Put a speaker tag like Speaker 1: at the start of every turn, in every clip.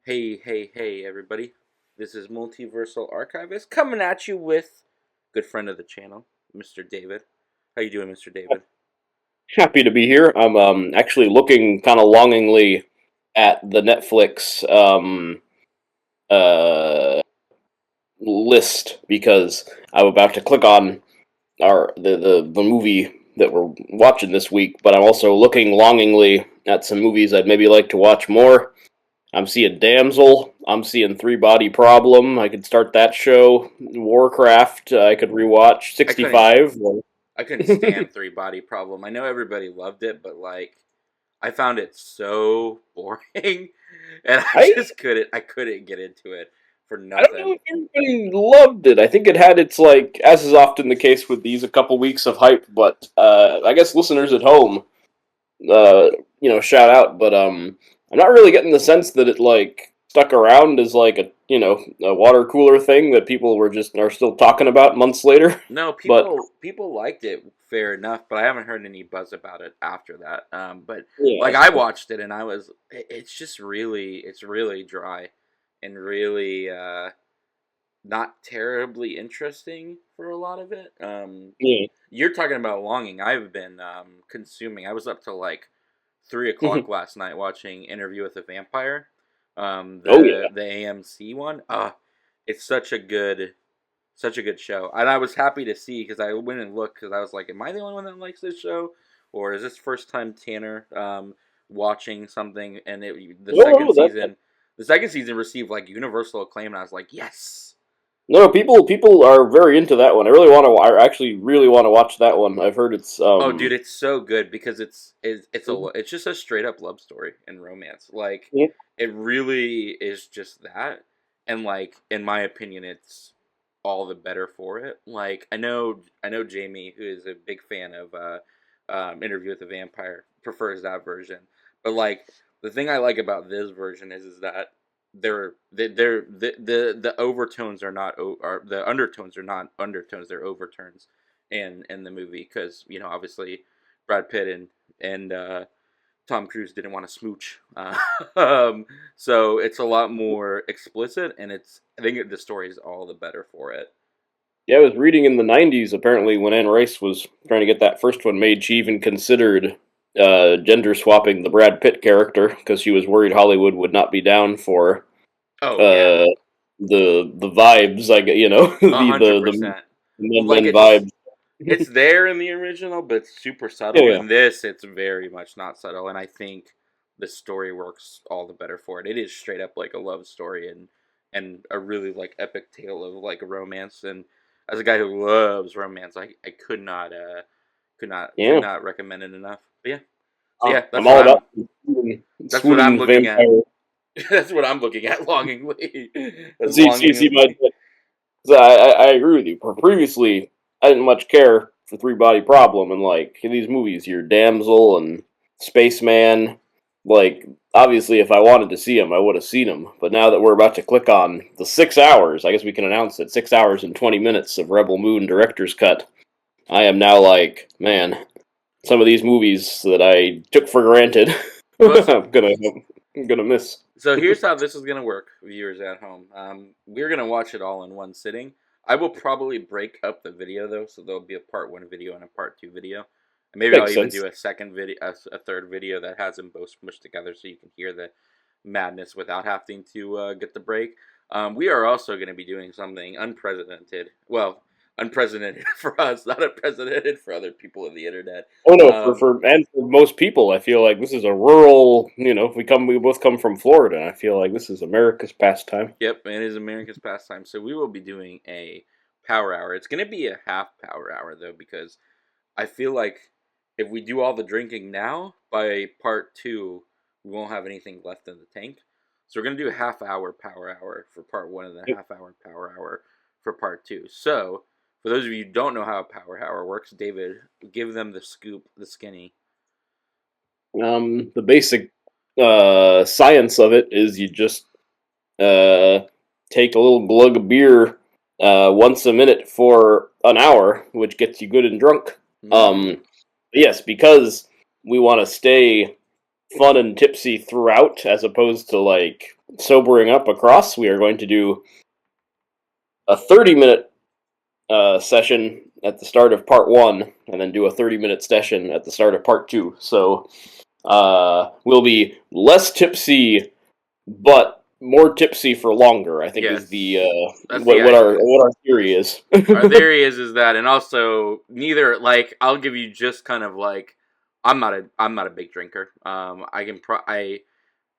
Speaker 1: Hey, everybody. This is Multiversal Archivist coming at you with good friend of the channel, Mr. David. How you doing, Mr. David?
Speaker 2: Happy to be here. I'm actually looking kind of longingly at the Netflix uh, list because I'm about to click on the movie that we're watching this week, but I'm also looking longingly at some movies I'd maybe like to watch more. I'm seeing Damsel. I'm seeing Three Body Problem. I could start that show. Warcraft. I could rewatch
Speaker 1: I couldn't
Speaker 2: 65.
Speaker 1: I couldn't stand Three Body Problem. I know everybody loved it, but I found it so boring and
Speaker 2: I
Speaker 1: I couldn't get into it for
Speaker 2: I don't know
Speaker 1: nothing.
Speaker 2: if everybody loved it. I think it had its like, as is often the case with these, a couple weeks of hype. But I guess listeners at home, uh, shout out. But I'm not really getting the sense that it like stuck around as like a water cooler thing that people are still talking about months later.
Speaker 1: No,
Speaker 2: But
Speaker 1: people liked it, fair enough, but I haven't heard any buzz about it after that. But
Speaker 2: yeah,
Speaker 1: I
Speaker 2: so,
Speaker 1: watched it and it's just it's really dry and really not terribly interesting for a lot of it.
Speaker 2: yeah.
Speaker 1: You're talking about longing. I've been consuming. I was up till like 3 o'clock last night watching Interview with a Vampire,
Speaker 2: Oh yeah.
Speaker 1: the AMC one. It's such a good show, and I was happy to see because I went and looked because I was like, "Am I the only one that likes this show, or is this first time Tanner watching something?" And
Speaker 2: No, no, that
Speaker 1: the second season received like universal acclaim, and I was like, "Yes."
Speaker 2: no. People are very into that one. I really want to. I actually really want to watch that one. I've heard it's
Speaker 1: Oh, dude, it's so good because it's just a straight up love story and romance. Like
Speaker 2: yeah.
Speaker 1: it really is just that, and like in my opinion, it's all the better for it. Like I know Jamie, who is a big fan of Interview with the Vampire, prefers that version. But like the thing I like about this version is that the overtones are not are the undertones are not undertones, they're overtones in the movie because obviously Brad Pitt and Tom Cruise didn't want to smooch, so it's a lot more explicit, and I think the story is all the better for it.
Speaker 2: Yeah, I was reading in the '90s. Apparently, when Anne Rice was trying to get that first one made, she even considered gender swapping the Brad Pitt character because she was worried Hollywood would not be down for
Speaker 1: Oh yeah,
Speaker 2: uh, the vibes.
Speaker 1: a hundred
Speaker 2: The
Speaker 1: percent. Well, like
Speaker 2: men vibes.
Speaker 1: it's there in the original, but it's super
Speaker 2: Yeah,
Speaker 1: subtle.
Speaker 2: yeah,
Speaker 1: In this, it's very much not subtle, and I think the story works all the better for it. It is straight up like a love story and a really like epic tale of like a romance. And as a guy who loves romance, I could
Speaker 2: yeah.
Speaker 1: not recommend it enough. But yeah, so yeah,
Speaker 2: I'm all about
Speaker 1: that's what I'm
Speaker 2: swooning
Speaker 1: looking at.
Speaker 2: vampire.
Speaker 1: That's what I'm looking at longingly, as
Speaker 2: See,
Speaker 1: longingly.
Speaker 2: so I agree with you. Previously, I didn't much care for Three Body Problem and like these movies, your Damsel and Spaceman. Like, obviously, if I wanted to see them, I would have seen them. But now that we're about to click on the 6 hours, I guess we can announce it 6 hours and 20 minutes of Rebel Moon director's cut. I am now like, man, some of these movies that I took for granted,
Speaker 1: Well, so,
Speaker 2: I'm gonna miss.
Speaker 1: So here's how this is gonna work, viewers at home. We're gonna watch it all in one sitting. I will probably break up the video though, so there'll be a part one video and a part two video. And maybe I'll
Speaker 2: Makes
Speaker 1: even
Speaker 2: sense.
Speaker 1: do a second video, a third video that has them both smushed together, so you can hear the madness without having to get the break. We are also going to be doing something unprecedented. Well, unprecedented for us, not unprecedented for other people on the internet.
Speaker 2: Oh no,
Speaker 1: Um,
Speaker 2: for most people, I feel like this is a rural. We both come from Florida, and I feel like this is America's pastime.
Speaker 1: Yep, it is America's pastime. So we will be doing a power hour. It's going to be a half power hour though, because I feel like if we do all the drinking now, by part two, we won't have anything left in the tank. So we're going to do a half hour power hour for part one and then a half hour power hour for part two. So for those of you who don't know how a power hour works, David, give them the scoop, the skinny.
Speaker 2: The basic science of it is you just uh, take a little glug of beer once a minute for an hour, which gets you good and drunk.
Speaker 1: Mm-hmm.
Speaker 2: Um, yes, because we want to stay fun and tipsy throughout, as opposed to like sobering up across. We are going to do a 30-minute session at the start of part 1, and then do a 30-minute session at the start of part 2. So we'll be less tipsy, but more tipsy for longer. I think
Speaker 1: Yes,
Speaker 2: is the
Speaker 1: that's the
Speaker 2: what
Speaker 1: idea.
Speaker 2: our theory is.
Speaker 1: Our theory is that, and also neither like I'll give you just kind of like I'm not a big drinker. I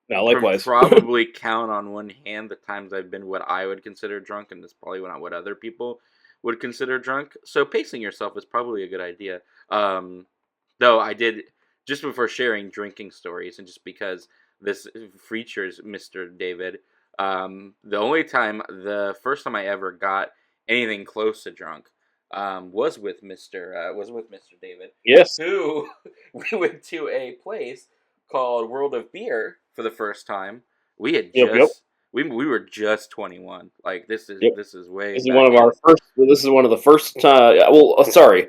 Speaker 2: Now,
Speaker 1: can
Speaker 2: likewise.
Speaker 1: probably count on one hand the times I've been what I would consider drunk, and that's probably not what other people would consider drunk. So pacing yourself is probably a good idea. Um, though I did just before sharing drinking stories, and just because this features Mr. David, the first time I ever got anything close to drunk, was with Mr. David,
Speaker 2: Yes.
Speaker 1: who we went to a place called World of Beer for the first time. We had
Speaker 2: Yep. Yep.
Speaker 1: just we were just 21. Like
Speaker 2: Yep.
Speaker 1: this is way
Speaker 2: This is one
Speaker 1: back
Speaker 2: of our
Speaker 1: in.
Speaker 2: first. This is one of the first. Well, sorry,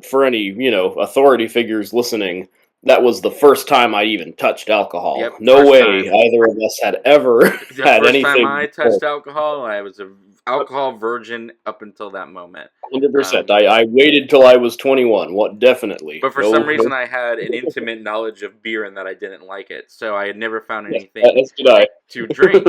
Speaker 2: for any authority figures listening. That was the first time I even touched alcohol.
Speaker 1: Yep,
Speaker 2: No
Speaker 1: first
Speaker 2: way
Speaker 1: time.
Speaker 2: either of us had ever
Speaker 1: The
Speaker 2: had
Speaker 1: first time
Speaker 2: anything
Speaker 1: I
Speaker 2: before.
Speaker 1: touched alcohol, I was a alcohol virgin up until that moment.
Speaker 2: 100%.
Speaker 1: Um,
Speaker 2: I waited till I was 21. What? Definitely.
Speaker 1: but for some
Speaker 2: No. No.
Speaker 1: reason, I had an intimate knowledge of beer and that I didn't like it, so I had never found
Speaker 2: Yes,
Speaker 1: anything
Speaker 2: as did I.
Speaker 1: to drink.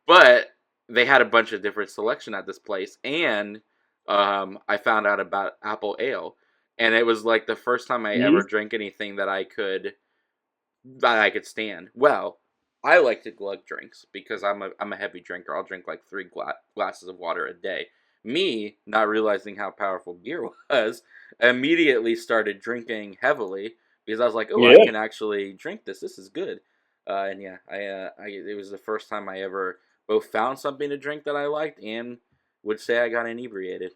Speaker 1: But they had a bunch of different selection at this place, and I found out about apple ale, and it was like the first time I
Speaker 2: Mhm.
Speaker 1: ever drank anything that I could stand. Well, I like to glug drinks because I'm a heavy drinker. I'll drink like three glasses of water a day. Me, not realizing how powerful beer was, immediately started drinking heavily because I was like, "Oh, I
Speaker 2: Yeah.
Speaker 1: can actually drink this. This is good." And yeah, it was the first time I ever both found something to drink that I liked and would say I got inebriated.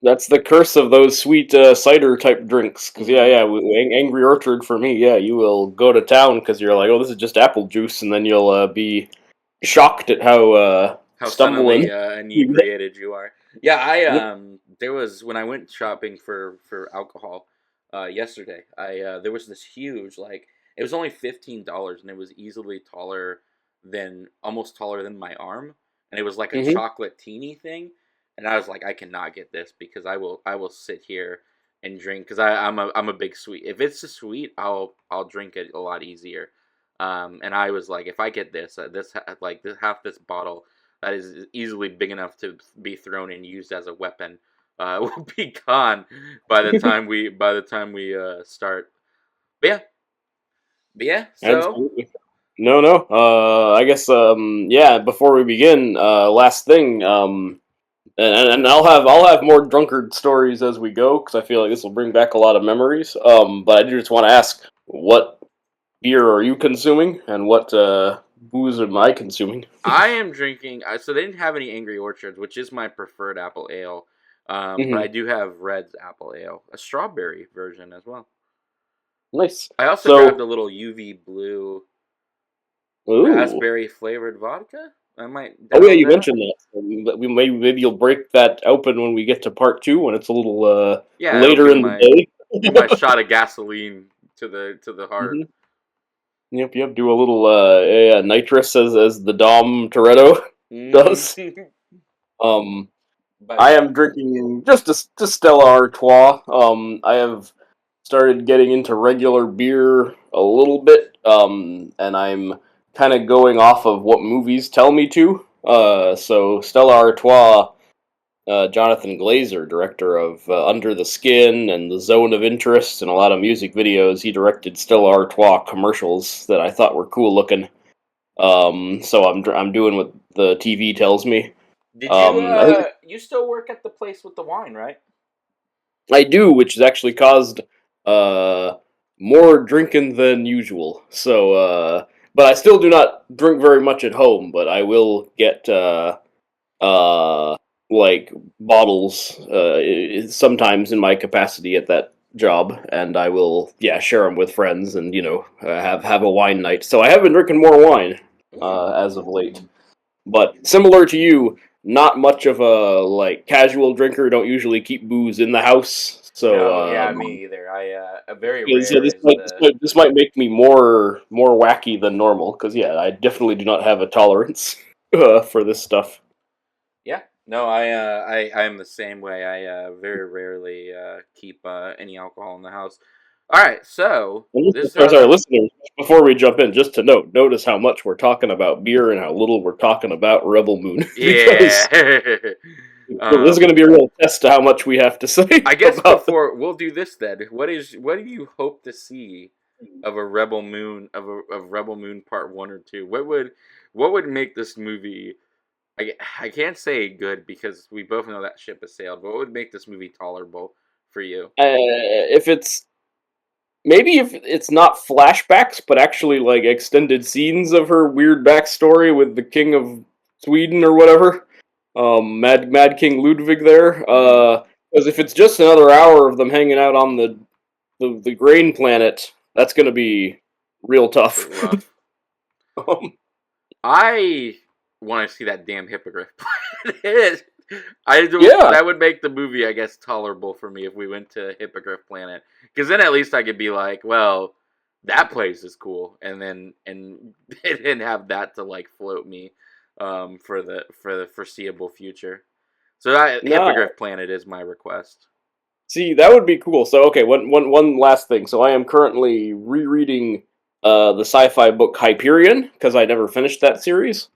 Speaker 2: That's the curse of those sweet cider type drinks. Because
Speaker 1: Hmm.
Speaker 2: Angry Orchard for me. Yeah, you will go to town because you're like, oh, this is just apple juice, and then you'll be shocked at how
Speaker 1: How
Speaker 2: stumbling.
Speaker 1: suddenly
Speaker 2: You
Speaker 1: inebriated you are. Yeah, I
Speaker 2: Yep.
Speaker 1: there was when I went shopping for alcohol yesterday. I there was this huge like it was only $15 and it was easily taller than almost taller than my arm, and it was like a
Speaker 2: Hmm.
Speaker 1: chocolate teeny thing, and I was like I cannot get this because I will sit here and drink because I'm a big sweet. If it's a sweet, I'll drink it a lot easier. And I was like, if I get this, like this half this bottle that is easily big enough to be thrown and used as a weapon, will be gone by the time we start. But yeah, so
Speaker 2: Absolutely. No, no. I guess. Yeah. Before we begin, last thing. And I'll have more drunkard stories as we go because I feel like this will bring back a lot of memories. But I do just want to ask, what beer are you consuming, and what booze am I consuming?
Speaker 1: I am drinking. So they didn't have any Angry Orchards, which is my preferred apple ale. But
Speaker 2: Hmm.
Speaker 1: I do have Red's apple ale, a strawberry version as well.
Speaker 2: Nice.
Speaker 1: I also grabbed
Speaker 2: So,
Speaker 1: a little UV blue
Speaker 2: ooh.
Speaker 1: raspberry flavored vodka. I might
Speaker 2: Oh yeah,
Speaker 1: down
Speaker 2: you
Speaker 1: that.
Speaker 2: mentioned that. So maybe you'll break that open when we get to part 2 when it's a little
Speaker 1: Yeah, it'll
Speaker 2: later in the
Speaker 1: be my
Speaker 2: day.
Speaker 1: shot of gasoline to the heart.
Speaker 2: Hmm. Yep, yep. Do a little nitrous as the Dom Toretto does.
Speaker 1: Mm-hmm.
Speaker 2: Um,
Speaker 1: But
Speaker 2: I am drinking just Stella Artois. I have started getting into regular beer a little bit, and I'm kind of going off of what movies tell me to. So Stella Artois, Jonathan Glazer, director of Under the Skin and The Zone of Interest, and a lot of music videos. He directed Stella Artois commercials that I thought were cool looking. So I'm doing what the TV tells me.
Speaker 1: did you
Speaker 2: I think
Speaker 1: you still work at the place with the wine, right?
Speaker 2: I do, which has actually caused uh, more drinking than usual. So, but I still do not drink very much at home. But I will get uh, like bottles sometimes in my capacity at that job, and I will share them with friends, and have a wine night. So I have been drinking more wine
Speaker 1: Mm.
Speaker 2: as of late. But similar to you, not much of a like casual drinker. Don't usually keep booze in the house. So,
Speaker 1: No, yeah, me either. Very
Speaker 2: so
Speaker 1: rare
Speaker 2: this
Speaker 1: is
Speaker 2: might, this
Speaker 1: the.
Speaker 2: might this might make me more wacky than normal because yeah, I definitely do not have a tolerance for this stuff.
Speaker 1: Yeah, no, I am the same way. I very rarely keep any alcohol in the house. All right, so
Speaker 2: And just
Speaker 1: this
Speaker 2: for our listeners, before we jump in, just to notice how much we're talking about beer and how little we're talking about Rebel Moon, because
Speaker 1: yeah.
Speaker 2: this is going to be a real test to how much we have to say
Speaker 1: I guess
Speaker 2: about
Speaker 1: before we'll do this then. What do you hope to see of a Rebel Moon of Rebel Moon Part 1 or 2? What would make this movie I can't say good because we both know that ship has sailed, but what would make this movie tolerable for you?
Speaker 2: if it's maybe if it's not flashbacks, but actually like extended scenes of her weird backstory with the King of Sweden or whatever, Mad King Ludwig there.
Speaker 1: Mm-hmm.
Speaker 2: Because if it's just another hour of them hanging out on the grain planet, that's gonna be real tough.
Speaker 1: Rough.
Speaker 2: um,
Speaker 1: I want to see that damn hippogriff planet. It is. I do.
Speaker 2: yeah,
Speaker 1: That would make the movie, I guess, tolerable for me if we went to Hippogriff Planet, because then at least I could be like, well, that place is cool, and then have that to like float me, for the foreseeable future. So
Speaker 2: no.
Speaker 1: Hippogriff Planet is my request.
Speaker 2: See, that would be cool. So, okay, one last thing. So, I am currently rereading the sci-fi book Hyperion because I never finished that series.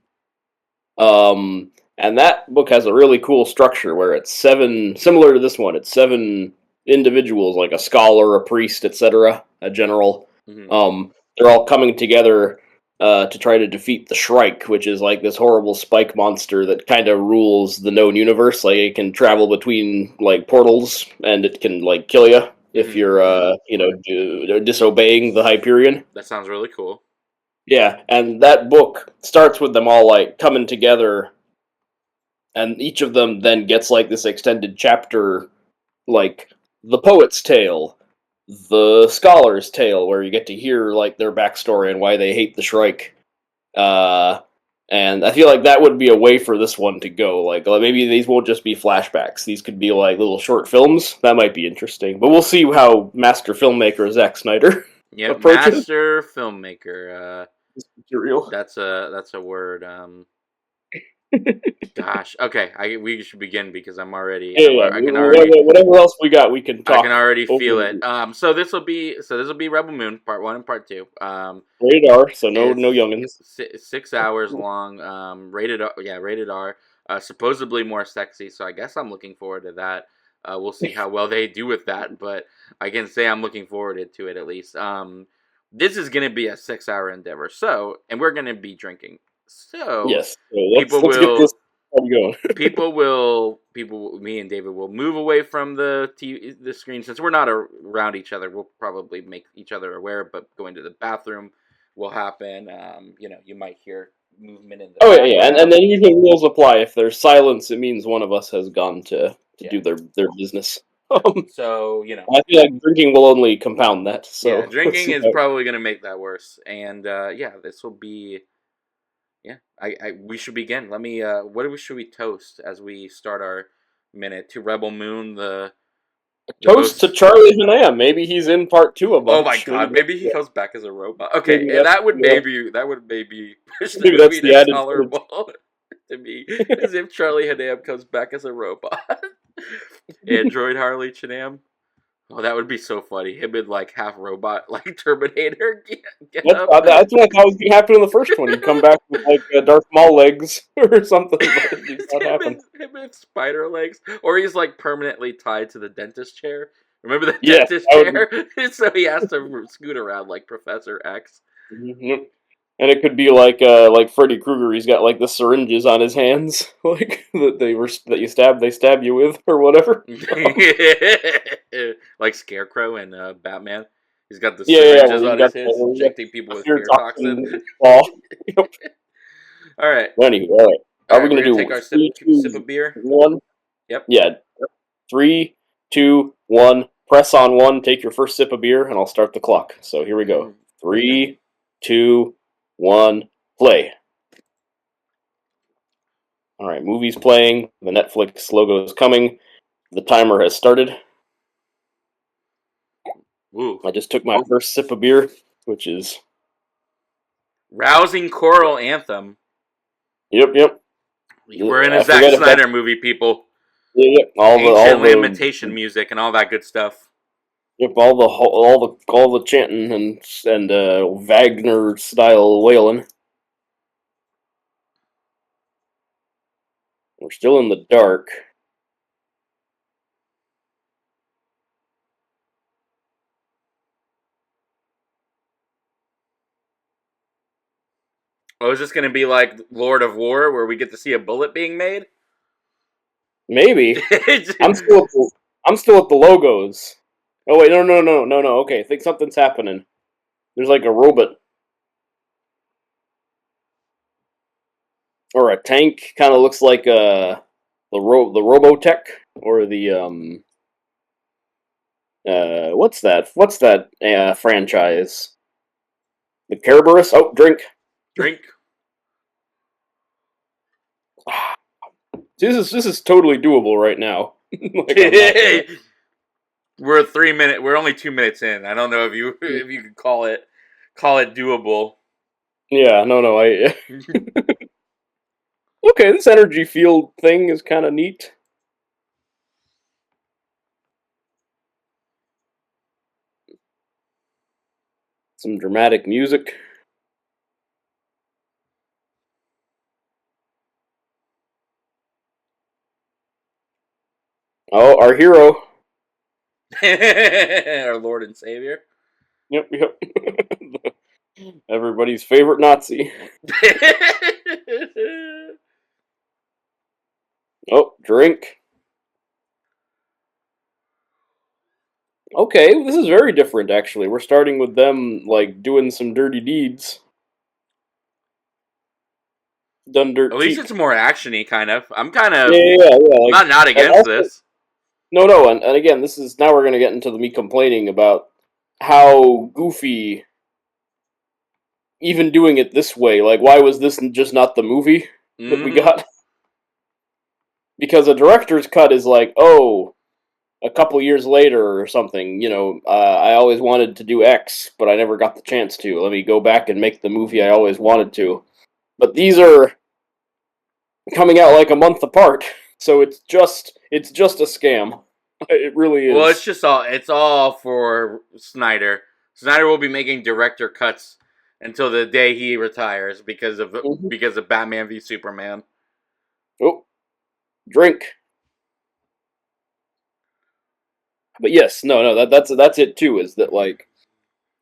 Speaker 2: And that book has a really cool structure where it's seven, similar to this one. It's seven individuals, like a scholar, a priest, etc., a general.
Speaker 1: Mm-hmm.
Speaker 2: They're all coming together to try to defeat the Shrike, which is like this horrible spike monster that kind of rules the known universe. Like it can travel between like portals, and it can like kill you if
Speaker 1: Mm-hmm.
Speaker 2: you're disobeying the Hyperion.
Speaker 1: That sounds really cool.
Speaker 2: Yeah, and that book starts with them all like coming together, and each of them then gets like this extended chapter, like the poet's tale, the scholar's tale, where you get to hear like their backstory and why they hate the Shrike. Uh, and I feel like that would be a way for this one to go. Like maybe these won't just be flashbacks; these could be like little short films. That might be interesting, but we'll see how master filmmaker Zack Snyder
Speaker 1: Yep,
Speaker 2: approaches
Speaker 1: master filmmaker.
Speaker 2: this material.
Speaker 1: That's a word. Gosh. Okay. We should begin because
Speaker 2: Yeah.
Speaker 1: I can already
Speaker 2: Whatever else we got, we can
Speaker 1: I can
Speaker 2: talk
Speaker 1: already
Speaker 2: over
Speaker 1: feel it. So this will be Rebel Moon Part 1 and Part 2.
Speaker 2: rated R, so no
Speaker 1: It's
Speaker 2: youngins.
Speaker 1: 6 hours long. Rated R, yeah, rated R. Supposedly more sexy, so I guess I'm looking forward to that. We'll see how well they do with that, but I can say I'm looking forward to it at least. This is gonna be a 6 hour endeavor. So, and we're gonna be drinking. So,
Speaker 2: Yes. So
Speaker 1: people
Speaker 2: let's get
Speaker 1: will
Speaker 2: this party going.
Speaker 1: me and David will move away from the screen since we're not around each other. We'll probably make each other aware, but going to the bathroom will happen. You might hear movement in the
Speaker 2: Oh yeah, and
Speaker 1: background.
Speaker 2: then usually rules apply. If there's silence, it means one of us has gone to
Speaker 1: Yeah.
Speaker 2: do their business.
Speaker 1: So
Speaker 2: I feel like drinking will only compound that.
Speaker 1: yeah,
Speaker 2: So let's
Speaker 1: drinking
Speaker 2: see
Speaker 1: is
Speaker 2: how.
Speaker 1: probably gonna make that worse. And yeah, this will be. Yeah, we should begin. Let me. Should we toast as we start our minute to Rebel Moon, the
Speaker 2: Toast to
Speaker 1: most.
Speaker 2: Charlie Hunnam. Maybe he's in part two a
Speaker 1: Oh my
Speaker 2: bunch.
Speaker 1: god, maybe he comes back as a robot. Okay,
Speaker 2: Maybe
Speaker 1: and
Speaker 2: that's
Speaker 1: that would maybe push the
Speaker 2: maybe that's
Speaker 1: movie
Speaker 2: the
Speaker 1: to
Speaker 2: added footage.
Speaker 1: tolerable to me, as if Charlie Hunnam comes back as a robot. Android Harley Chanam. Oh, that would be so funny. Him in like half robot, like Terminator get up.
Speaker 2: That's what I thought was going to happen in the first one. He'd come back with like Darth Maul legs or something, but it did not happen.
Speaker 1: Him in spider legs, or he's like permanently tied to the dentist chair. Remember the
Speaker 2: Yes,
Speaker 1: dentist
Speaker 2: that would
Speaker 1: chair? So he has to scoot around like Professor X.
Speaker 2: be. And it could be like Freddy Krueger. He's got like the syringes on his hands, like they stab you with or whatever.
Speaker 1: Like Scarecrow and Batman. He's got the
Speaker 2: Yeah,
Speaker 1: syringes
Speaker 2: where
Speaker 1: on his hands,
Speaker 2: you got
Speaker 1: injecting people
Speaker 2: the
Speaker 1: with
Speaker 2: fear
Speaker 1: fear toxin.
Speaker 2: toxin ball. Yep.
Speaker 1: All right.
Speaker 2: Well, anyway, all right.
Speaker 1: All
Speaker 2: Are we
Speaker 1: right, we're
Speaker 2: gonna
Speaker 1: gonna
Speaker 2: do
Speaker 1: take our
Speaker 2: three,
Speaker 1: sip
Speaker 2: two,
Speaker 1: of beer.
Speaker 2: one?
Speaker 1: Yep.
Speaker 2: Yeah, 3, 2, 1. Press on one. Take your first sip of beer, and I'll start the clock. So here we go. 3, 2, 1. Play. All right, movie's playing. The Netflix logo is coming. The timer has started.
Speaker 1: Ooh.
Speaker 2: I just took my first sip of beer, which is
Speaker 1: Rousing choral anthem.
Speaker 2: yep.
Speaker 1: We're in a
Speaker 2: I
Speaker 1: Zack
Speaker 2: forget if
Speaker 1: Snyder movie, people.
Speaker 2: yep.
Speaker 1: Ancient lamentation music and all that good stuff.
Speaker 2: Yep, all the chanting and Wagner style wailing. We're still in the dark.
Speaker 1: Oh, is this going to be like Lord of War, where we get to see a bullet being made?
Speaker 2: Maybe. I'm still at the logos. Oh wait, no. Okay, I think something's happening. There's like a robot or a tank. Kind of looks like the Robotech or the what's that? What's that franchise? The Kerberos. Oh, drink.
Speaker 1: Drink.
Speaker 2: This is totally doable right now. Like,
Speaker 1: We're 3 minutes. We're only 2 minutes in. I don't know if you could call it doable.
Speaker 2: Yeah, no. I okay. This energy field thing is kind of neat. Some dramatic music. Oh, our hero.
Speaker 1: Our Lord and Savior.
Speaker 2: Yep. Everybody's favorite Nazi. Oh, drink. Okay, this is very different actually. We're starting with them like doing some dirty deeds. Done dirt
Speaker 1: At least
Speaker 2: cheap.
Speaker 1: it's more actiony, kind of. I'm kind of
Speaker 2: Yeah. Like,
Speaker 1: not against
Speaker 2: also,
Speaker 1: this.
Speaker 2: No, and again, this is now we're gonna get into me complaining about how goofy even doing it this way. Like, why was this just not the movie that we got? Because a director's cut is like, oh, a couple years later or something. I always wanted to do X, but I never got the chance to. Let me go back and make the movie I always wanted to. But these are coming out like a month apart, so it's just a scam. It really is.
Speaker 1: Well, it's all for Snyder. Snyder will be making director cuts until the day he retires because of Batman v Superman.
Speaker 2: Oh, drink. But yes, no, that's it too. Is that like,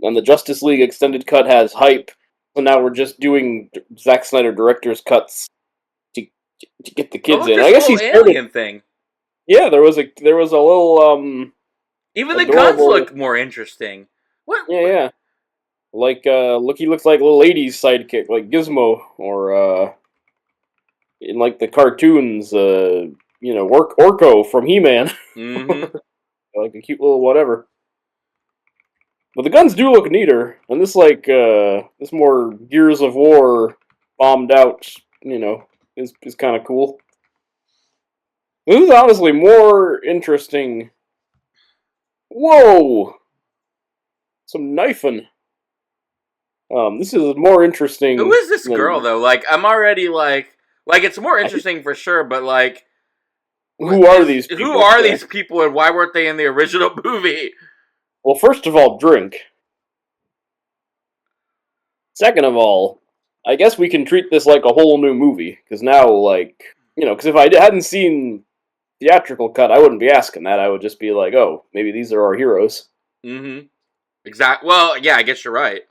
Speaker 2: and the Justice League extended cut has hype, so now we're just doing Zack Snyder director's cuts to get the kids in. I guess he's
Speaker 1: alien thing.
Speaker 2: Yeah, there was a little
Speaker 1: even the guns look more interesting. What?
Speaker 2: Yeah. Like he looks like a little lady's sidekick, like Gizmo, or in like the cartoons, Orko from He-Man.
Speaker 1: Mm-hmm.
Speaker 2: Like a cute little whatever. But the guns do look neater, and this this more Gears of War bombed out, is kind of cool. This is honestly more interesting. Whoa! Some knifing. This is more interesting.
Speaker 1: Who is this girl though? Like, I'm already like it's more interesting for sure, but like,
Speaker 2: who are these people?
Speaker 1: Who are these people, and why weren't they in the original movie?
Speaker 2: Well, first of all, drink. Second of all, I guess we can treat this like a whole new movie, because now, because if I hadn't seen theatrical cut, I wouldn't be asking that. I would just be like, oh, maybe these are our heroes.
Speaker 1: Mm-hmm. Exactly. Well, yeah, I guess you're right.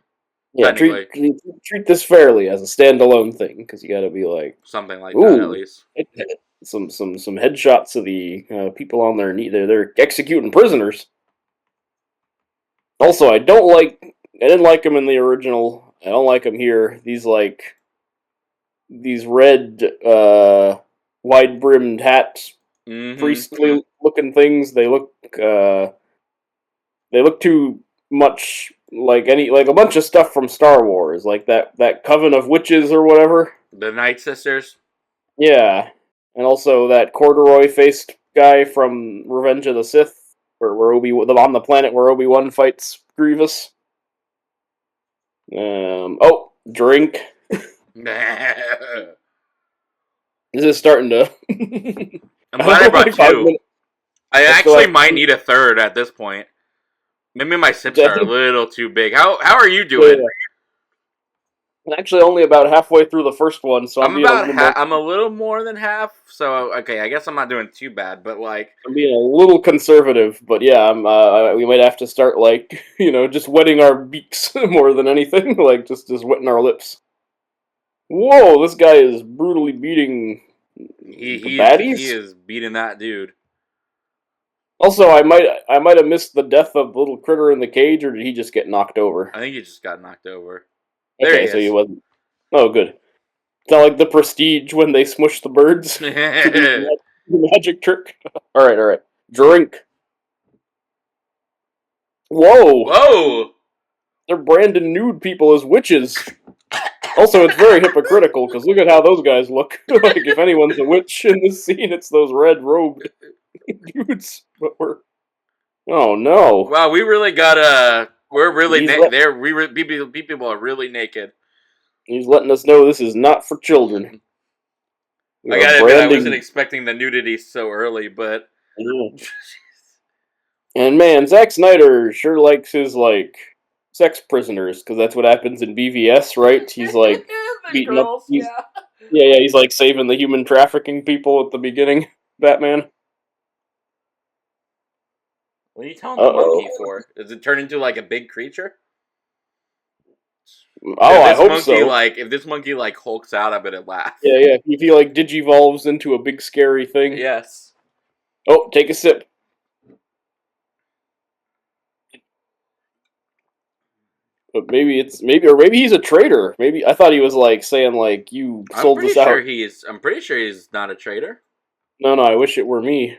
Speaker 2: Yeah, treat this fairly as a standalone thing, because you got to be like
Speaker 1: something like that at least.
Speaker 2: Some headshots of the people on their knee. They're executing prisoners. Also, I didn't like them in the original. I don't like them here. These red wide brimmed hats, priestly looking things. They look too much like a bunch of stuff from Star Wars, like that Coven of Witches or whatever.
Speaker 1: The Night Sisters.
Speaker 2: Yeah, and also that corduroy faced guy from Revenge of the Sith. where on the planet where Obi-Wan fights Grievous. Drink.
Speaker 1: I'm
Speaker 2: This is starting to.
Speaker 1: glad I brought two. I
Speaker 2: I still
Speaker 1: actually
Speaker 2: have
Speaker 1: might
Speaker 2: two.
Speaker 1: need a third at this point. Maybe my sips
Speaker 2: I
Speaker 1: are a
Speaker 2: think
Speaker 1: little too big. How are you
Speaker 2: yeah,
Speaker 1: doing?
Speaker 2: I'm actually only about halfway through the first one, so
Speaker 1: I'm
Speaker 2: I'm being a
Speaker 1: about
Speaker 2: little more.
Speaker 1: I'm a little more than half. So okay, I guess I'm not doing too bad. But like,
Speaker 2: I'm being a little conservative, but yeah, we might have to start like just wetting our beaks more than anything, like just wetting our lips. Whoa, this guy is brutally beating the
Speaker 1: he
Speaker 2: baddies.
Speaker 1: is beating that dude.
Speaker 2: Also, I might have missed the death of the little critter in the cage, or did he just get knocked over?
Speaker 1: I think he just got knocked over. There he
Speaker 2: Okay, so he
Speaker 1: is.
Speaker 2: wasn't. Oh, good. It's not like the Prestige when they smush the birds to do the magic trick. All right. Drink. Whoa,
Speaker 1: Whoa!
Speaker 2: they're branding nude people as witches. Also, it's very hypocritical because look at how those guys look. Like if anyone's a witch in this scene, it's those red robed dudes. But we're oh no,
Speaker 1: Wow, we really got. We're really
Speaker 2: he's let,
Speaker 1: there. People are really naked.
Speaker 2: he's letting us know this is not for children. We
Speaker 1: I
Speaker 2: are
Speaker 1: gotta admit, I wasn't
Speaker 2: branding.
Speaker 1: expecting the nudity so early, but
Speaker 2: And man, Zack Snyder sure likes his like sex prisoners because that's what happens in BVS, right? He's like
Speaker 1: the
Speaker 2: beating up.
Speaker 1: girls,
Speaker 2: He's
Speaker 1: yeah.
Speaker 2: yeah. He's like saving the human trafficking people at the beginning. Batman.
Speaker 1: What are you telling the
Speaker 2: Uh oh.
Speaker 1: monkey for? Does it turn into like a big creature?
Speaker 2: Oh, I hope so.
Speaker 1: If this monkey like hulks out, I better laugh.
Speaker 2: Yeah. If he like digivolves into a big scary thing.
Speaker 1: Yes.
Speaker 2: Oh, take a sip. But maybe he's a traitor. Maybe I thought he was like saying like you sold this out.
Speaker 1: I'm pretty sure he's not a traitor.
Speaker 2: No, I wish it were me.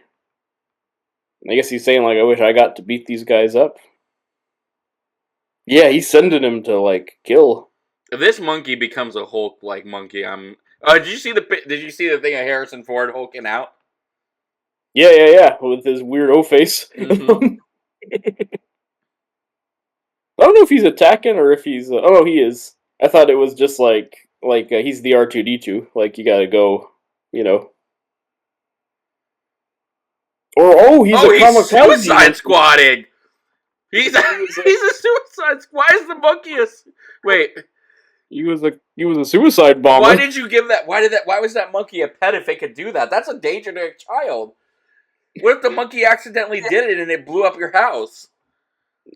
Speaker 2: I guess he's saying like I wish I got to beat these guys up. Yeah, he's sending him to like kill.
Speaker 1: If this monkey becomes a Hulk like monkey, I'm. Did you see the thing of Harrison Ford hulking out?
Speaker 2: Yeah, with his weird O face.
Speaker 1: Mm-hmm.
Speaker 2: I don't know if he's attacking or if he's. Oh no, he is. I thought it was just like he's the R2D2. Like you gotta go, you know. Or he's a
Speaker 1: Oh, he's
Speaker 2: kamikaze.
Speaker 1: suicide squatting. He's a suicide. Why is the monkey a? Wait.
Speaker 2: He was a suicide bomber.
Speaker 1: Why did you give that? Why was that monkey a pet if it could do that? That's a danger to a child. What if the monkey accidentally did it and it blew up your house?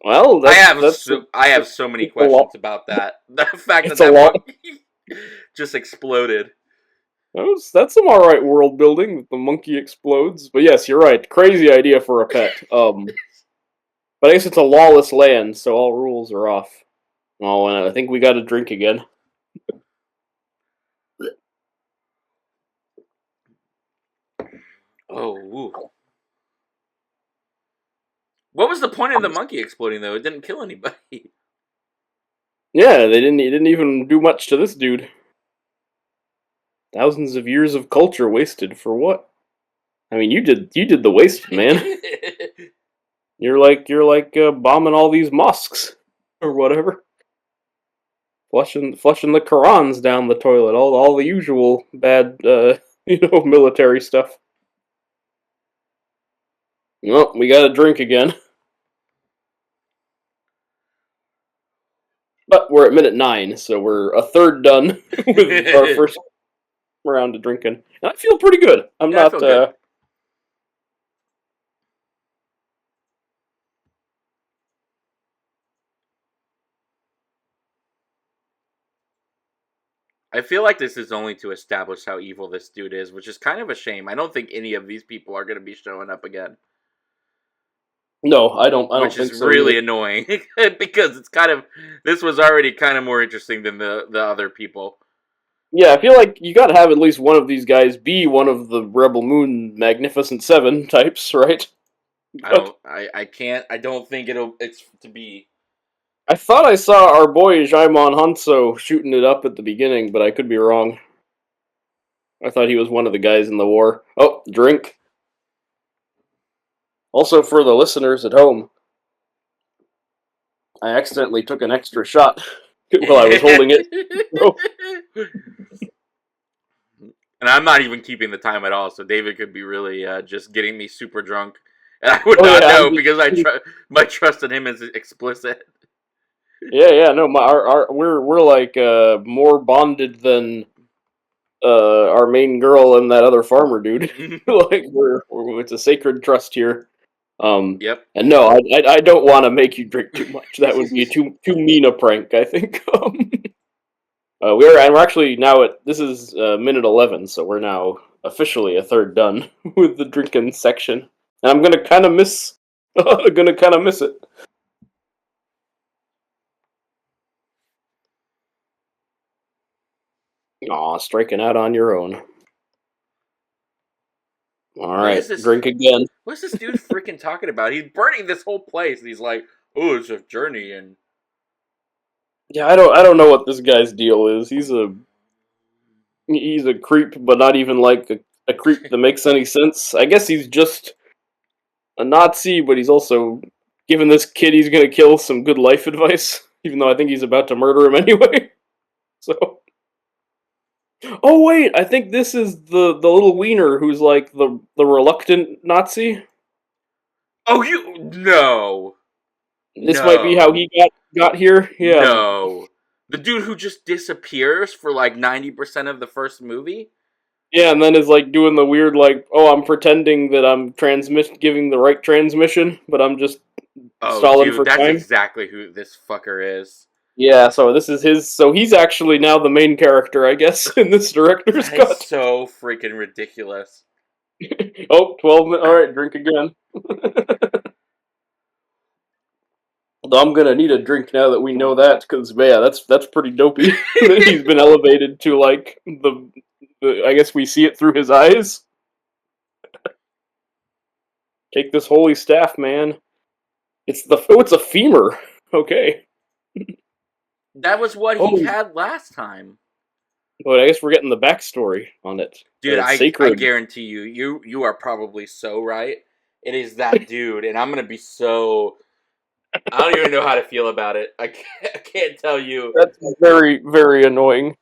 Speaker 2: Well,
Speaker 1: I have so many questions about that. The fact
Speaker 2: it's
Speaker 1: that monkey just exploded.
Speaker 2: That's some alright world building that the monkey explodes. But yes, you're right. Crazy idea for a pet. But I guess it's a lawless land, so all rules are off. Oh, and I think we got to drink again.
Speaker 1: Oh, ooh. What was the point of the monkey exploding though? It didn't kill anybody.
Speaker 2: Yeah, it didn't even do much to this dude. Thousands of years of culture wasted for what? I mean, you did the waste, man. You're like bombing all these mosques or whatever. Flushing the Qurans down the toilet, all the usual bad military stuff. Well, we got to drink again. But we're at minute 9, so we're a third done with our first round of drinking. And I feel pretty good. I'm not.
Speaker 1: I feel good. I feel like this is only to establish how evil this dude is, which is kind of a shame. I don't think any of these people are going to be showing up again.
Speaker 2: No, I don't think so.
Speaker 1: Which is really annoying because this was already kind of more interesting than the other people.
Speaker 2: Yeah, I feel like you got to have at least one of these guys be one of the Rebel Moon Magnificent Seven types, right?
Speaker 1: I don't think it's to be.
Speaker 2: I thought I saw our boy Jaimon Hanso shooting it up at the beginning, but I could be wrong. I thought he was one of the guys in the war. Oh, drink. Also, for the listeners at home, I accidentally took an extra shot while I was holding it.
Speaker 1: And I'm not even keeping the time at all, so David could be really just getting me super drunk, and I would not
Speaker 2: yeah,
Speaker 1: know because my trust in him is explicit.
Speaker 2: yeah. No, we're like more bonded than our main girl and that other farmer dude. Like it's a sacred trust here.
Speaker 1: Yep.
Speaker 2: And no, I don't want to make you drink too much. That would be too mean a prank, I think. We're actually now at this is minute 11, so we're now officially a third done with the drinking section, and I'm gonna kind of miss. I'm gonna kind of miss it. Aw, striking out on your own. All right, drink again.
Speaker 1: What's this dude freaking talking about? He's burning this whole place, and he's like, "Oh, it's a journey." And
Speaker 2: yeah, I don't know what this guy's deal is. He's a creep, but not even like a creep that makes any sense. I guess he's just a Nazi, but he's also giving this kid he's gonna kill some good life advice, even though I think he's about to murder him anyway. So. Oh wait, I think this is the little wiener who's like the reluctant Nazi.
Speaker 1: oh, you no,
Speaker 2: This might be how he got here. Yeah.
Speaker 1: No, the dude who just disappears for like 90% of the first movie.
Speaker 2: Yeah, and then is like doing the weird like, oh, I'm pretending that I'm giving the right transmission, but I'm just stalling for
Speaker 1: that's
Speaker 2: time.
Speaker 1: exactly who this fucker is.
Speaker 2: Yeah, so this is his. So he's actually now the main character, I guess, in this director's cut.
Speaker 1: So freaking ridiculous.
Speaker 2: Oh, 12 minutes. All right, drink again. I'm gonna need a drink now that we know that, because yeah, that's pretty dopey. He's been elevated to like the. I guess we see it through his eyes. Take this holy staff, man. It's a femur. Okay.
Speaker 1: That was what he had last time.
Speaker 2: But I guess we're getting the backstory on it.
Speaker 1: Dude, I guarantee you are probably so right. It is that dude, and I'm gonna be so. I don't even know how to feel about it. I can't tell you.
Speaker 2: That's very, very annoying.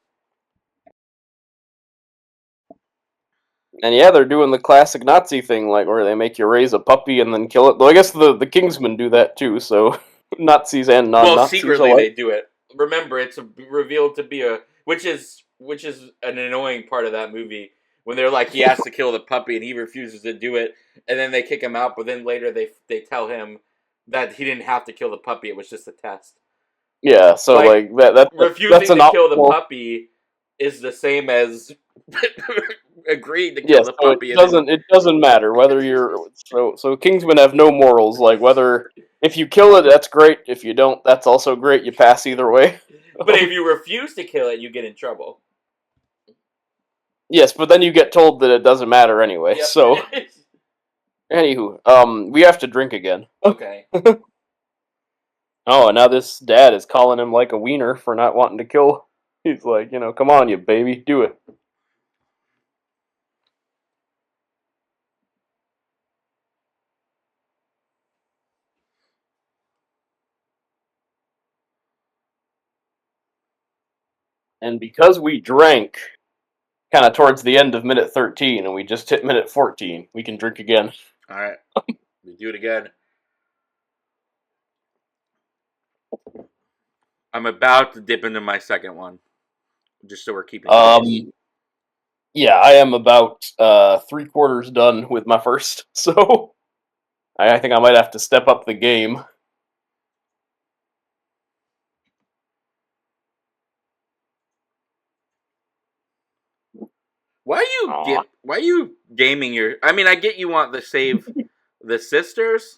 Speaker 2: And yeah, they're doing the classic Nazi thing, like where they make you raise a puppy and then kill it. Though I guess the Kingsmen do that too. So Nazis and non-Nazis.
Speaker 1: Well, secretly they do it. Remember, it's revealed to be which is an annoying part of that movie when they're like he has to kill the puppy and he refuses to do it, and then they kick him out. But then later they tell him that he didn't have to kill the puppy; it was just a test.
Speaker 2: Yeah, so like that
Speaker 1: refusing to kill the puppy is the same as agreed to kill the puppy.
Speaker 2: It doesn't matter whether you're so Kingsmen have no morals. Like whether if you kill it, that's great. If you don't, that's also great. You pass either way.
Speaker 1: But if you refuse to kill it, you get in trouble.
Speaker 2: Yes, but then you get told that it doesn't matter anyway. Yep. So, anywho, we have to drink again.
Speaker 1: Okay.
Speaker 2: Oh, and now this dad is calling him like a wiener for not wanting to kill. He's like, come on, you baby, do it. And because we drank kind of towards the end of minute 13 and we just hit minute 14, we can drink again.
Speaker 1: All right. We do it again. I'm about to dip into my second one. Just so we're keeping
Speaker 2: yeah, I am about 3/4 done with my first, so I think I might have to step up the game.
Speaker 1: Why are you gaming your? I mean, I get you want to save the sisters,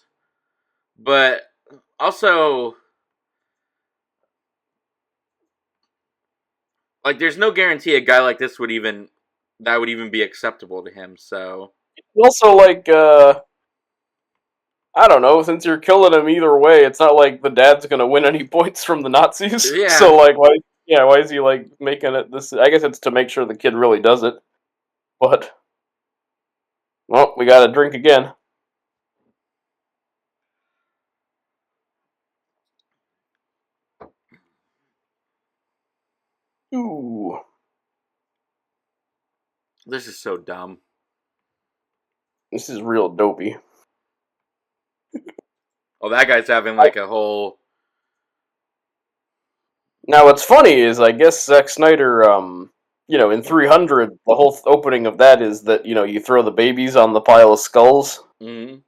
Speaker 1: but also like there's no guarantee a guy like this would even be acceptable to him. So
Speaker 2: also like I don't know, since you're killing him either way, it's not like the dad's gonna win any points from the Nazis.
Speaker 1: Yeah.
Speaker 2: So like why is he like making it this? I guess it's to make sure the kid really does it. But well, we gotta drink again.
Speaker 1: This is so dumb.
Speaker 2: This is real dopey.
Speaker 1: Oh, that guy's having like a whole.
Speaker 2: Now, what's funny is, I guess Zack Snyder, in 300, the whole opening of that is that, you throw the babies on the pile of skulls,
Speaker 1: Mm-hmm.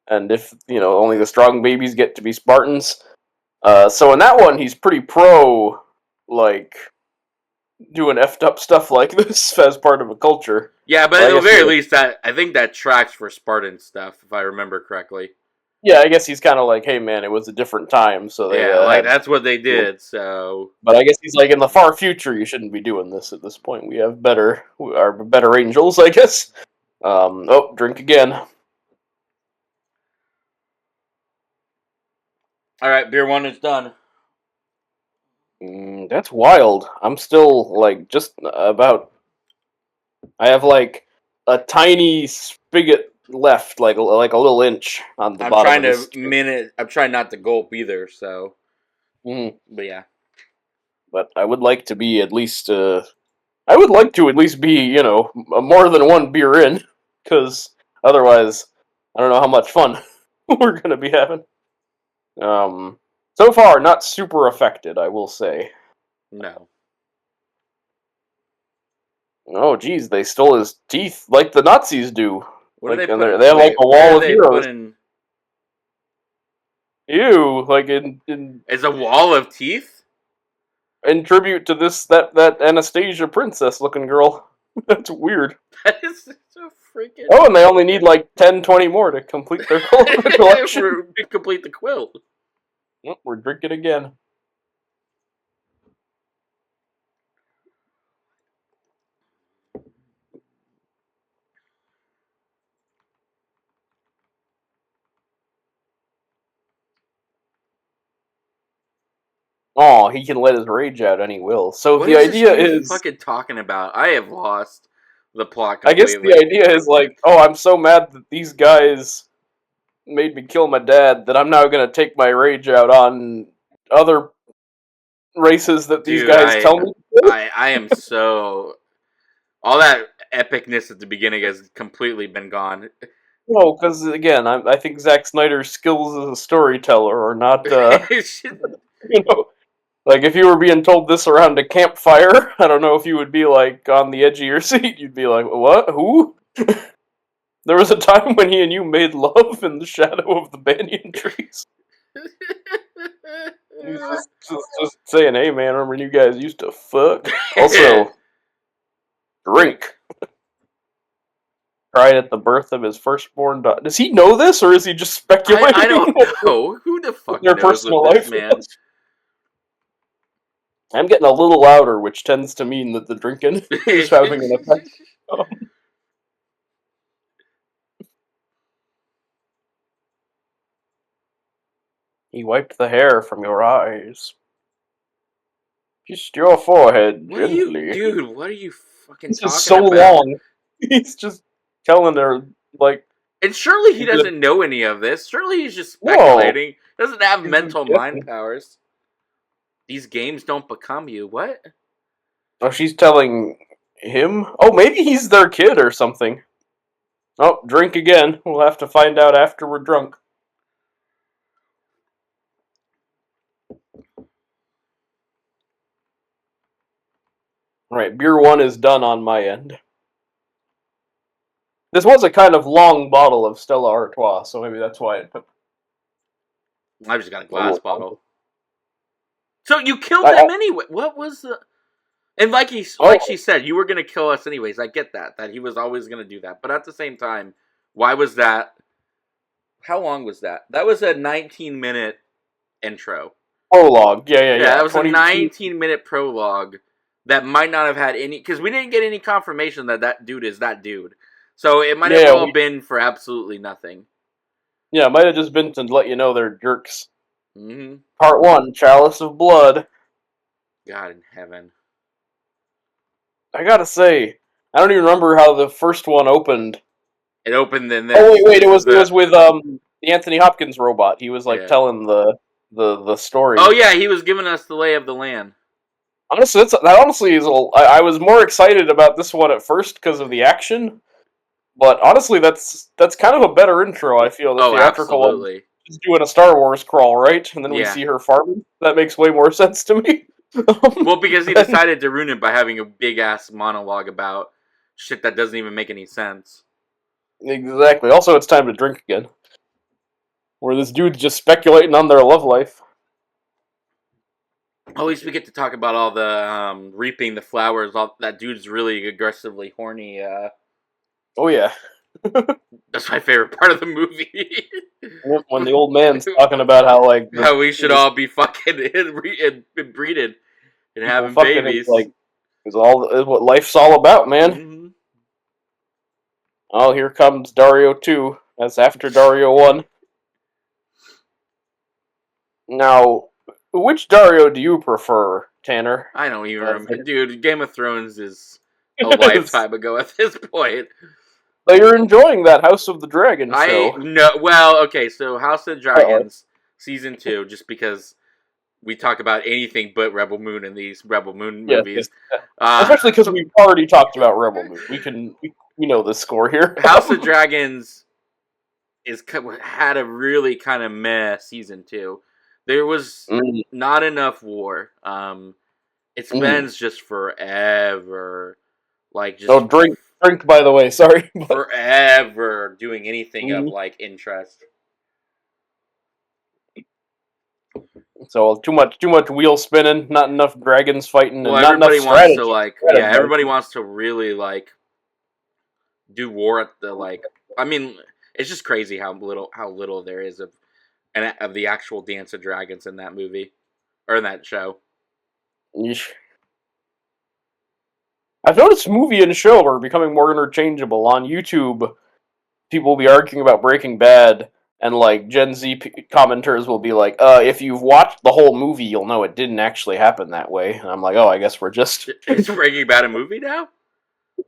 Speaker 2: and if, only the strong babies get to be Spartans. So in that one, he's pretty pro, like, doing effed up stuff like this as part of a culture.
Speaker 1: Yeah, but
Speaker 2: Well,
Speaker 1: at the very least, I think that tracks for Spartan stuff, if I remember correctly.
Speaker 2: Yeah, I guess he's kind of like, hey man, it was a different time, so they
Speaker 1: Yeah, like
Speaker 2: had.
Speaker 1: that's what they did. So,
Speaker 2: But I guess he's like, in the far future, you shouldn't be doing this at this point. We have better angels, I guess. Oh, drink again.
Speaker 1: all right, beer one is done.
Speaker 2: That's wild. I'm still like just about. I have like a tiny spigot left, like a little inch on the
Speaker 1: I'm
Speaker 2: bottom
Speaker 1: trying
Speaker 2: of this.
Speaker 1: to minute. I'm trying not to gulp either. So,
Speaker 2: Mm,
Speaker 1: but yeah,
Speaker 2: but I would like to be at least. I would like to at least be, more than one beer in, because otherwise, I don't know how much fun we're gonna be having. So far, not super affected, I will say.
Speaker 1: no.
Speaker 2: Oh, geez, they stole his teeth like the Nazis do.
Speaker 1: What do
Speaker 2: Like,
Speaker 1: they
Speaker 2: and
Speaker 1: put?
Speaker 2: they have like
Speaker 1: Wait,
Speaker 2: a
Speaker 1: where
Speaker 2: wall
Speaker 1: are
Speaker 2: of
Speaker 1: they
Speaker 2: heroes.
Speaker 1: putting?
Speaker 2: Ew, like in
Speaker 1: It's a wall of teeth.
Speaker 2: in tribute to that Anastasia princess looking girl. That's weird.
Speaker 1: That is so freaking.
Speaker 2: Oh, and they only need like 10, 20 more to complete their collection.
Speaker 1: To complete the quilt.
Speaker 2: Oh, we're drinking again. Oh, he can let his rage out and he will. So
Speaker 1: What
Speaker 2: the
Speaker 1: is this
Speaker 2: idea
Speaker 1: dude
Speaker 2: is,
Speaker 1: fucking talking about? I have lost the plot
Speaker 2: I guess
Speaker 1: completely.
Speaker 2: the idea is like, oh, I'm so mad that these guys made me kill my dad that I'm now gonna take my rage out on other races that these
Speaker 1: Dude,
Speaker 2: guys tell me to kill.
Speaker 1: I am so all that epicness at the beginning has completely been gone.
Speaker 2: No, because again, I think Zack Snyder's skills as a storyteller are not, you know, like if you were being told this around a campfire, I don't know if you would be like on the edge of your seat. You'd be like, what? Who? There was a time when he and you made love in the shadow of the banyan trees. He's just saying, hey man, remember when you guys used to fuck? Also, drink. Cried at the birth of his firstborn daughter. Does he know this, or is he just speculating?
Speaker 1: I don't know who the fuck
Speaker 2: their
Speaker 1: knows
Speaker 2: personal
Speaker 1: with this
Speaker 2: life
Speaker 1: man.
Speaker 2: was? I'm getting a little louder, which tends to mean that the drinking is having an effect. He wiped the hair from your eyes. Kissed your forehead
Speaker 1: What are you,
Speaker 2: gently.
Speaker 1: dude? What are you fucking
Speaker 2: This
Speaker 1: talking
Speaker 2: is so
Speaker 1: about?
Speaker 2: long. He's just telling her, like...
Speaker 1: And surely he doesn't know any of this. Surely he's just speculating. Doesn't have mental mind powers. These games don't become you. What?
Speaker 2: Oh, she's telling him? Oh, maybe he's their kid or something. Oh, drink again. We'll have to find out after we're drunk. Alright, beer one is done on my end. This was a kind of long bottle of Stella Artois, so maybe that's why it took...
Speaker 1: I've just got a glass bottle. So you killed them anyway. What was the... And like she said, you were going to kill us anyways. I get that he was always going to do that. But at the same time, why was that... How long was that? That was a 19-minute intro.
Speaker 2: Prologue. Yeah.
Speaker 1: That was a 19-minute prologue that might not have had any... Because we didn't get any confirmation that dude is that dude. So it might have all been for absolutely nothing.
Speaker 2: Yeah, it might have just been to let you know they're jerks.
Speaker 1: Mm-hmm.
Speaker 2: Part 1, Chalice of Blood.
Speaker 1: God in heaven.
Speaker 2: I gotta say, I don't even remember how the first one opened.
Speaker 1: It opened in this.
Speaker 2: Oh wait, it was with the Anthony Hopkins robot. He was like telling the story.
Speaker 1: Oh yeah, he was giving us the lay of the land.
Speaker 2: Honestly, that honestly is. I was more excited about this one at first because of the action, but honestly, that's kind of a better intro. I feel the
Speaker 1: Oh,
Speaker 2: theatrical one
Speaker 1: absolutely.
Speaker 2: is doing a Star Wars crawl, right? And then we
Speaker 1: Yeah.
Speaker 2: see her farming. That makes way more sense to me.
Speaker 1: Well, because he
Speaker 2: Then-
Speaker 1: decided to ruin it by having a big ass monologue about shit that doesn't even make any sense.
Speaker 2: exactly. Also, it's time to drink again. Where this dude's just speculating on their love life.
Speaker 1: At least we get to talk about all the reaping the flowers. All that dude's really aggressively horny.
Speaker 2: Oh yeah,
Speaker 1: That's my favorite part of the movie.
Speaker 2: when the old man's talking about how like
Speaker 1: How we should all be fucking and breeding and
Speaker 2: people
Speaker 1: having
Speaker 2: fucking is
Speaker 1: babies.
Speaker 2: like is what life's all about, man.
Speaker 1: Mhm.
Speaker 2: Oh, here comes Dario 2. That's after Dario 1. Now, which Dario do you prefer, Tanner?
Speaker 1: I don't even
Speaker 2: Uh,
Speaker 1: remember. Dude, Game of Thrones is a lifetime ago at this point.
Speaker 2: So you're enjoying that House of the Dragon show.
Speaker 1: Well, okay, so House of the
Speaker 2: Uh-oh.
Speaker 1: Dragons season 2, just because we talk about anything but Rebel Moon in these Rebel Moon
Speaker 2: Yes,
Speaker 1: movies.
Speaker 2: Especially because we've already talked about Rebel Moon. We know the score here.
Speaker 1: House of Dragons had a really kind of meh season 2. There was
Speaker 2: Mm,
Speaker 1: not enough war. It
Speaker 2: mm.
Speaker 1: spends just forever, like just
Speaker 2: Oh, drink, by the way, sorry. But,
Speaker 1: forever doing anything of
Speaker 2: Mm.
Speaker 1: like interest.
Speaker 2: so too much wheel spinning, not enough dragons fighting,
Speaker 1: Well,
Speaker 2: and not enough
Speaker 1: everybody wants
Speaker 2: strategy.
Speaker 1: to like, yeah, everybody wants to really like do war at the like. I mean, it's just crazy how little there is of the actual Dance of Dragons in that movie or in that show.
Speaker 2: Yeesh. I've noticed movie and show are becoming more interchangeable. On YouTube, people will be arguing about Breaking Bad, and like Gen Z commenters will be like, if you've watched the whole movie, you'll know it didn't actually happen that way." And I'm like, "Oh, I guess we're just
Speaker 1: Is Breaking Bad a movie now?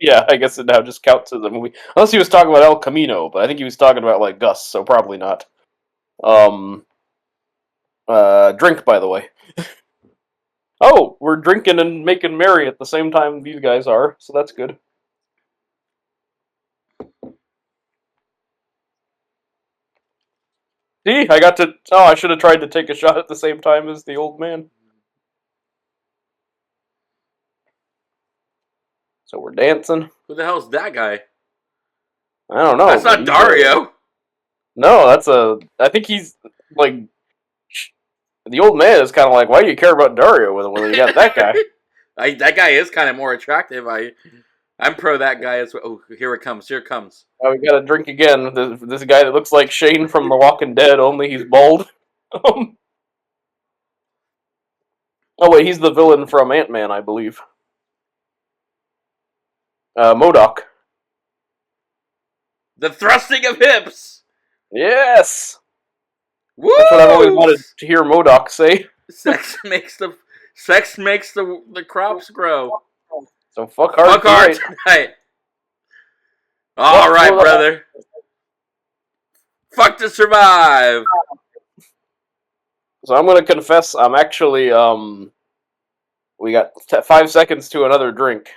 Speaker 2: yeah, I guess it now just counts as a movie." Unless he was talking about El Camino, but I think he was talking about like Gus, so probably not. Drink, by the way. Oh, we're drinking and making merry at the same time these guys are, so that's good. See, I got to. Oh, I should have tried to take a shot at the same time as the old man. So we're dancing.
Speaker 1: Who the hell's that guy?
Speaker 2: I don't know.
Speaker 1: That's not Dario.
Speaker 2: No, that's a. I think he's like. The old man is kind of like, why do you care about Dario when you got that guy?
Speaker 1: That guy is kind of more attractive. I'm pro that guy as well. Oh, here it comes. Here it comes.
Speaker 2: Oh, we gotta drink again. This guy that looks like Shane from The Walking Dead, only he's bald. Oh wait, he's the villain from Ant-Man, I believe. MODOK.
Speaker 1: The thrusting of hips.
Speaker 2: Yes!
Speaker 1: Woo!
Speaker 2: That's what I've always wanted to hear MODOK say.
Speaker 1: Sex makes the crops grow.
Speaker 2: So fuck hard
Speaker 1: Fuck hard tonight. All right, brother. Fuck to survive.
Speaker 2: So I'm gonna confess, I'm actually we got 5 seconds to another drink.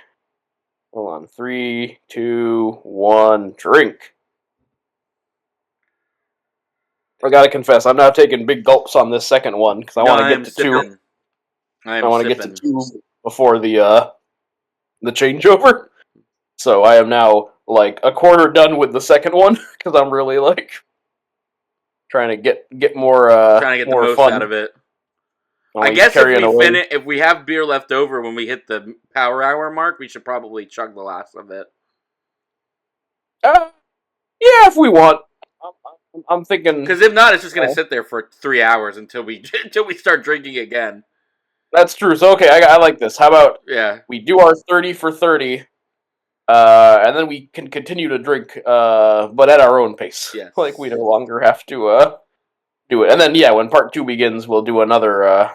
Speaker 2: Hold on, 3, 2, 1, drink. I gotta confess, I'm now taking big gulps on this second one because I want to get to
Speaker 1: sipping.
Speaker 2: 2.
Speaker 1: I
Speaker 2: want to get to 2 before the changeover. So I am now like a quarter done with the second one because I'm really like trying to get more
Speaker 1: trying to get
Speaker 2: more
Speaker 1: the most
Speaker 2: fun
Speaker 1: out of it.
Speaker 2: I'm
Speaker 1: I
Speaker 2: like
Speaker 1: guess
Speaker 2: carrying away.
Speaker 1: if we have beer left over when we hit the power hour mark, we should probably chug the last of it.
Speaker 2: Yeah, if we want. I'm thinking
Speaker 1: because if not, it's just gonna sit there for 3 hours until we start drinking again.
Speaker 2: That's true. So okay, I like this. How about we do our 30 for 30, and then we can continue to drink, but at our own pace.
Speaker 1: Yes.
Speaker 2: Like we no longer have to do it. And then when part 2 begins, we'll do another.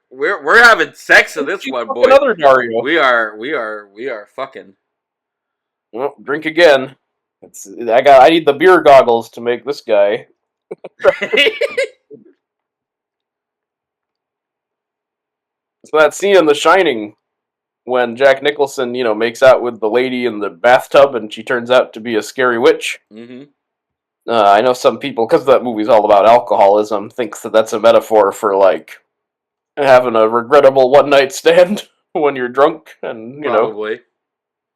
Speaker 1: We're having sex in this one, boy.
Speaker 2: Another Dario.
Speaker 1: We are fucking.
Speaker 2: Well, drink again. I need the beer goggles to make this guy. So that scene in The Shining when Jack Nicholson, makes out with the lady in the bathtub and she turns out to be a scary witch.
Speaker 1: Mm-hmm.
Speaker 2: I know some people, because that movie's all about alcoholism, thinks that that's a metaphor for like having a regrettable one night stand when you're drunk and
Speaker 1: Probably.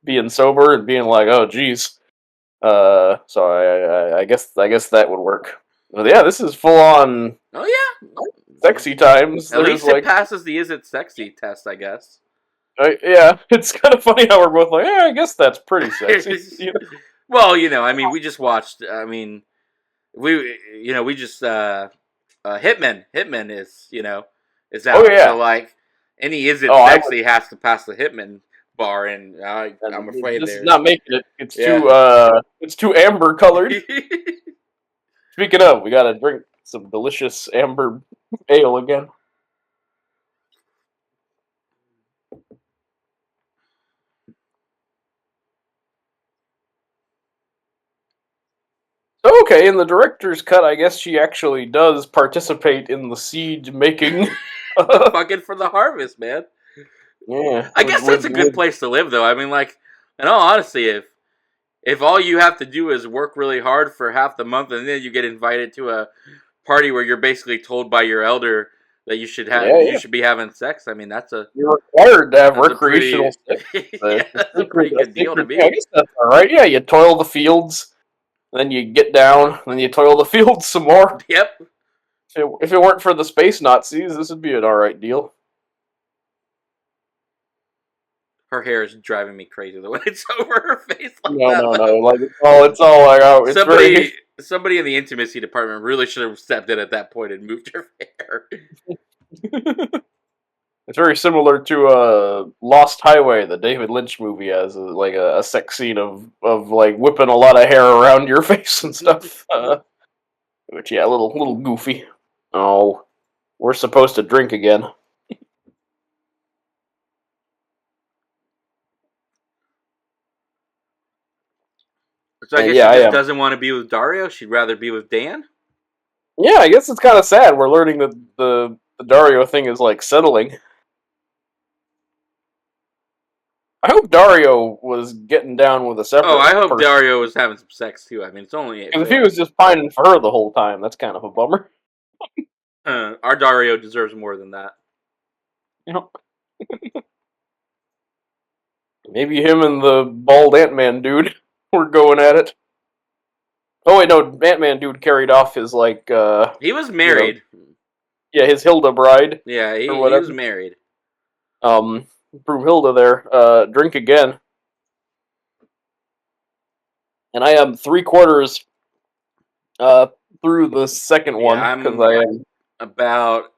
Speaker 2: being sober and being like, oh geez. So I guess that would work. But yeah, this is full on
Speaker 1: Oh yeah.
Speaker 2: sexy times.
Speaker 1: At
Speaker 2: There's
Speaker 1: least it
Speaker 2: like,
Speaker 1: passes the "is it sexy" test, I guess.
Speaker 2: yeah, it's kind of funny how we're both like, yeah, I guess that's pretty sexy.
Speaker 1: Well, I mean, we just watched. I mean, we just Hitman. Hitman is is
Speaker 2: Oh
Speaker 1: out. So
Speaker 2: yeah.
Speaker 1: like any "is it
Speaker 2: Oh, I
Speaker 1: sexy" has to pass the Hitman bar, and I'm
Speaker 2: would.
Speaker 1: afraid
Speaker 2: This is
Speaker 1: there's
Speaker 2: not making it.
Speaker 1: yeah.
Speaker 2: It's too amber colored. Speaking of, we gotta drink some delicious amber ale again. Okay, in the director's cut, I guess she actually does participate in the seed making.
Speaker 1: Fucking for the harvest, man.
Speaker 2: Yeah,
Speaker 1: I guess that's a good place to live, though. I mean, like, in all honesty, if all you have to do is work really hard for half the month, and then you get invited to a party where you're basically told by your elder that you should have
Speaker 2: yeah.
Speaker 1: be having sex. I mean,
Speaker 2: You're required to have
Speaker 1: that's a
Speaker 2: recreational
Speaker 1: pretty
Speaker 2: sex.
Speaker 1: yeah, that's a pretty good deal to
Speaker 2: I
Speaker 1: me.
Speaker 2: guess that's all right. Yeah, you toil the fields, then you get down, then you toil the fields some more.
Speaker 1: Yep.
Speaker 2: If it weren't for the space Nazis, this would be an all right deal.
Speaker 1: Her hair is driving me crazy the way it's over her face like
Speaker 2: No,
Speaker 1: that.
Speaker 2: no, no.
Speaker 1: Though.
Speaker 2: Like it's all like, oh, it's very.
Speaker 1: Somebody in the intimacy department really should have stepped in at that point and moved her hair.
Speaker 2: It's very similar to Lost Highway, the David Lynch movie, as like a sex scene of like whipping a lot of hair around your face and stuff. Which yeah, a little goofy. Oh, we're supposed to drink again.
Speaker 1: So I
Speaker 2: And
Speaker 1: guess
Speaker 2: yeah,
Speaker 1: she
Speaker 2: I
Speaker 1: just
Speaker 2: am.
Speaker 1: doesn't want to be with Dario. She'd rather be with Dan.
Speaker 2: Yeah, I guess it's kind of sad. We're learning that the Dario thing is like settling. I hope Dario was getting down with a
Speaker 1: Oh,
Speaker 2: separate
Speaker 1: I hope
Speaker 2: person.
Speaker 1: Dario was having some sex too. I mean, it's only
Speaker 2: Because if he was just pining for her the whole time, that's kind of a bummer.
Speaker 1: our Dario deserves more than that.
Speaker 2: You know, maybe him and the bald Ant-Man dude were going at it. Oh wait, no, Ant-Man dude carried off his like
Speaker 1: He was married.
Speaker 2: yeah, his Hilda bride
Speaker 1: Yeah,
Speaker 2: or
Speaker 1: he was
Speaker 2: whatever.
Speaker 1: married.
Speaker 2: Broomhilda there. Drink again. And I am 3/4 through the second
Speaker 1: Yeah,
Speaker 2: one because I am.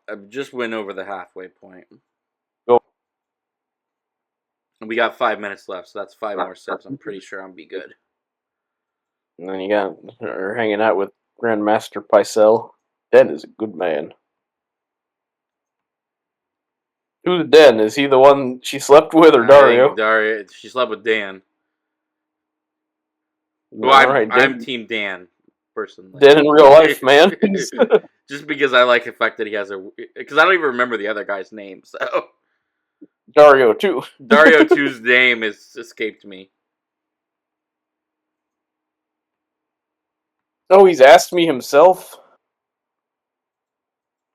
Speaker 1: I just went over the halfway point.
Speaker 2: Go.
Speaker 1: And we got 5 minutes left, so that's 5 more sips. I'm pretty sure I'll be good.
Speaker 2: And then you got her hanging out with Grandmaster Pycelle. Den is a good man. Who's Den? Is he the one she slept with, or Dario?
Speaker 1: Dario. She slept with Dan.
Speaker 2: No,
Speaker 1: Well,
Speaker 2: right,
Speaker 1: I'm Team Dan, personally.
Speaker 2: Den in real life, man.
Speaker 1: Just because I like the fact that he has because I don't even remember the other guy's name. So
Speaker 2: Dario too.
Speaker 1: Dario 2's name has escaped me.
Speaker 2: Oh, he's asked me himself.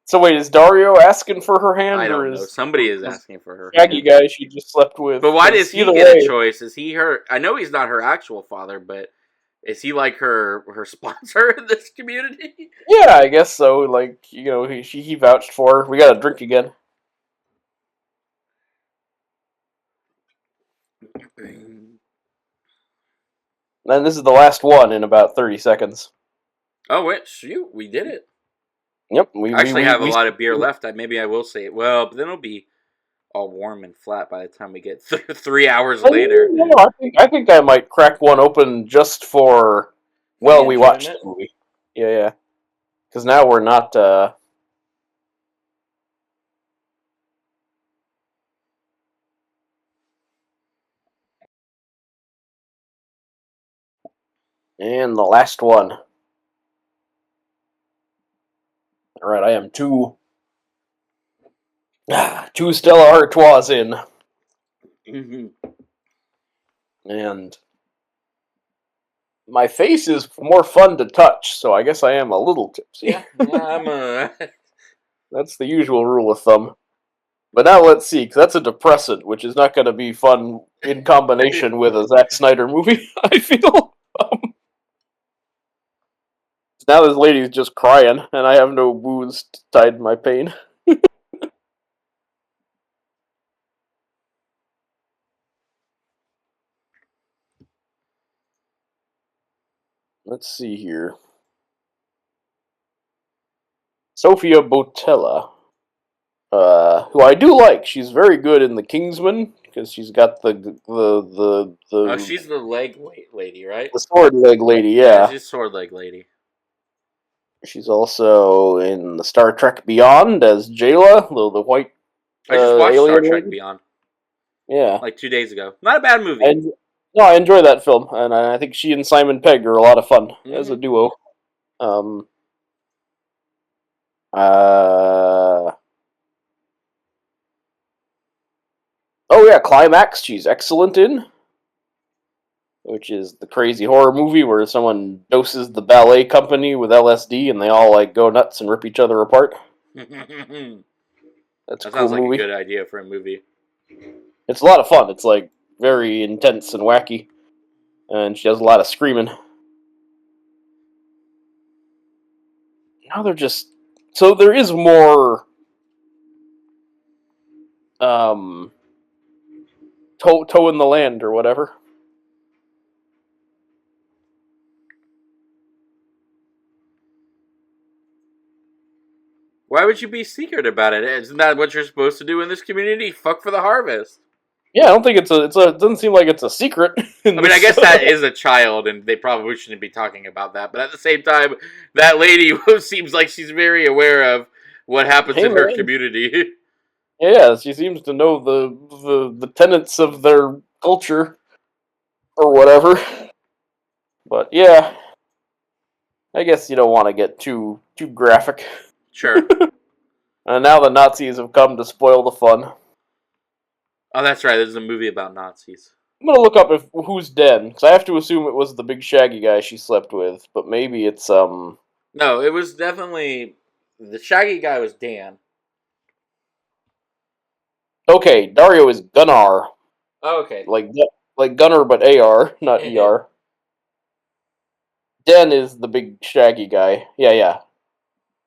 Speaker 2: So wait, is Dario asking for her hand,
Speaker 1: I
Speaker 2: or
Speaker 1: don't know.
Speaker 2: is
Speaker 1: Somebody is asking for her
Speaker 2: Shaggy
Speaker 1: hand.
Speaker 2: guy she just slept with?
Speaker 1: But why does he
Speaker 2: either
Speaker 1: get
Speaker 2: way,
Speaker 1: a choice? Is he her? I know he's not her actual father, but is he like her sponsor in this community?
Speaker 2: Yeah, I guess so. Like he vouched for her. We gotta drink again. And this is the last one in about 30 seconds.
Speaker 1: Oh wait, shoot, we did it.
Speaker 2: Yep,
Speaker 1: I actually have a lot of beer left. Maybe I will say it. Well, but then it'll be all warm and flat by the time we get 3 hours later.
Speaker 2: No, I think I might crack one open just for we watched the movie. Yeah. Because now we're not. And the last one. All right, I am 2. Two Stella Artois in,
Speaker 1: Hmm.
Speaker 2: and my face is more fun to touch, so I guess I am a little tipsy.
Speaker 1: Yeah, I'm a.
Speaker 2: That's the usual rule of thumb. But now let's see, because that's a depressant, which is not going to be fun in combination with a Zack Snyder movie, I feel. Now this lady's just crying, and I have no booze tied to my pain. Let's see here. Sofia Boutella, who I do like. She's very good in The Kingsman because she's got
Speaker 1: Oh, she's the leg lady, right?
Speaker 2: the sword leg lady.
Speaker 1: Yeah,
Speaker 2: Yeah,
Speaker 1: she's sword leg lady.
Speaker 2: she's also in the Star Trek Beyond as Jayla, the white
Speaker 1: I just watched Star
Speaker 2: alien
Speaker 1: Trek
Speaker 2: lady.
Speaker 1: Beyond
Speaker 2: Yeah,
Speaker 1: like 2 days ago. Not a bad movie.
Speaker 2: and no, I enjoy that film, and I think she and Simon Pegg are a lot of fun as a
Speaker 1: Hmm.
Speaker 2: duo. Um, uh, oh yeah, Climax. She's excellent in, which is the crazy horror movie where someone doses the ballet company with LSD and they all like go nuts and rip each other apart.
Speaker 1: That
Speaker 2: That's a cool
Speaker 1: sounds like a
Speaker 2: movie.
Speaker 1: good idea for a movie.
Speaker 2: It's a lot of fun. It's like very intense and wacky, and she does a lot of screaming. Now they're just so there is more um toe in the land or whatever.
Speaker 1: Why would you be secret about it? Isn't that what you're supposed to do in this community? Fuck for the harvest.
Speaker 2: Yeah, I don't think it doesn't seem like it's a secret in
Speaker 1: I mean, I
Speaker 2: this.
Speaker 1: guess that is a child, and they probably shouldn't be talking about that. But at the same time, that lady seems like she's very aware of what happens
Speaker 2: Hey
Speaker 1: in her
Speaker 2: man,
Speaker 1: community.
Speaker 2: yeah, she seems to know the tenets of their culture or whatever. But yeah, I guess you don't want to get too graphic.
Speaker 1: Sure.
Speaker 2: And now the Nazis have come to spoil the fun.
Speaker 1: Oh, that's right. There's a movie about Nazis.
Speaker 2: I'm gonna look up if who's dead because I have to assume it was the big shaggy guy she slept with, but maybe it's
Speaker 1: No, it was definitely the shaggy guy was Dan.
Speaker 2: Okay, Dario is Gunnar,
Speaker 1: Oh, okay.
Speaker 2: like Gunner but AR, not ER. Den is the big shaggy guy. Yeah, yeah.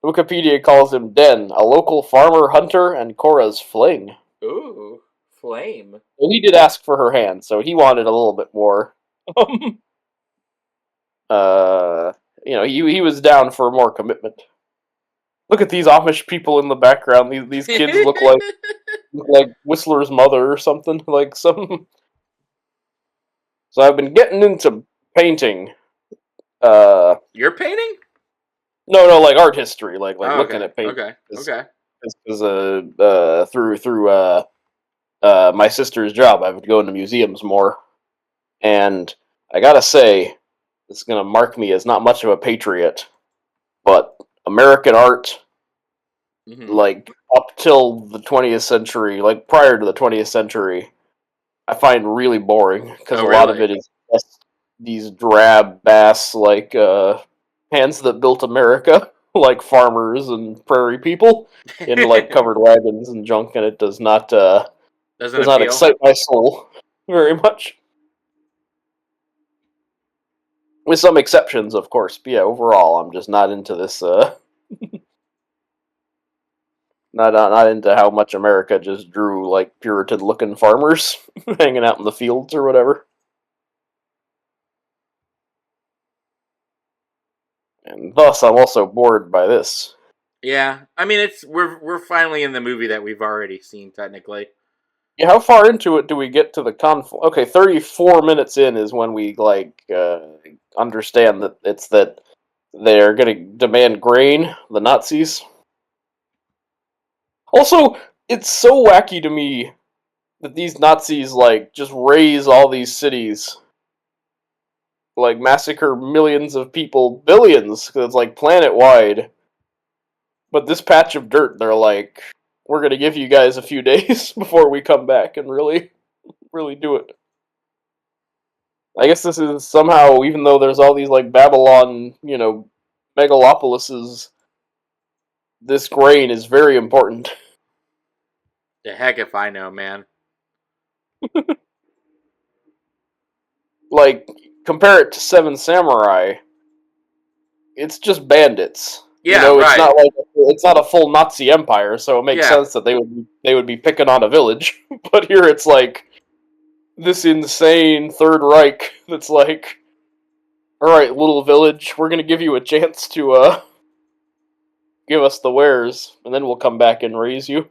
Speaker 2: Wikipedia calls him Den, a local farmer, hunter, and Cora's fling.
Speaker 1: Ooh, flame.
Speaker 2: Well, he did ask for her hand, so he wanted a little bit more. uh, he was down for more commitment. Look at these Amish people in the background. These kids look like Whistler's mother or something like some. So I've been getting into painting.
Speaker 1: You're painting?
Speaker 2: No, like art history, like
Speaker 1: Oh,
Speaker 2: looking
Speaker 1: okay.
Speaker 2: at paint.
Speaker 1: Okay. Okay.
Speaker 2: Because through my sister's job, I've been going to museums more, and I gotta say, this is gonna mark me as not much of a patriot, but American art,
Speaker 1: Mm-hmm.
Speaker 2: like up till the 20th century, like prior to the 20th century, I find really boring because
Speaker 1: Oh,
Speaker 2: a lot of
Speaker 1: really?
Speaker 2: it is just these drab bass like hands that built America, like farmers and prairie people in like covered wagons and junk, and it
Speaker 1: Doesn't
Speaker 2: does not
Speaker 1: appeal.
Speaker 2: excite my soul very much. With some exceptions, of course. But yeah, overall, I'm just not into this. Not into how much America just drew like Puritan-looking farmers hanging out in the fields or whatever. And thus, I'm also bored by this.
Speaker 1: Yeah, I mean we're finally in the movie that we've already seen technically.
Speaker 2: Yeah, how far into it do we get to the conflict? Okay, 34 minutes in is when we understand that it's that they're going to demand grain, the Nazis. Also, it's so wacky to me that these Nazis like just raise all these cities, like massacre millions of people, billions, because it's like planet wide. But this patch of dirt, they're like, we're gonna give you guys a few days before we come back and really do it. I guess this is somehow, even though there's all these like Babylon, megalopolises, this grain is very important.
Speaker 1: The heck if I know, man.
Speaker 2: Like, compare it to Seven Samurai, it's just bandits.
Speaker 1: Yeah,
Speaker 2: it's
Speaker 1: right.
Speaker 2: it's not a full Nazi empire, so it makes
Speaker 1: Yeah.
Speaker 2: sense that they would be picking on a village. But here it's like this insane Third Reich that's like, all right, little village, we're gonna give you a chance to give us the wares, and then we'll come back and raise you.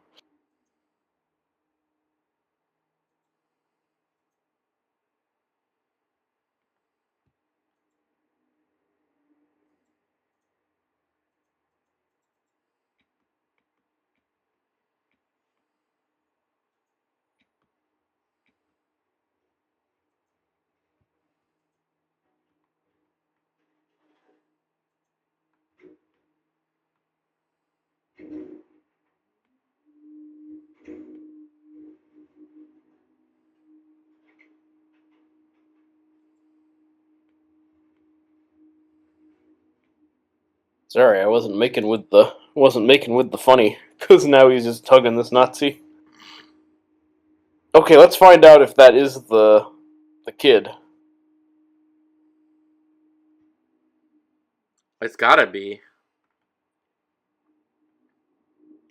Speaker 2: Sorry, I wasn't making with the funny, because now he's just tugging this Nazi. Okay, let's find out if that is the kid.
Speaker 1: It's gotta be.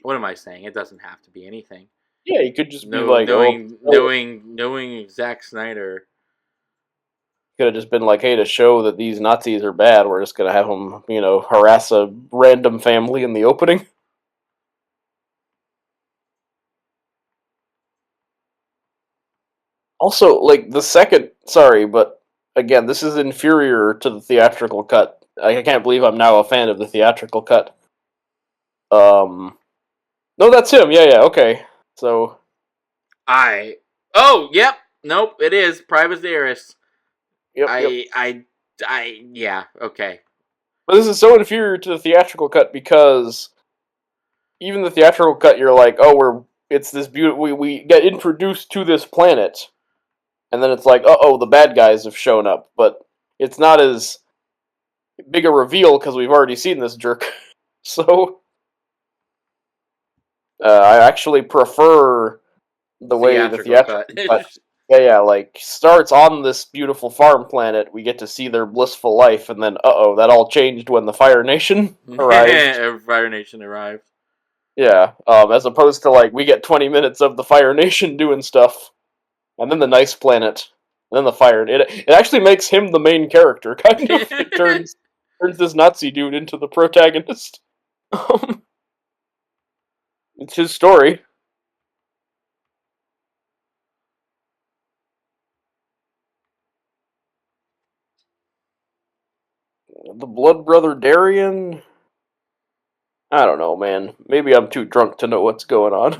Speaker 1: What am I saying? It doesn't have to be anything.
Speaker 2: Yeah, he could just be
Speaker 1: No,
Speaker 2: like,
Speaker 1: knowing Zack Snyder.
Speaker 2: could have just been like, hey, to show that these Nazis are bad, we're just gonna have them, harass a random family in the opening. Also, like the second, sorry, but again, this is inferior to the theatrical cut. I can't believe I'm now a fan of the theatrical cut. No, that's him. Yeah, yeah, okay. So,
Speaker 1: Oh, yep. Nope, it is Private's Heiress.
Speaker 2: yep, yep.
Speaker 1: Yeah, okay.
Speaker 2: But this is so inferior to the theatrical cut because even the theatrical cut, you're like, oh, it's this beautiful. We get introduced to this planet, and then it's like, oh, the bad guys have shown up. But it's not as big a reveal because we've already seen this jerk. So, I actually prefer the way the theatrical cut. Yeah, like starts on this beautiful farm planet. We get to see their blissful life, and then that all changed when the Fire Nation arrived.
Speaker 1: Fire Nation arrived.
Speaker 2: Yeah, as opposed to like we get 20 minutes of the Fire Nation doing stuff, and then the nice planet, and then the fire. It actually makes him the main character, kind of. It turns this Nazi dude into the protagonist. It's his story. The Blood Brother Darien. I don't know, man. Maybe I'm too drunk to know what's going on.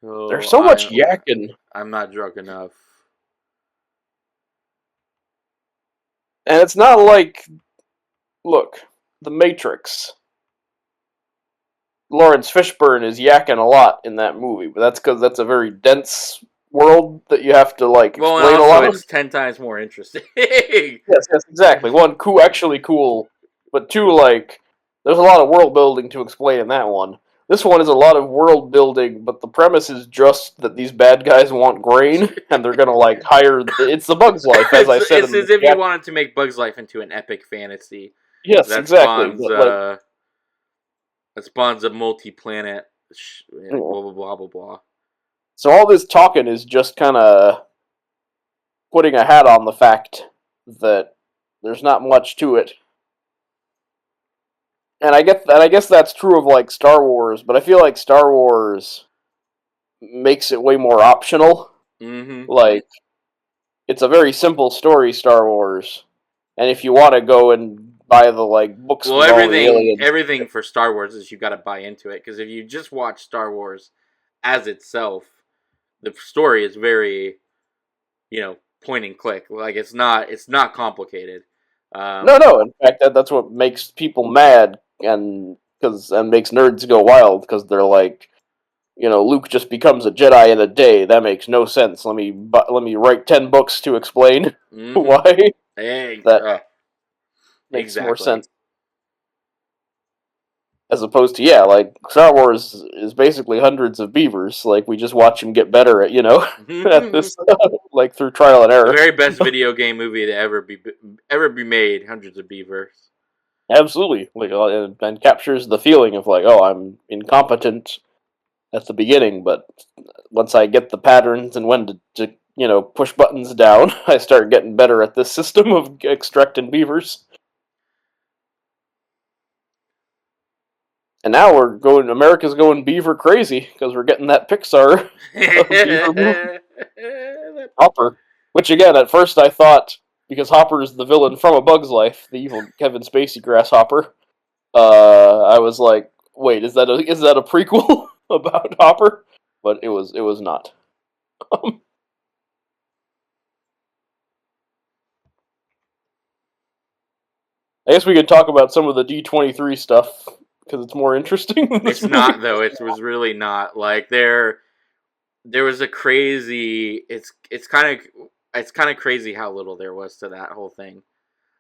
Speaker 2: There's so much yakking.
Speaker 1: I'm not drunk enough.
Speaker 2: And it's not like, look, The Matrix. Lawrence Fishburne is yakking a lot in that movie, but that's because that's a very dense world that you have to like explain
Speaker 1: and also
Speaker 2: a lot.
Speaker 1: It's 10 times more interesting.
Speaker 2: Yes, exactly. One, actually cool, but two, like there's a lot of world building to explain in that one. This one is a lot of world building, but the premise is just that these bad guys want grain, and they're gonna like hire. It's the Bug's Life, as I said.
Speaker 1: It's as if you wanted to make Bug's Life into an epic fantasy.
Speaker 2: Yes, exactly.
Speaker 1: That spawns a multi-planet. Blah blah blah blah blah.
Speaker 2: So all this talking is just kind of putting a hat on the fact that there's not much to it. And I guess that's true of like Star Wars, but I feel like Star Wars makes it way more optional.
Speaker 1: Mm-hmm.
Speaker 2: Like, it's a very simple story, Star Wars, and if you want to go and buy the like books,
Speaker 1: well, everything for Star Wars is you got to buy into it, because if you just watch Star Wars as itself, the story is very, point and click. Like it's not complicated.
Speaker 2: No. In fact, that's what makes people mad, and and makes nerds go wild because they're like, Luke just becomes a Jedi in a day. That makes no sense. Let me write 10 books to explain why.
Speaker 1: Hey,
Speaker 2: That makes more
Speaker 1: exactly.
Speaker 2: sense. As opposed to, yeah, like, Star Wars is basically hundreds of beavers. Like, we just watch them get better at, at this, like, through trial and
Speaker 1: The
Speaker 2: error.
Speaker 1: very best video game movie to ever be made. Hundreds of beavers.
Speaker 2: Absolutely. Like, and captures the feeling of, like, oh, I'm incompetent at the beginning, but once I get the patterns and when to push buttons down, I start getting better at this system of extracting beavers. And now America's going beaver crazy because we're getting that Pixar beaver movie, Hopper. Which again, at first I thought, because Hopper is the villain from A Bug's Life, the evil Kevin Spacey grasshopper, I was like, wait, is that a prequel about Hopper? But it was not. I guess we could talk about some of the D23 stuff because it's more interesting than this
Speaker 1: It's
Speaker 2: movie.
Speaker 1: not though. It was really not. Like there was a crazy. It's kind of crazy how little there was to that whole thing.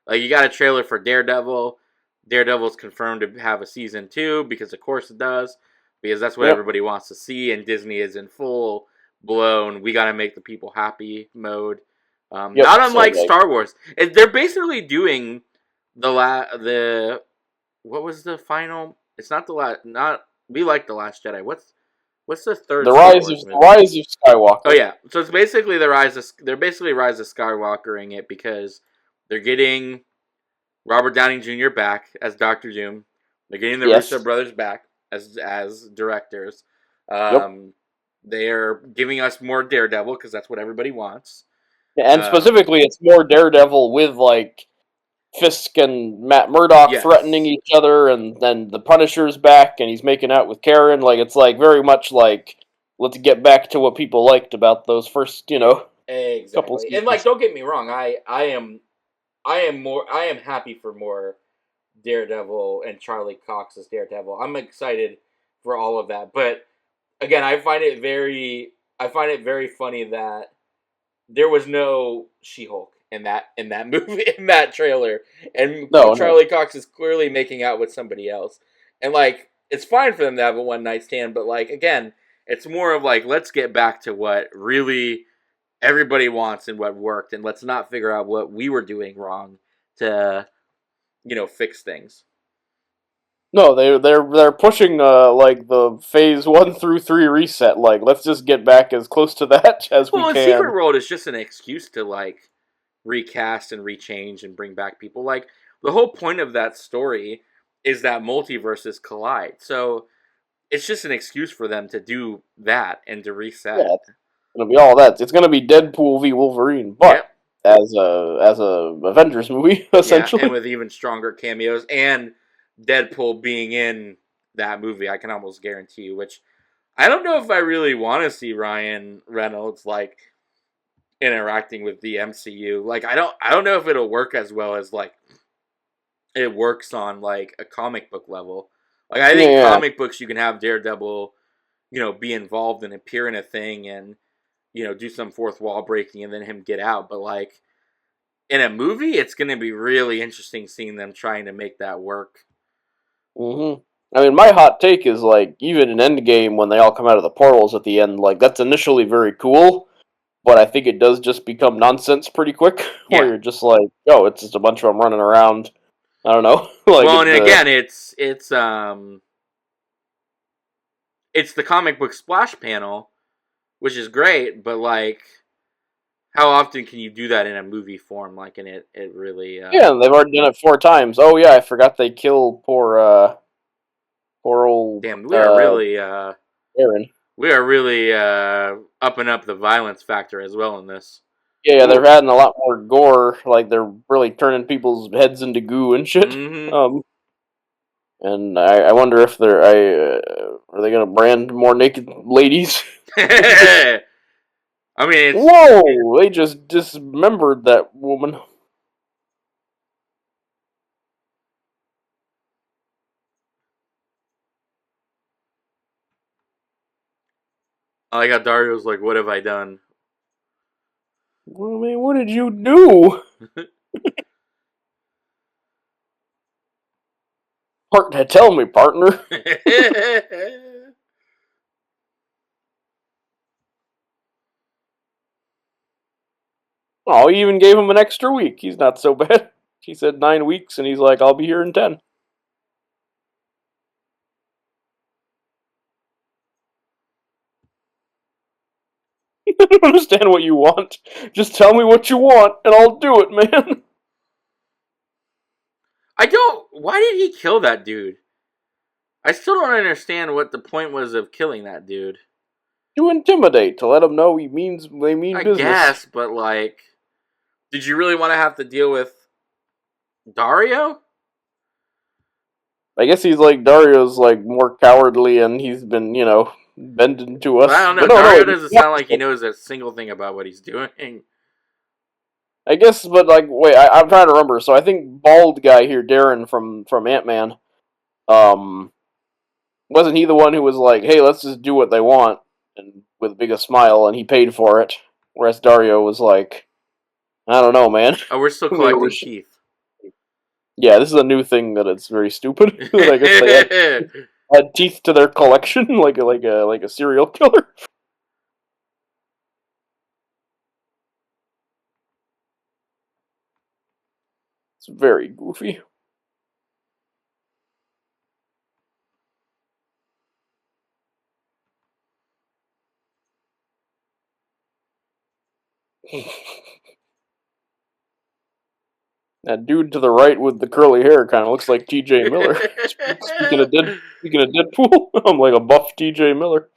Speaker 1: Like you got a trailer for Daredevil. Daredevil's confirmed to have a season 2 because of course it does, because that's what
Speaker 2: Yep.
Speaker 1: everybody wants to see, and Disney is in full blown "we got to make the people happy" mode.
Speaker 2: Yep.
Speaker 1: Not unlike Star Wars. They're basically doing the what was the final? It's not the last. Not we like the Last Jedi. What's the third?
Speaker 2: The
Speaker 1: Star
Speaker 2: rise
Speaker 1: Wars
Speaker 2: of
Speaker 1: movie?
Speaker 2: the rise of Skywalker.
Speaker 1: Oh yeah, so it's basically the rise of. They're basically Rise of Skywalkering it because they're getting Robert Downey Jr. back as Doctor Doom. They're getting the Russo brothers back as directors. They're giving us more Daredevil because that's what everybody wants.
Speaker 2: And specifically, it's more Daredevil with like Fisk and Matt Murdock threatening each other, and then the Punisher's back, and he's making out with Karen. Like it's like very much like let's get back to what people liked about those first,
Speaker 1: exactly.
Speaker 2: couple seasons.
Speaker 1: And like, don't get me wrong, I am happy for more Daredevil and Charlie Cox's Daredevil. I'm excited for all of that, but again, I find it very funny that there was no She-Hulk in that movie, in that trailer, and Charlie Cox is clearly making out with somebody else, and like it's fine for them to have a one night stand, but like again, it's more of like let's get back to what really everybody wants and what worked, and let's not figure out what we were doing wrong to fix things.
Speaker 2: No, they're pushing like the phase 1 through 3 reset. Like, let's just get back as close to that as we can.
Speaker 1: Secret World is just an excuse to like recast and rechange and bring back people. Like the whole point of that story is that multiverses collide. So it's just an excuse for them to do that and to reset.
Speaker 2: Yeah, it's gonna be all that. It's gonna be Deadpool v Wolverine, but as a Avengers movie essentially,
Speaker 1: and with even stronger cameos and Deadpool being in that movie, I can almost guarantee you. Which I don't know if I really want to see Ryan Reynolds like interacting with the MCU. Like I don't know if it'll work as well as like it works on like a comic book level. Like I think comic books you can have Daredevil, be involved and appear in a thing and do some fourth wall breaking and then him get out. But like in a movie, it's going to be really interesting seeing them trying to make that work.
Speaker 2: Mm-hmm. I mean, my hot take is like even in Endgame when they all come out of the portals at the end, like that's initially very cool, but I think it does just become nonsense pretty quick. Where you're just like, oh, it's just a bunch of them running around. I don't know.
Speaker 1: Like well, and again, it's the comic book splash panel, which is great, but like, how often can you do that in a movie form? Like, and it really
Speaker 2: yeah, they've already done it 4 times. Oh yeah, I forgot they kill poor old.
Speaker 1: Damn, we are really
Speaker 2: Aaron.
Speaker 1: We are really upping up the violence factor as well in this.
Speaker 2: Yeah, they're adding a lot more gore. Like they're really turning people's heads into goo and shit.
Speaker 1: Mm-hmm.
Speaker 2: And I wonder if are they gonna brand more naked ladies?
Speaker 1: I mean,
Speaker 2: whoa! They just dismembered that woman.
Speaker 1: I like how Dario's like, "What have I done?"
Speaker 2: Well, I mean, what did you do? Tell me, partner. Oh, he even gave him an extra week. He's not so bad. He said 9 weeks, and he's like, I'll be here in 10. I don't understand what you want. Just tell me what you want, and I'll do it, man.
Speaker 1: I don't. Why did he kill that dude? I still don't understand what the point was of killing that dude.
Speaker 2: To intimidate, to let him know they mean
Speaker 1: I
Speaker 2: business.
Speaker 1: guess, but like, did you really want to have to deal with Dario?
Speaker 2: I guess he's like, Dario's like more cowardly, and he's been, bending to
Speaker 1: But I
Speaker 2: us.
Speaker 1: don't know.
Speaker 2: But no,
Speaker 1: Dario doesn't sound like he knows a single thing about what he's doing.
Speaker 2: I guess, but like, wait, I'm trying to remember. So I think bald guy here, Darren from Ant Man, um, wasn't he the one who was like, "Hey, let's just do what they want," and with a big smile, and he paid for it. Whereas Dario was like, "I don't know, man."
Speaker 1: Oh, we're still
Speaker 2: They
Speaker 1: collecting
Speaker 2: were-
Speaker 1: teeth.
Speaker 2: yeah, this is a new thing that it's very stupid. I guess they add teeth to their collection, like a serial killer. It's very goofy. That dude to the right with the curly hair kind of looks like T.J. Miller. Speaking of Deadpool, I'm like a buff T.J. Miller.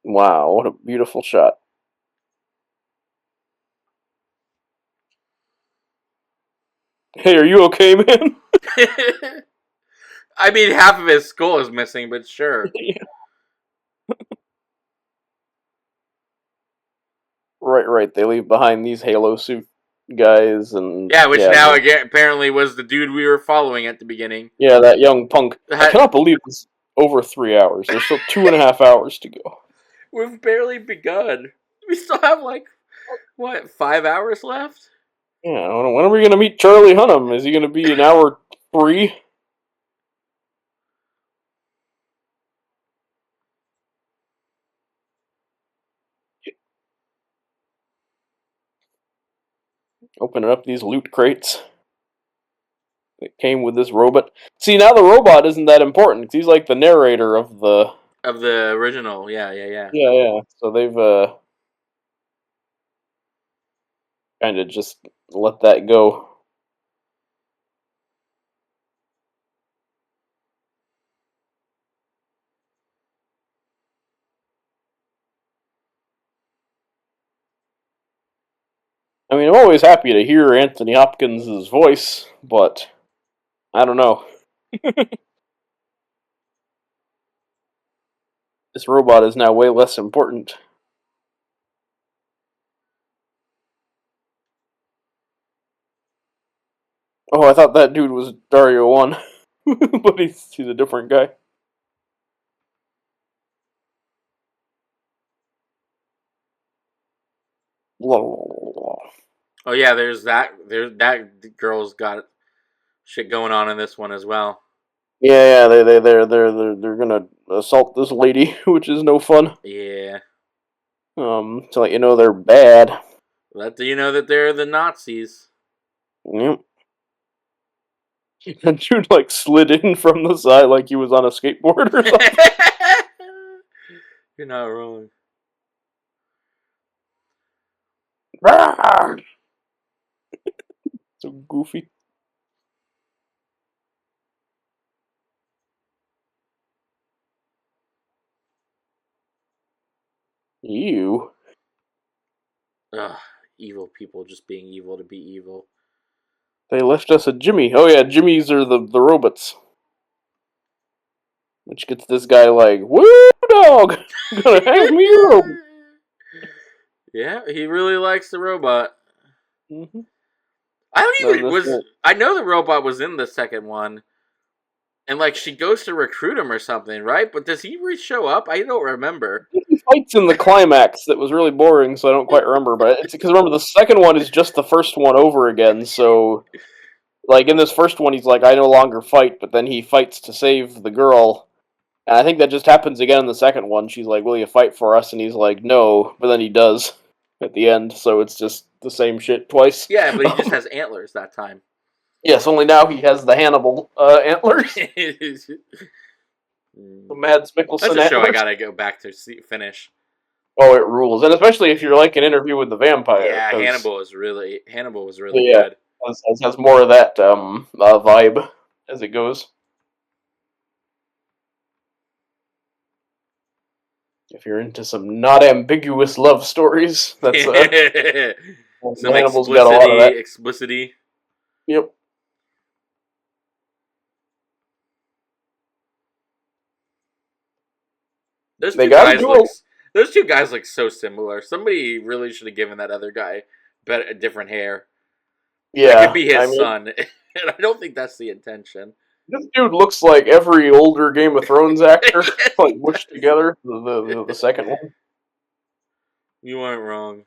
Speaker 2: Wow, what a beautiful shot. Hey, are you okay, man?
Speaker 1: I mean, half of his skull is missing, but sure.
Speaker 2: Right. They leave behind these Halo suit guys, and
Speaker 1: Yeah, which now again apparently was the dude we were following at the beginning.
Speaker 2: yeah, that young punk. I
Speaker 1: That
Speaker 2: cannot believe it's over 3 hours. There's still 2.5 hours to go.
Speaker 1: we've barely begun. We still have like what 5 hours left?
Speaker 2: Yeah, when are we gonna meet Charlie Hunnam? Is he gonna be an hour 3? Opening up these loot crates that came with this robot. See, now the robot isn't that important because he's like the narrator of the.
Speaker 1: Of the original, yeah.
Speaker 2: Yeah. So they've kind of just let that go. I mean, I'm always happy to hear Anthony Hopkins' voice, but I don't know. This robot is now way less important. Oh, I thought that dude was Dario 1. But he's a different guy.
Speaker 1: Oh yeah, there's that. There's that girl's got shit going on in this one as well.
Speaker 2: Yeah, they're gonna assault this lady, which is no fun.
Speaker 1: Yeah,
Speaker 2: To let you know they're bad.
Speaker 1: let you know that they're the Nazis.
Speaker 2: Yep. And dude like slid in from the side like he was on a skateboard or something.
Speaker 1: You're not wrong.
Speaker 2: So goofy. Ew.
Speaker 1: Ugh, evil people just being evil to be evil.
Speaker 2: They left us a Jimmy. Oh yeah, Jimmys are the robots. Which gets this guy like, woo dog! Gonna hang me up.
Speaker 1: Yeah, he really likes the robot.
Speaker 2: Mm-hmm.
Speaker 1: I don't
Speaker 2: Then
Speaker 1: even
Speaker 2: this
Speaker 1: was. I know the robot was in the second one. And like she goes to recruit him or something, right? But does he show up? I don't remember.
Speaker 2: He fights in the climax that was really boring, so I don't quite remember. But it's because remember the second one is just the first one over again. So like in this first one, he's like, I no longer fight, but then he fights to save the girl. And I think that just happens again in the second one. She's like, will you fight for us? And he's like, no, but then he does at the end. So it's just the same shit twice.
Speaker 1: Yeah, but he just has antlers that time.
Speaker 2: Yes, only now he has the Hannibal antlers. The Mads Mikkelsen
Speaker 1: That's a show
Speaker 2: antlers.
Speaker 1: I gotta go back to finish.
Speaker 2: Oh, it rules, and especially if you're like an Interview with the Vampire.
Speaker 1: Yeah,
Speaker 2: 'cause
Speaker 1: Hannibal was really
Speaker 2: Yeah.
Speaker 1: good.
Speaker 2: has more of that vibe as it goes. If you're into some not ambiguous love stories, that's
Speaker 1: Some
Speaker 2: Hannibal's got a lot of that.
Speaker 1: explicitity.
Speaker 2: Yep.
Speaker 1: Those
Speaker 2: They
Speaker 1: two
Speaker 2: gotta
Speaker 1: guys
Speaker 2: do
Speaker 1: look.
Speaker 2: a-
Speaker 1: Those two guys look so similar. Somebody really should have given that other guy a different hair.
Speaker 2: Yeah,
Speaker 1: That could be his
Speaker 2: I mean,
Speaker 1: son, and I don't think that's the intention.
Speaker 2: this dude looks like every older Game of Thrones actor, like mushed together. The second one.
Speaker 1: You aren't wrong.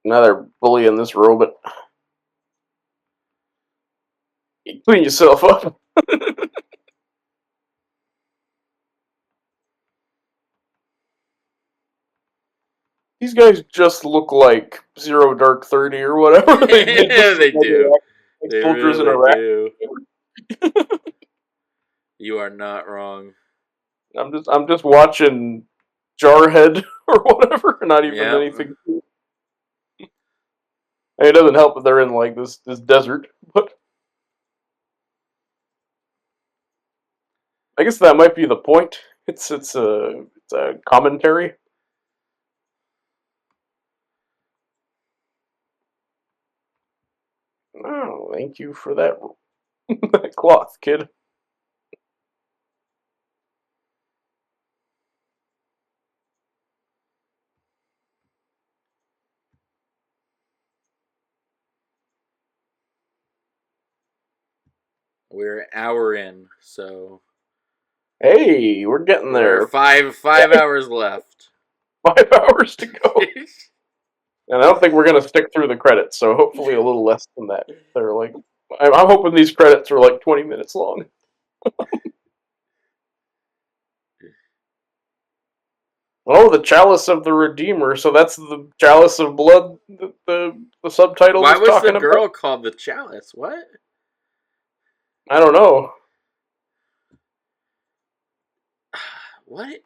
Speaker 2: Now they're bullying this robot. You clean yourself up. These guys just look like Zero Dark 30 or whatever.
Speaker 1: Yeah, they do.
Speaker 2: Like
Speaker 1: They
Speaker 2: soldiers in
Speaker 1: really
Speaker 2: Iraq.
Speaker 1: do. You are not wrong.
Speaker 2: I'm just watching Jarhead or whatever, not even
Speaker 1: Yep.
Speaker 2: anything. I mean, it doesn't help that they're in like this desert, but I guess that might be the point. It's a commentary. Oh, thank you for that, that cloth, kid.
Speaker 1: We're an hour in, so
Speaker 2: Hey, we're getting there.
Speaker 1: we're five hours left.
Speaker 2: 5 hours to go. And I don't think we're gonna stick through the credits, so hopefully a little less than that. They're like, I'm hoping these credits are like 20 minutes long. Oh, the Chalice of the Redeemer. So that's the Chalice of Blood. The subtitle.
Speaker 1: Why
Speaker 2: was
Speaker 1: was
Speaker 2: talking
Speaker 1: the girl
Speaker 2: about?
Speaker 1: called the Chalice? What?
Speaker 2: I don't know.
Speaker 1: What?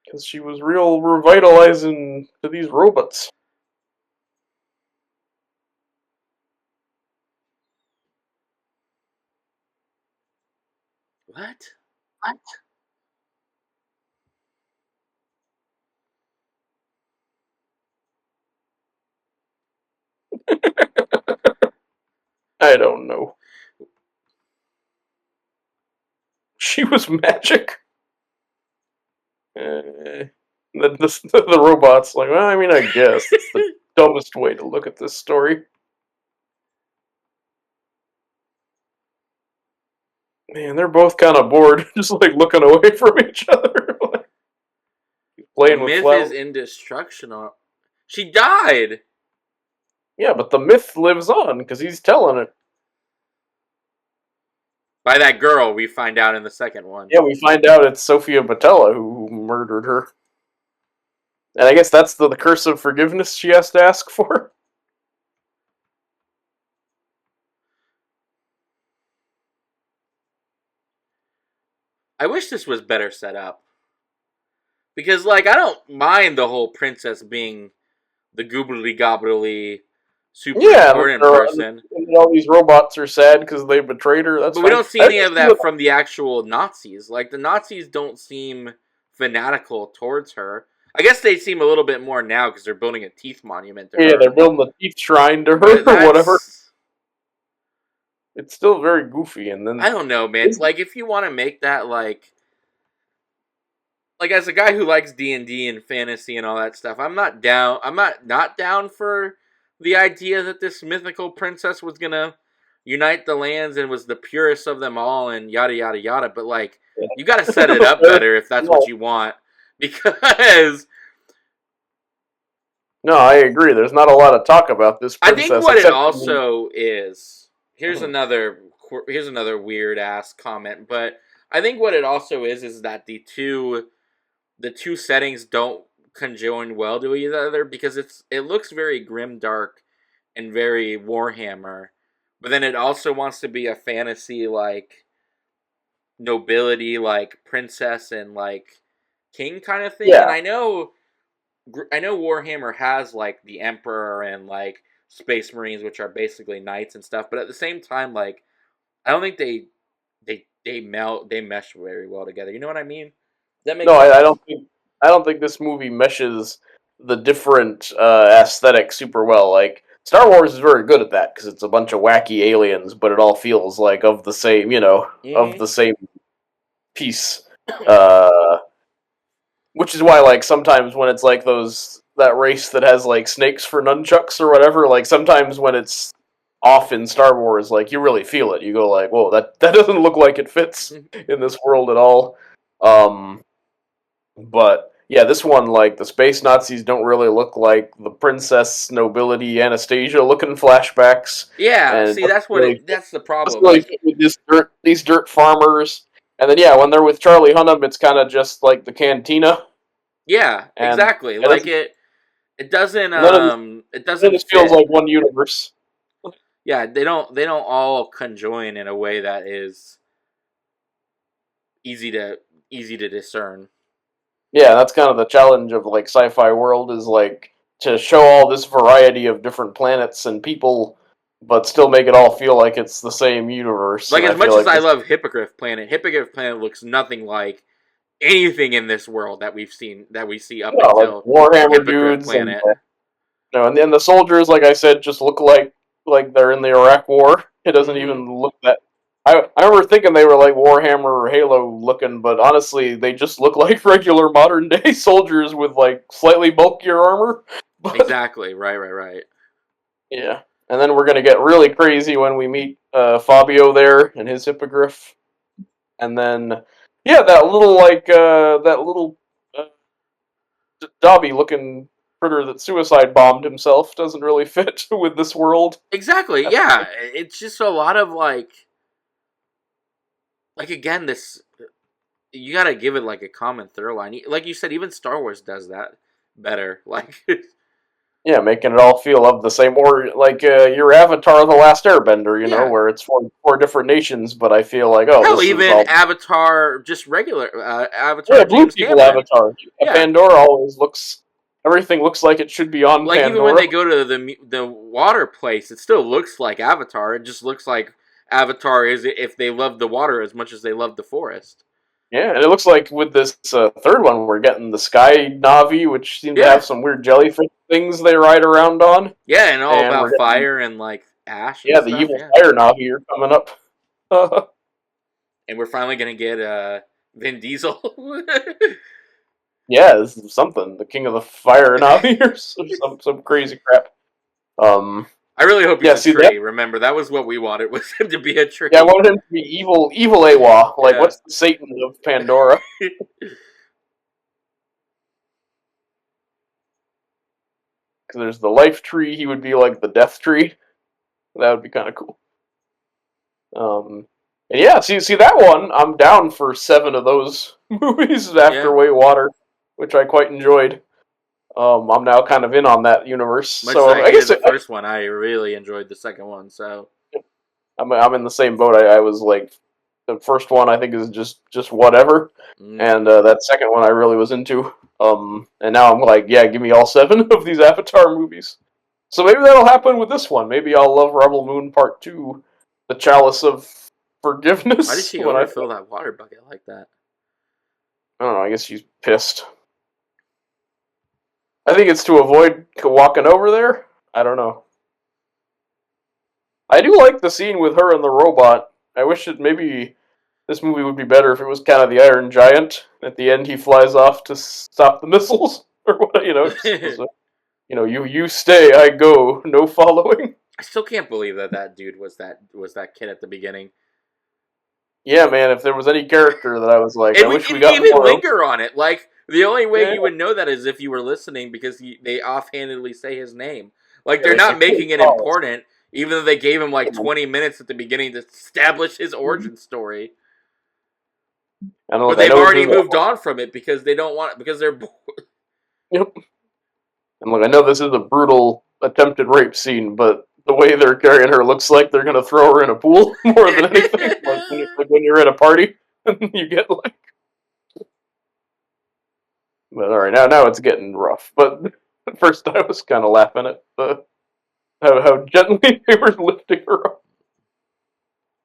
Speaker 2: Because she was real revitalizing to these robots.
Speaker 1: What?
Speaker 2: I don't know. She was magic. The robot's like, well, I mean, I guess it's the dumbest way to look at this story. Man, they're both kind of bored, just like looking away from each other. Playing
Speaker 1: The
Speaker 2: with
Speaker 1: myth
Speaker 2: flowers.
Speaker 1: is indestructible. She died.
Speaker 2: Yeah, but the myth lives on because he's telling it.
Speaker 1: By that girl, we find out in the second one.
Speaker 2: Yeah, we find out it's Sophia Botella who murdered her. And I guess that's the curse of forgiveness she has to ask for.
Speaker 1: I wish this was better set up. Because, like, I don't mind the whole princess being the goobly gobbly super important person.
Speaker 2: And all these robots are sad because they betrayed her. That's
Speaker 1: But
Speaker 2: fine.
Speaker 1: we don't see any of that from the actual Nazis. Like, the Nazis don't seem fanatical towards her. I guess they seem a little bit more now because they're building a teeth monument to her.
Speaker 2: Yeah, they're building a teeth shrine to her
Speaker 1: But
Speaker 2: or whatever. It's still very goofy, and then
Speaker 1: I don't know, man. Like, if you want to make that like as a guy who likes D&D and fantasy and all that stuff, I'm not down. I'm not down for the idea that this mythical princess was gonna unite the lands and was the purest of them all and yada yada yada. But like, you got to set it up better if that's what you want, because
Speaker 2: no, I agree. There's not a lot of talk about this
Speaker 1: I think
Speaker 2: princess.
Speaker 1: what it also is. Here's another weird ass comment, but I think what it also is that the two settings don't conjoin well to each other, because it looks very grim dark and very Warhammer, but then it also wants to be a fantasy like nobility, like princess and like king kind of thing.
Speaker 2: Yeah.
Speaker 1: And I know Warhammer has like the Emperor and like Space Marines, which are basically knights and stuff, but at the same time, like I don't think they mesh very well together. You know what I mean? That makes
Speaker 2: No,
Speaker 1: sense.
Speaker 2: I don't think this movie meshes the different aesthetics super well. Like Star Wars is very good at that because it's a bunch of wacky aliens, but it all feels like of the same, of the same piece. Which is why, like, sometimes when it's like that race that has like snakes for nunchucks or whatever, like sometimes when it's off in Star Wars, like you really feel it. You go like, "Whoa, that doesn't look like it fits in this world at all." Um, but yeah, this one, like the space Nazis don't really look like the princess nobility Anastasia looking flashbacks,
Speaker 1: Yeah,
Speaker 2: and
Speaker 1: see, that's the
Speaker 2: doesn't
Speaker 1: problem.
Speaker 2: really
Speaker 1: Like,
Speaker 2: fit with these dirt farmers. And then yeah, when they're with Charlie Hunnam, it's kind of just like the cantina,
Speaker 1: yeah,
Speaker 2: and
Speaker 1: exactly. Like it
Speaker 2: none of
Speaker 1: doesn't
Speaker 2: this feels
Speaker 1: fit.
Speaker 2: like one universe.
Speaker 1: Yeah, they don't all conjoin in a way that is easy to easy to discern.
Speaker 2: Yeah, that's kind of the challenge of like sci-fi world is like to show all this variety of different planets and people, but still make it all feel like it's the same universe.
Speaker 1: Like,
Speaker 2: And I
Speaker 1: as much
Speaker 2: feel
Speaker 1: as
Speaker 2: like
Speaker 1: I
Speaker 2: this,
Speaker 1: love Hippogriff Planet looks nothing like anything in this world that we see up
Speaker 2: like
Speaker 1: until
Speaker 2: Warhammer
Speaker 1: Hippogriff
Speaker 2: dudes and
Speaker 1: Planet.
Speaker 2: and then the soldiers, like I said, just look like they're in the Iraq War. It doesn't
Speaker 1: Mm-hmm.
Speaker 2: even look that. I remember thinking they were like Warhammer or Halo looking, but honestly, they just look like regular modern day soldiers with like slightly bulkier armor. But
Speaker 1: Exactly. Right.
Speaker 2: yeah, and then we're gonna get really crazy when we meet Fabio there and his hippogriff, and then yeah, that little uh, Dobby looking critter that suicide bombed himself doesn't really fit with this world.
Speaker 1: Exactly. Yeah, it's just a lot of like again, this you gotta give it like a common through line. Like you said, even Star Wars does that better. Like,
Speaker 2: Yeah, making it all feel of the same, or like your Avatar: The Last Airbender,
Speaker 1: yeah.
Speaker 2: where it's four different nations, but I feel like oh,
Speaker 1: Hell,
Speaker 2: this is
Speaker 1: even
Speaker 2: all
Speaker 1: Avatar, just regular
Speaker 2: yeah,
Speaker 1: Avatar,
Speaker 2: Blue
Speaker 1: James
Speaker 2: People
Speaker 1: Cameron.
Speaker 2: Avatar.
Speaker 1: Yeah,
Speaker 2: Pandora always looks everything looks like it should be on
Speaker 1: like even when
Speaker 2: Pandora.
Speaker 1: they go to the water place, it still looks like Avatar. It just looks like Avatar is if they love the water as much as they love the forest.
Speaker 2: Yeah, and it looks like with this third one, we're getting the Sky Navi, which seem to
Speaker 1: Yeah,
Speaker 2: have some weird jellyfish things they ride around on,
Speaker 1: yeah, and all
Speaker 2: and we're
Speaker 1: about
Speaker 2: getting
Speaker 1: fire and like ash and
Speaker 2: yeah the
Speaker 1: stuff.
Speaker 2: evil
Speaker 1: Yeah,
Speaker 2: fire Navi are coming up.
Speaker 1: and we're finally gonna get Vin Diesel.
Speaker 2: Yeah, this is something. The King of the Fire Navi or some crazy crap.
Speaker 1: I really hope he's
Speaker 2: Yeah,
Speaker 1: a
Speaker 2: see that.
Speaker 1: tree. Remember, that was what we wanted, was him to be a tree.
Speaker 2: Yeah, I wanted him to be evil Awa. Like,
Speaker 1: Yeah.
Speaker 2: what's the Satan of Pandora? Because there's the life tree. He would be like the death tree. That would be kind of cool. And yeah, see that one. I'm down for 7 of those movies after
Speaker 1: Yeah.
Speaker 2: Weight Water, which I quite enjoyed. I'm now kind of in on that universe.
Speaker 1: Much
Speaker 2: So
Speaker 1: as I
Speaker 2: I
Speaker 1: hated
Speaker 2: guess
Speaker 1: the first one, I really enjoyed the second one. So
Speaker 2: I'm in the same boat. I was like, the first one I think is just whatever, and that second one I really was into. And now I'm like, yeah, give me all 7 of these Avatar movies. So maybe that'll happen with this one. Maybe I'll love Rebel Moon Part 2, The Chalice of
Speaker 1: why did
Speaker 2: Forgiveness.
Speaker 1: she
Speaker 2: When
Speaker 1: overfill that water bucket like that?
Speaker 2: I don't know. I guess she's pissed. I think it's to avoid walking over there. I don't know. I do like the scene with her and the robot. I wish it maybe this movie would be better if it was kind of the Iron Giant. At the end, he flies off to stop the missiles, or what? You know, you stay, I go, no following.
Speaker 1: I still can't believe that that dude was that kid at the beginning.
Speaker 2: Yeah, man. If there was any character that I was like,
Speaker 1: And
Speaker 2: I
Speaker 1: we
Speaker 2: wish we
Speaker 1: didn't
Speaker 2: got
Speaker 1: even
Speaker 2: more of.
Speaker 1: linger on it. Like the only way
Speaker 2: Yeah,
Speaker 1: you would know that is if you were listening because they offhandedly say his name. Like
Speaker 2: yeah,
Speaker 1: they're
Speaker 2: they say
Speaker 1: not
Speaker 2: Kid
Speaker 1: making it
Speaker 2: Paulus.
Speaker 1: important, even though they gave him like 20 minutes at the beginning to establish his origin story.
Speaker 2: And
Speaker 1: But
Speaker 2: look, I
Speaker 1: they've
Speaker 2: know this
Speaker 1: already
Speaker 2: is
Speaker 1: moved on from it because they don't want it because they're bored.
Speaker 2: yep. And look, I know this is a brutal attempted rape scene, but the way they're carrying her looks like they're gonna throw her in a pool more than anything. Like when you're at a party, you get like. But all right, now it's getting rough. But at first, I was kind of laughing at how gently they were lifting her up.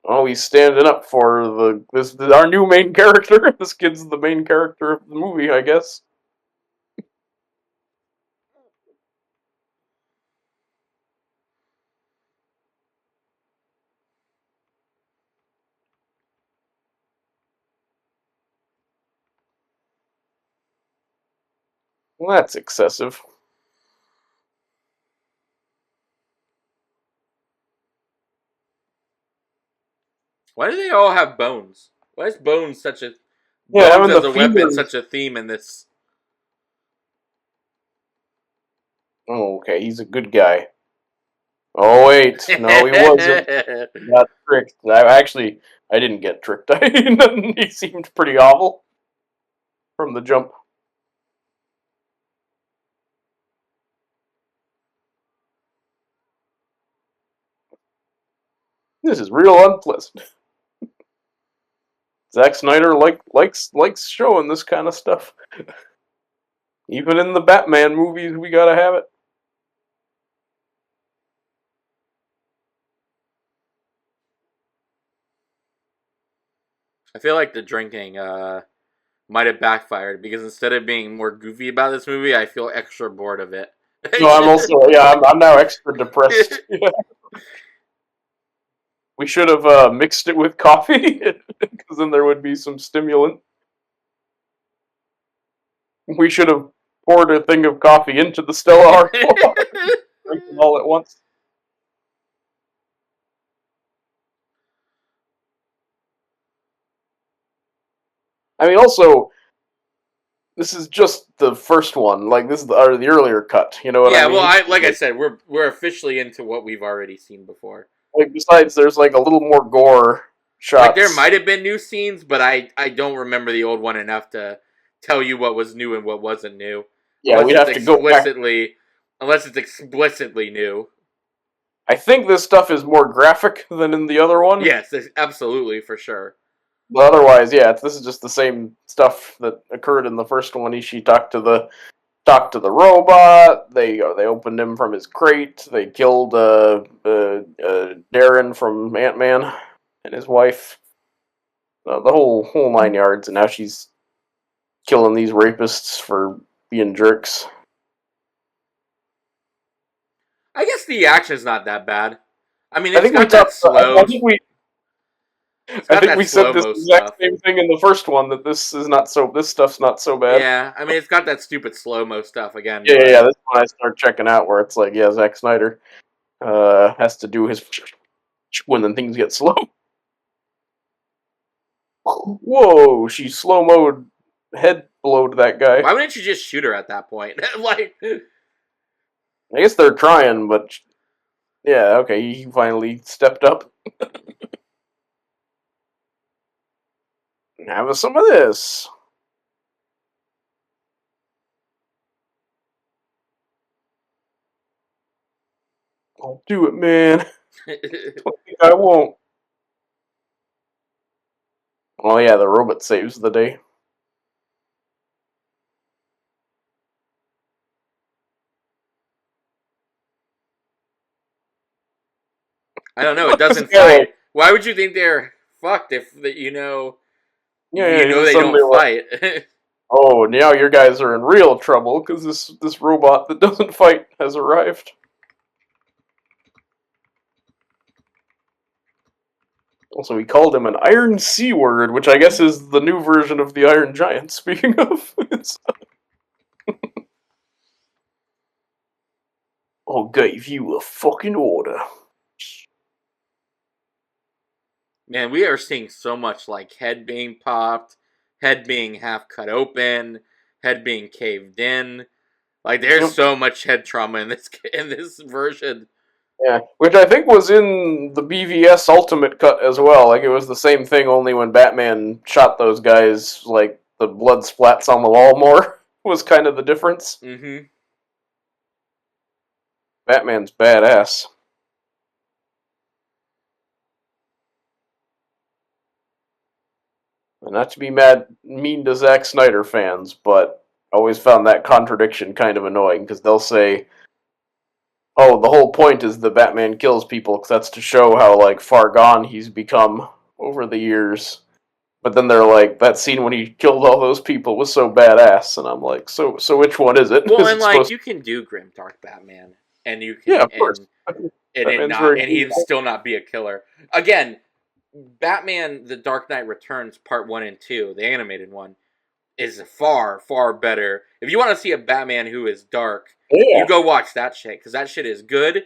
Speaker 2: Oh, he's standing up for this our new main character. This kid's the main character of the movie, I guess. Well, that's excessive.
Speaker 1: Why do they all have bones? Why is
Speaker 2: Yeah,
Speaker 1: bones
Speaker 2: having the
Speaker 1: as a weapon
Speaker 2: femurs.
Speaker 1: such a theme in this?
Speaker 2: Oh, okay, he's a good guy. Oh wait, no, he wasn't. He got tricked. I didn't get tricked. He seemed pretty awful from the jump. This is real unpleasant. Zack Snyder likes showing this kind of stuff. Even in the Batman movies, we gotta have it.
Speaker 1: I feel like the drinking might have backfired because instead of being more goofy about this movie, I feel extra bored of it.
Speaker 2: No, I'm also I'm now extra depressed. Yeah. We should have mixed it with coffee because then there would be some stimulant. We should have poured a thing of coffee into the Stella Artois, drink them all at once. I mean, also, this is just the first one. Like this is the earlier cut. You know what I
Speaker 1: Yeah, well,
Speaker 2: mean?
Speaker 1: I like I said, we're officially into what we've already seen before.
Speaker 2: Like besides, there's like a little more gore
Speaker 1: Like there
Speaker 2: shots.
Speaker 1: might have been new scenes, but I don't remember the old one enough to tell you what was new and what wasn't new,
Speaker 2: Yeah, we'd have to go back.
Speaker 1: unless it's explicitly new.
Speaker 2: I think this stuff is more graphic than in the other one.
Speaker 1: Yes, absolutely for sure.
Speaker 2: But otherwise, yeah, this is just the same stuff that occurred in the first one. She talked to the robot. They opened him from his crate. They killed Darren from Ant Man and his wife. The whole 9 yards, and now she's killing these rapists for being jerks.
Speaker 1: I guess the action's not that bad. I mean,
Speaker 2: I think we talked.
Speaker 1: it's
Speaker 2: I
Speaker 1: got
Speaker 2: think
Speaker 1: that
Speaker 2: we said
Speaker 1: slow
Speaker 2: this
Speaker 1: mo
Speaker 2: exact
Speaker 1: stuff.
Speaker 2: same thing in the first one that this is not so. This stuff's not so bad.
Speaker 1: Yeah, I mean, it's got that stupid slow mo stuff again,
Speaker 2: Yeah.
Speaker 1: but
Speaker 2: This one I start checking out where it's like, yeah, Zack Snyder has to do his when then things get slow. Whoa, she slow mode head blowed that guy.
Speaker 1: why wouldn't you just shoot her at that point? Like,
Speaker 2: I guess they're trying, but yeah, okay, he finally stepped up. Have some of this. I'll do it, man. Don't think I won't. Oh yeah, the robot saves the day.
Speaker 1: I don't know. It
Speaker 2: What's this
Speaker 1: doesn't
Speaker 2: guy
Speaker 1: fight.
Speaker 2: like?
Speaker 1: Why would you think they're fucked if
Speaker 2: Yeah,
Speaker 1: you know
Speaker 2: he's
Speaker 1: they don't
Speaker 2: suddenly like,
Speaker 1: fight?
Speaker 2: oh, now your guys are in real trouble because this robot that doesn't fight has arrived. Also, he called him an Iron C word, which I guess is the new version of the Iron Giant. Speaking of, I gave you a fucking order.
Speaker 1: Man, we are seeing so much like head being popped, head being half cut open, head being caved in. Like there's
Speaker 2: Yep.
Speaker 1: so much head trauma in this version.
Speaker 2: Yeah, which I think was in the BVS Ultimate cut as well. Like it was the same thing, only when Batman shot those guys, like the blood splats on the wall more was kind of the difference.
Speaker 1: Mm-hmm.
Speaker 2: Batman's badass. And not to be mean to Zack Snyder fans, but I always found that contradiction kind of annoying because they'll say, "Oh, the whole point is that Batman kills people because that's to show how like far gone he's become over the years." But then they're like, "That scene when he killed all those people was so badass," and I'm like, "So which one is it?"
Speaker 1: Well,
Speaker 2: Is
Speaker 1: and
Speaker 2: it
Speaker 1: like
Speaker 2: supposed
Speaker 1: you can do grim dark Batman, and you
Speaker 2: Yeah,
Speaker 1: can
Speaker 2: of course.
Speaker 1: and it
Speaker 2: Batman's
Speaker 1: not
Speaker 2: very
Speaker 1: and he'd still not be a killer. Again, Batman: The Dark Knight Returns Part 1 and 2, the animated one, is far far better. If you want to see a Batman who is dark, you
Speaker 2: Yeah.
Speaker 1: go watch that shit because that shit is good.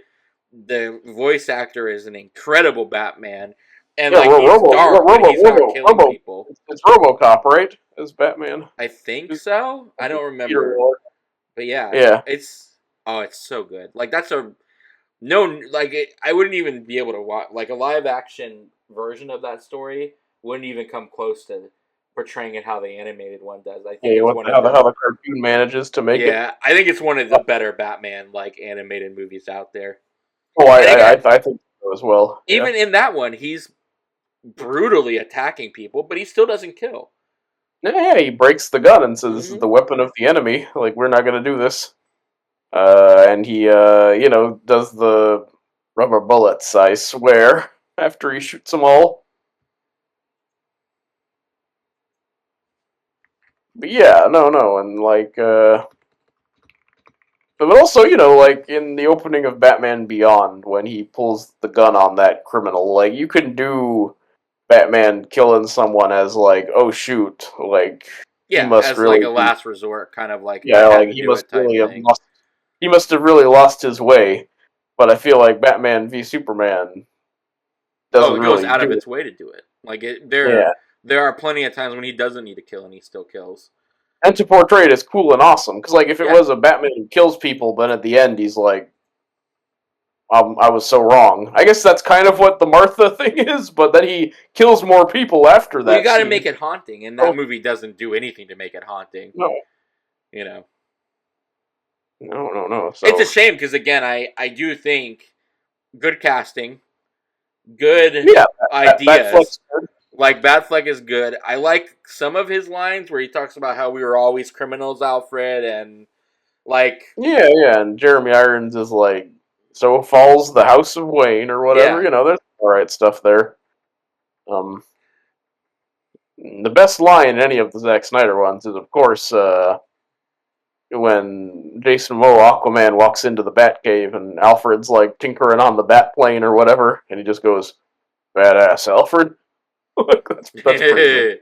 Speaker 1: The voice actor is an incredible Batman, and
Speaker 2: Yeah,
Speaker 1: like he's dark, but he's not killing people.
Speaker 2: It's RoboCop, right? As Batman.
Speaker 1: I think so. I don't
Speaker 2: Peter
Speaker 1: remember,
Speaker 2: Weller.
Speaker 1: but yeah,
Speaker 2: Yeah.
Speaker 1: it's so good. Like that's a no, like I wouldn't even be able to watch like a live action version of that story wouldn't even come close to portraying it how the animated one does. I think
Speaker 2: Yeah,
Speaker 1: it's
Speaker 2: what
Speaker 1: one
Speaker 2: the,
Speaker 1: of
Speaker 2: how
Speaker 1: the
Speaker 2: the cartoon manages to make it.
Speaker 1: yeah, I think it's one of the better Batman like animated movies out there.
Speaker 2: Oh,
Speaker 1: And again,
Speaker 2: I think so as well. Yeah.
Speaker 1: even in that one, he's brutally attacking people, but he still doesn't kill.
Speaker 2: Yeah, he breaks the gun and says this is
Speaker 1: Mm-hmm.
Speaker 2: the weapon of the enemy. Like we're not gonna do this. And he does the rubber bullets, I swear, after he shoots them all. But yeah, no, and like but also, like in the opening of Batman Beyond, when he pulls the gun on that criminal, like you can do Batman killing someone as like, oh shoot, like he
Speaker 1: Yeah,
Speaker 2: must
Speaker 1: as like
Speaker 2: really
Speaker 1: a
Speaker 2: be,
Speaker 1: last resort, kind of like I
Speaker 2: yeah,
Speaker 1: had
Speaker 2: like
Speaker 1: to do it type thing.
Speaker 2: he must have really lost his way. But I feel like Batman v Superman
Speaker 1: Oh,
Speaker 2: doesn't
Speaker 1: it goes
Speaker 2: really
Speaker 1: out of
Speaker 2: do it.
Speaker 1: its way to do it. Like
Speaker 2: Yeah,
Speaker 1: there are plenty of times when he doesn't need to kill and he still kills.
Speaker 2: and to portray it as cool and awesome, because like if it
Speaker 1: Yeah.
Speaker 2: was a Batman who kills people, then at the end he's like, I was so wrong. I guess that's kind of what the Martha thing is, but then he kills more people after
Speaker 1: Well, you
Speaker 2: that
Speaker 1: got to
Speaker 2: scene.
Speaker 1: make it haunting, and that
Speaker 2: Oh,
Speaker 1: movie doesn't do anything to make it haunting.
Speaker 2: no,
Speaker 1: You know,
Speaker 2: no.
Speaker 1: it's a
Speaker 2: So
Speaker 1: shame because again, I do think good casting, good
Speaker 2: yeah,
Speaker 1: ideas.
Speaker 2: Batfleck's
Speaker 1: Like Batfleck is good. I like some of his lines where he talks about how we were always criminals, Alfred, and like
Speaker 2: yeah, and Jeremy Irons is like, so falls the House of Wayne or whatever.
Speaker 1: yeah,
Speaker 2: There's all right stuff there. Um, the best line in any of the Zack Snyder ones is, of course, when Jason Momoa, Aquaman, walks into the Batcave and Alfred's like tinkering on the Batplane or whatever, and he just goes, "Badass, Alfred." That's pretty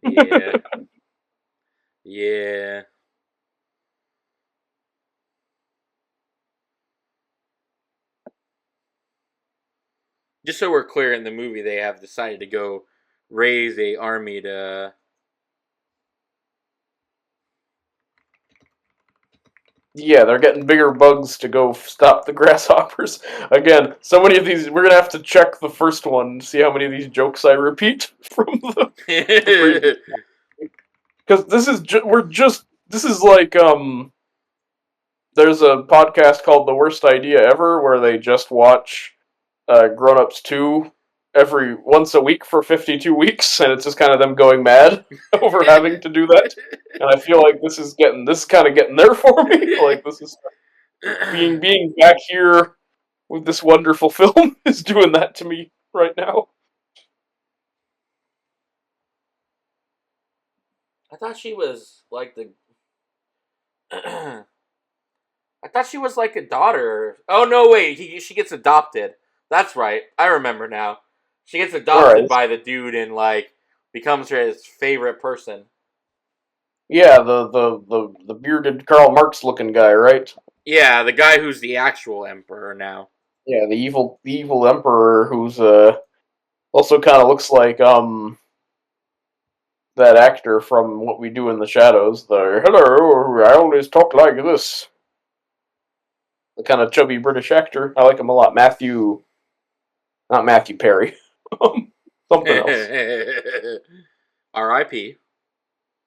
Speaker 1: yeah,
Speaker 2: good.
Speaker 1: yeah. Just so we're clear, in the movie, they have decided to go raise a army to.
Speaker 2: Yeah, they're getting bigger bugs to go stop the grasshoppers. Again, so many of these. We're gonna have to check the first one and see how many of these jokes I repeat from the previous. Because this is like There's a podcast called The Worst Idea Ever where they just watch Grown Ups 2 every once a week for 52 weeks, and it's just kind of them going mad over having to do that. And I feel like this is kind of getting there for me. Like this is being back here with this wonderful film is doing that to me right now.
Speaker 1: I thought she was like the. I thought she was like a daughter. Oh no, wait, she gets adopted. That's right. I remember now. She gets
Speaker 2: All
Speaker 1: adopted
Speaker 2: right.
Speaker 1: by the dude and like becomes his favorite person.
Speaker 2: Yeah, the bearded Karl Marx looking guy, right?
Speaker 1: Yeah, the guy who's the actual emperor now.
Speaker 2: Yeah, the evil emperor who's also kind of looks like that actor from What We Do in the Shadows. The hello, I always talk like this. The kind of chubby British actor. I like him a lot. Not Matthew Perry. Something else.
Speaker 1: R.I.P.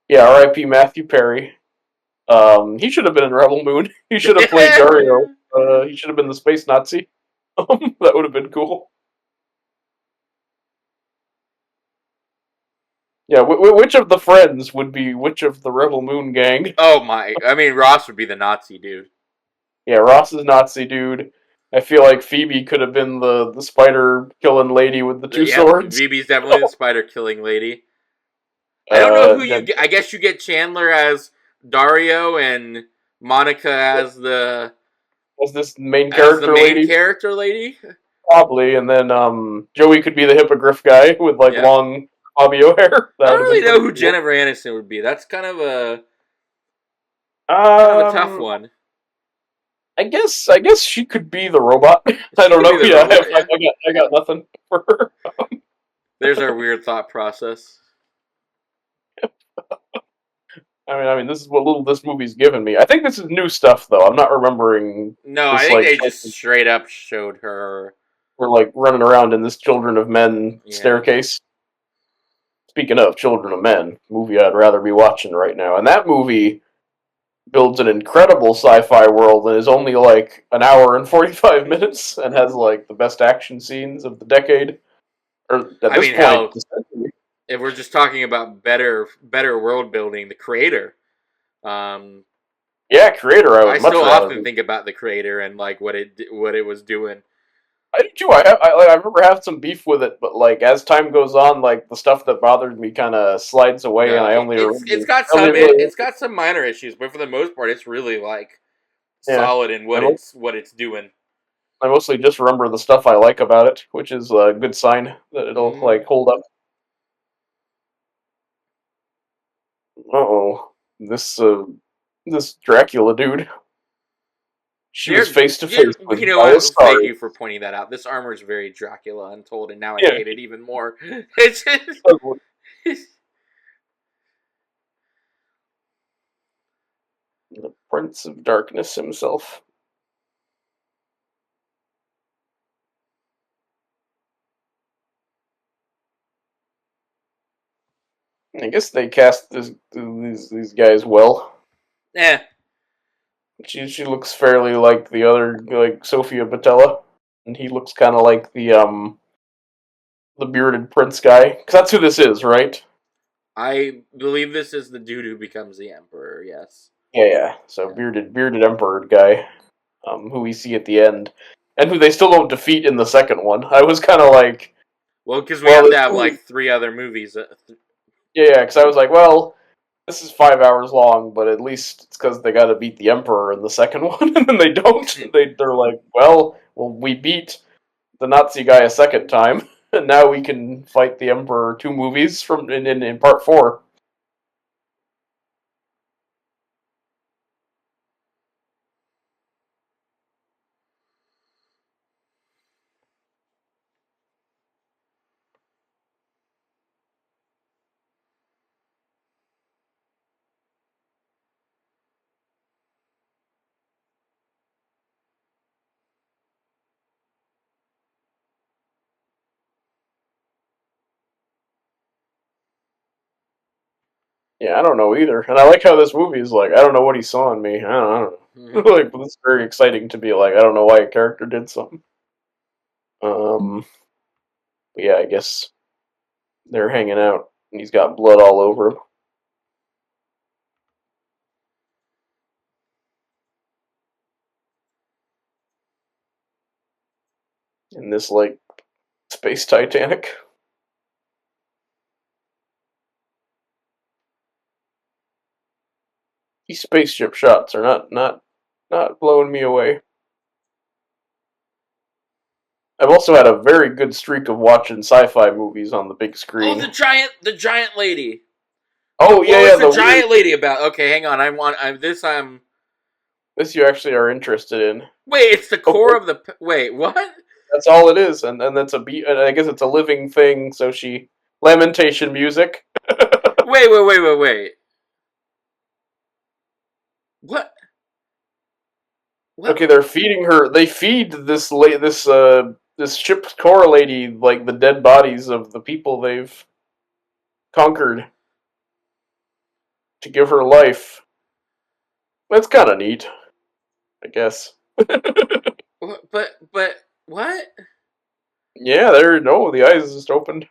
Speaker 2: Yeah, R.I.P. Matthew Perry. He should have been in Rebel Moon. He should have played Dario. He should have been the space Nazi. That would have been cool. Yeah, which of the friends would be which of the Rebel Moon gang?
Speaker 1: Oh my! I mean, Ross would be the Nazi dude.
Speaker 2: Yeah, Ross is Nazi dude. I feel like Phoebe could have been the spider killing lady with the two
Speaker 1: Yep,
Speaker 2: swords.
Speaker 1: VB's definitely the spider killing lady. I don't know who you
Speaker 2: Then
Speaker 1: get. I guess you get Chandler as Dario and Monica
Speaker 2: was this main
Speaker 1: as the
Speaker 2: character
Speaker 1: main
Speaker 2: lady?
Speaker 1: character lady.
Speaker 2: Probably, and then Joey could be the hippogriff guy with like
Speaker 1: Yep.
Speaker 2: long Fabio hair.
Speaker 1: I
Speaker 2: That
Speaker 1: don't
Speaker 2: would have been
Speaker 1: really know
Speaker 2: pretty
Speaker 1: who
Speaker 2: cool.
Speaker 1: Jennifer Aniston would be. That's kind of a tough
Speaker 2: Um,
Speaker 1: one.
Speaker 2: I guess she could be the robot. I
Speaker 1: She
Speaker 2: don't
Speaker 1: could be
Speaker 2: know.
Speaker 1: the
Speaker 2: Yeah,
Speaker 1: robot. Yeah.
Speaker 2: I got nothing for her.
Speaker 1: There's our weird thought process.
Speaker 2: I mean, this is what little this movie's given me. I think this is new stuff though. I'm not remembering
Speaker 1: No, I
Speaker 2: this
Speaker 1: think
Speaker 2: like
Speaker 1: they just straight up showed her.
Speaker 2: we're like running around in this Children of Men
Speaker 1: Yeah.
Speaker 2: staircase. Speaking of Children of Men, movie I'd rather be watching right now, and that movie builds an incredible sci-fi world and is only like an hour and 45 minutes and has like the best action scenes of the decade, or at
Speaker 1: I
Speaker 2: this
Speaker 1: mean,
Speaker 2: point,
Speaker 1: hell,
Speaker 2: the century.
Speaker 1: if we're just talking about better world building, the creator. Um,
Speaker 2: Yeah, Creator, I
Speaker 1: I
Speaker 2: would much
Speaker 1: still
Speaker 2: rather
Speaker 1: often
Speaker 2: be.
Speaker 1: think about the creator and like what it was doing.
Speaker 2: I do too. I remember having some beef with it, but like as time goes on, like the stuff that bothered me kind of slides away, and
Speaker 1: No,
Speaker 2: I only
Speaker 1: it's
Speaker 2: really,
Speaker 1: got
Speaker 2: only
Speaker 1: some
Speaker 2: really,
Speaker 1: it's got some minor issues, but for the most part, it's really like
Speaker 2: yeah.
Speaker 1: solid in
Speaker 2: I,
Speaker 1: what it's doing.
Speaker 2: I mostly just remember the stuff I like about it, which is a good sign that it'll
Speaker 1: Mm-hmm.
Speaker 2: like hold up. Oh, this this Dracula dude. She was face to face with
Speaker 1: You know what? Thank
Speaker 2: Belisari.
Speaker 1: you for pointing that out. This armor is very Dracula Untold, and now I
Speaker 2: Yeah,
Speaker 1: hate it even more. It's just,
Speaker 2: the Prince of Darkness himself. I guess they cast these guys well.
Speaker 1: eh.
Speaker 2: She looks fairly like the other, like Sofia Botella, and he looks kind of like the bearded prince guy. Because that's who this is, right?
Speaker 1: I believe this is the dude who becomes the emperor. Yes.
Speaker 2: Yeah, yeah. So
Speaker 1: Yeah.
Speaker 2: bearded emperor guy, who we see at the end, and who they still don't defeat in the second one. I was kind of like,
Speaker 1: Well, because we
Speaker 2: well,
Speaker 1: have to
Speaker 2: this
Speaker 1: have
Speaker 2: movie,
Speaker 1: like three other movies.
Speaker 2: yeah, because I was like, well, this is 5 hours long, but at least it's because they got to beat the emperor in the second one, and then they don't. They're like, well, we beat the Nazi guy a second time, and now we can fight the emperor 2 movies from in part 4. Yeah, I don't know either, and I like how this movie is like, I don't know what he saw in me. I don't know. Like, this is very exciting to be like, I don't know why a character did something. Um, but yeah, I guess they're hanging out, and he's got blood all over him. In this like space Titanic. These spaceship shots are not blowing me away. I've also had a very good streak of watching sci-fi movies on the big
Speaker 1: Oh,
Speaker 2: screen.
Speaker 1: the giant lady.
Speaker 2: Oh
Speaker 1: What
Speaker 2: yeah,
Speaker 1: was
Speaker 2: yeah,
Speaker 1: the
Speaker 2: the weird.
Speaker 1: giant lady about? Okay, hang on. I'm
Speaker 3: This you actually are interested in.
Speaker 1: Wait, it's the core
Speaker 3: Okay.
Speaker 1: of the. Wait, what?
Speaker 3: That's all it is, and that's a beat. And I guess it's a living thing. So she lamentation music.
Speaker 1: Wait. What? What?
Speaker 3: Okay, they're feeding her. They feed this ship's core lady like the dead bodies of the people they've conquered to give her life. That's kind of neat, I guess.
Speaker 1: But what?
Speaker 3: Yeah, the eyes just opened.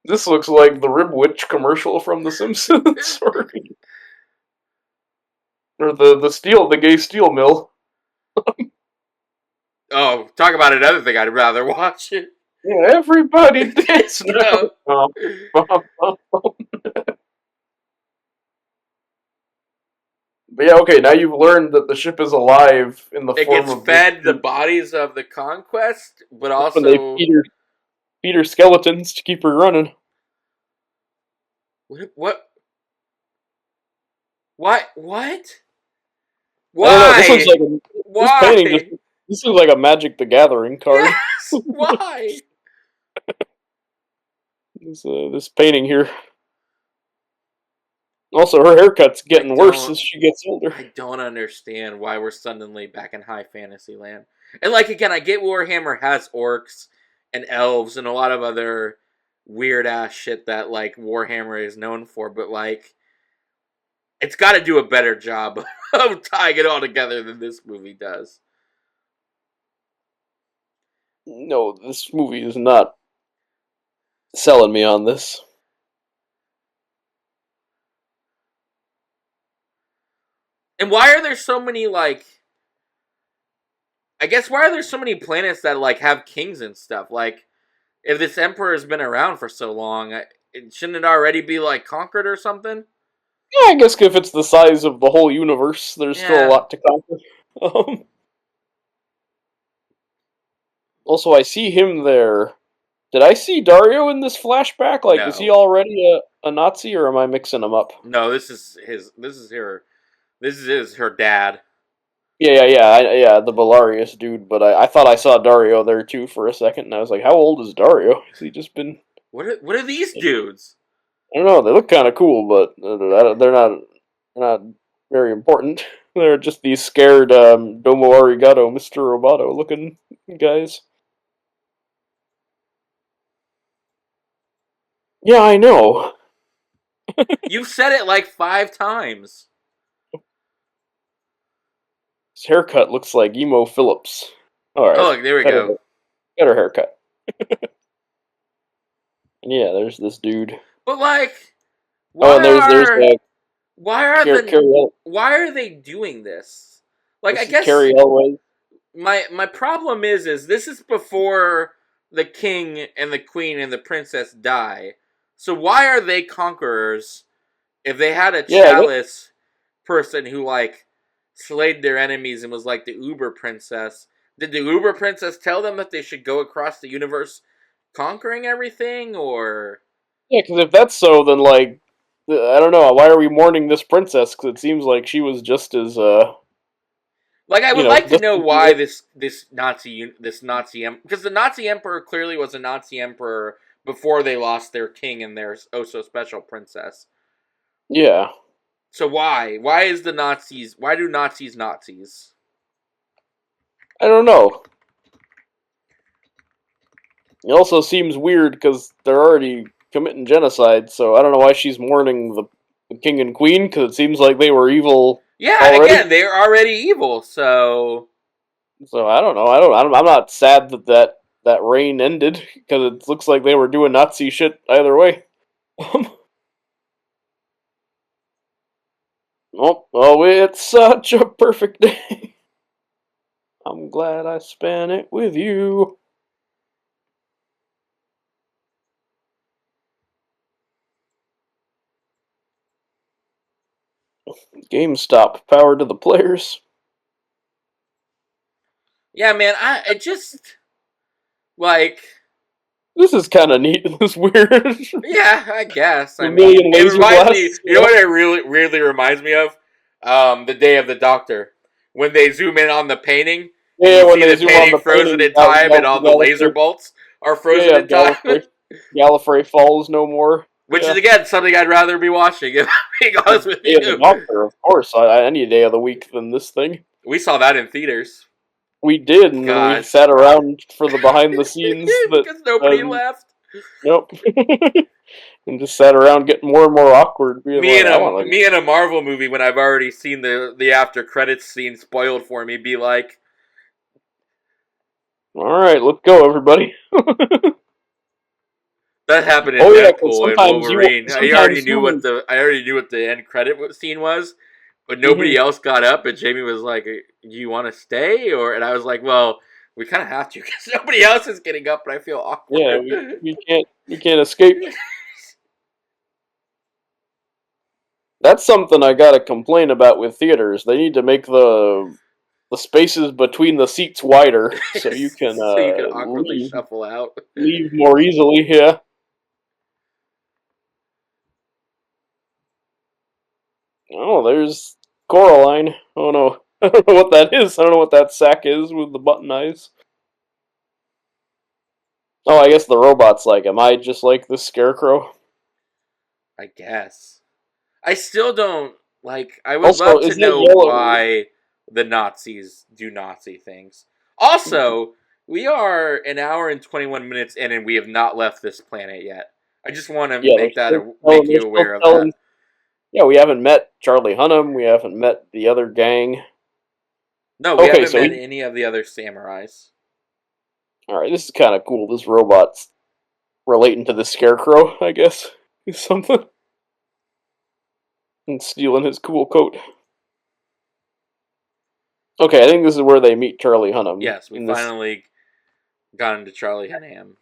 Speaker 3: This looks like the Rib Witch commercial from The Simpsons, or the gay steel mill.
Speaker 1: Oh, talk about another thing I'd rather watch it.
Speaker 3: Yeah, everybody dance now.
Speaker 1: No.
Speaker 3: But yeah, okay. Now you've learned that the ship is alive in the
Speaker 1: It
Speaker 3: form
Speaker 1: gets
Speaker 3: of
Speaker 1: fed the bodies of the conquest, but
Speaker 3: when they
Speaker 1: also
Speaker 3: feed her skeletons to keep her running.
Speaker 1: what? What?
Speaker 3: I don't know. This
Speaker 1: Why?
Speaker 3: looks like this painting. This looks like a Magic the Gathering card.
Speaker 1: Yes. Why?
Speaker 3: This painting here. Also, her haircut's getting worse as she gets older.
Speaker 1: I don't understand why we're suddenly back in high fantasy land. And like again, I get Warhammer has orcs and elves and a lot of other weird ass shit that like Warhammer is known for, but like it's got to do a better job of tying it all together than this movie does.
Speaker 3: No, this movie is not selling me on this.
Speaker 1: And why are there so many like? I guess why are there so many planets that like have kings and stuff? Like, if this emperor has been around for so long, shouldn't it already be like conquered or something?
Speaker 3: Yeah, I guess if it's the size of the whole universe, there's still a lot to conquer. Also, I see him there. Did I see Dario in this flashback? Like, is he already a Nazi, or am I mixing him up?
Speaker 1: No, this is her dad.
Speaker 3: Yeah, the Belarius dude. But I thought I saw Dario there too for a second, and I was like, how old is Dario? Has he just been?
Speaker 1: What are these dudes?
Speaker 3: I don't know. They look kind of cool, but they're not very important. They're just these scared Domo Arigato, Mr. Roboto looking guys. Yeah, I know.
Speaker 1: You've said it like 5 times.
Speaker 3: His haircut looks like Emo Phillips. Alright.
Speaker 1: Oh, look, there we go.
Speaker 3: Got her haircut. Yeah, there's this dude.
Speaker 1: But like,
Speaker 3: why
Speaker 1: are they doing this? Like, I guess
Speaker 3: Carrie Elway.
Speaker 1: My problem is this is before the king and the queen and the princess die. So why are they conquerors if they had a chalice person who like slayed their enemies and was like the Uber princess? Did the Uber princess tell them that they should go across the universe conquering everything, or?
Speaker 3: Yeah, because if that's so, then like, I don't know. Why are we mourning this princess? Because it seems like she was just as
Speaker 1: like, I would like to know why this Nazi because the Nazi emperor clearly was a Nazi emperor before they lost their king and their oh so special princess.
Speaker 3: Yeah.
Speaker 1: So why? Why do Nazis Nazis?
Speaker 3: I don't know. It also seems weird because they're already committing genocide, so I don't know why she's mourning the king and queen, because it seems like they were evil.
Speaker 1: Yeah, already. Again, they're already evil, so
Speaker 3: I don't know. I'm not sad that reign ended, because it looks like they were doing Nazi shit either way. Oh, it's such a perfect day. I'm glad I spent it with you. GameStop, power to the players.
Speaker 1: Yeah, man, it just like
Speaker 3: this is kind of neat. This weird.
Speaker 1: Yeah, I guess. I mean, it reminds me. You know what it really reminds me of? The Day of the Doctor, when they zoom in on the painting,
Speaker 3: Yeah,
Speaker 1: you
Speaker 3: when
Speaker 1: see
Speaker 3: they
Speaker 1: the
Speaker 3: zoom on
Speaker 1: painting
Speaker 3: the
Speaker 1: frozen
Speaker 3: painting,
Speaker 1: in time, and all the laser bolts are frozen
Speaker 3: yeah,
Speaker 1: in time.
Speaker 3: Gallifrey Falls no more.
Speaker 1: Which is
Speaker 3: Yeah.
Speaker 1: again something I'd rather be watching. If I'm being honest with
Speaker 3: Day of the
Speaker 1: you,
Speaker 3: Doctor, of course. Any day of the week than this thing.
Speaker 1: we saw that in theaters.
Speaker 3: We did, and then we
Speaker 1: Gosh,
Speaker 3: sat around for the behind the scenes that.
Speaker 1: because nobody left.
Speaker 3: Nope. And just sat around getting more and more awkward, being like, I want to.
Speaker 1: Me in a Marvel movie when I've already seen the after credits scene spoiled for me, be like,
Speaker 3: All right, let's go, everybody.
Speaker 1: that happened in
Speaker 3: Oh yeah, because
Speaker 1: Deadpool and Wolverine.
Speaker 3: sometimes you.
Speaker 1: I already knew what the end credit scene was, but nobody
Speaker 3: Mhm.
Speaker 1: else got up, and Jamie was like, "Do you want to stay?" And I was like, "Well, we kind of have to because nobody else is getting up, and I feel awkward."
Speaker 3: Yeah, we can't escape. That's something I gotta complain about with theaters. They need to make the spaces between the seats wider so you can
Speaker 1: so you can awkwardly shuffle out.
Speaker 3: leave more easily. Yeah. Oh, there's Coraline. Oh no, I don't know what that is. I don't know what that sack is with the button eyes. Oh, I guess the robot's like, am I just like the Scarecrow?
Speaker 1: I guess. I still don't like. I would
Speaker 3: Also,
Speaker 1: love to
Speaker 3: is that
Speaker 1: know
Speaker 3: yellow?
Speaker 1: why the Nazis do Nazi things. Also, we are an hour and 21 minutes in, and we have not left this planet yet. I just want to
Speaker 3: Yeah,
Speaker 1: make you
Speaker 3: they're still
Speaker 1: aware of that.
Speaker 3: telling. Yeah, we haven't met Charlie Hunnam. We haven't met the other gang.
Speaker 1: No, we
Speaker 3: Okay,
Speaker 1: haven't
Speaker 3: so
Speaker 1: met any of the other samurais.
Speaker 3: all right, this is kind of cool. This robot's relating to the Scarecrow, I guess, is something, and stealing his cool coat. Okay, I think this is where they meet Charlie Hunnam.
Speaker 1: Yes, we finally got into Charlie Hunnam.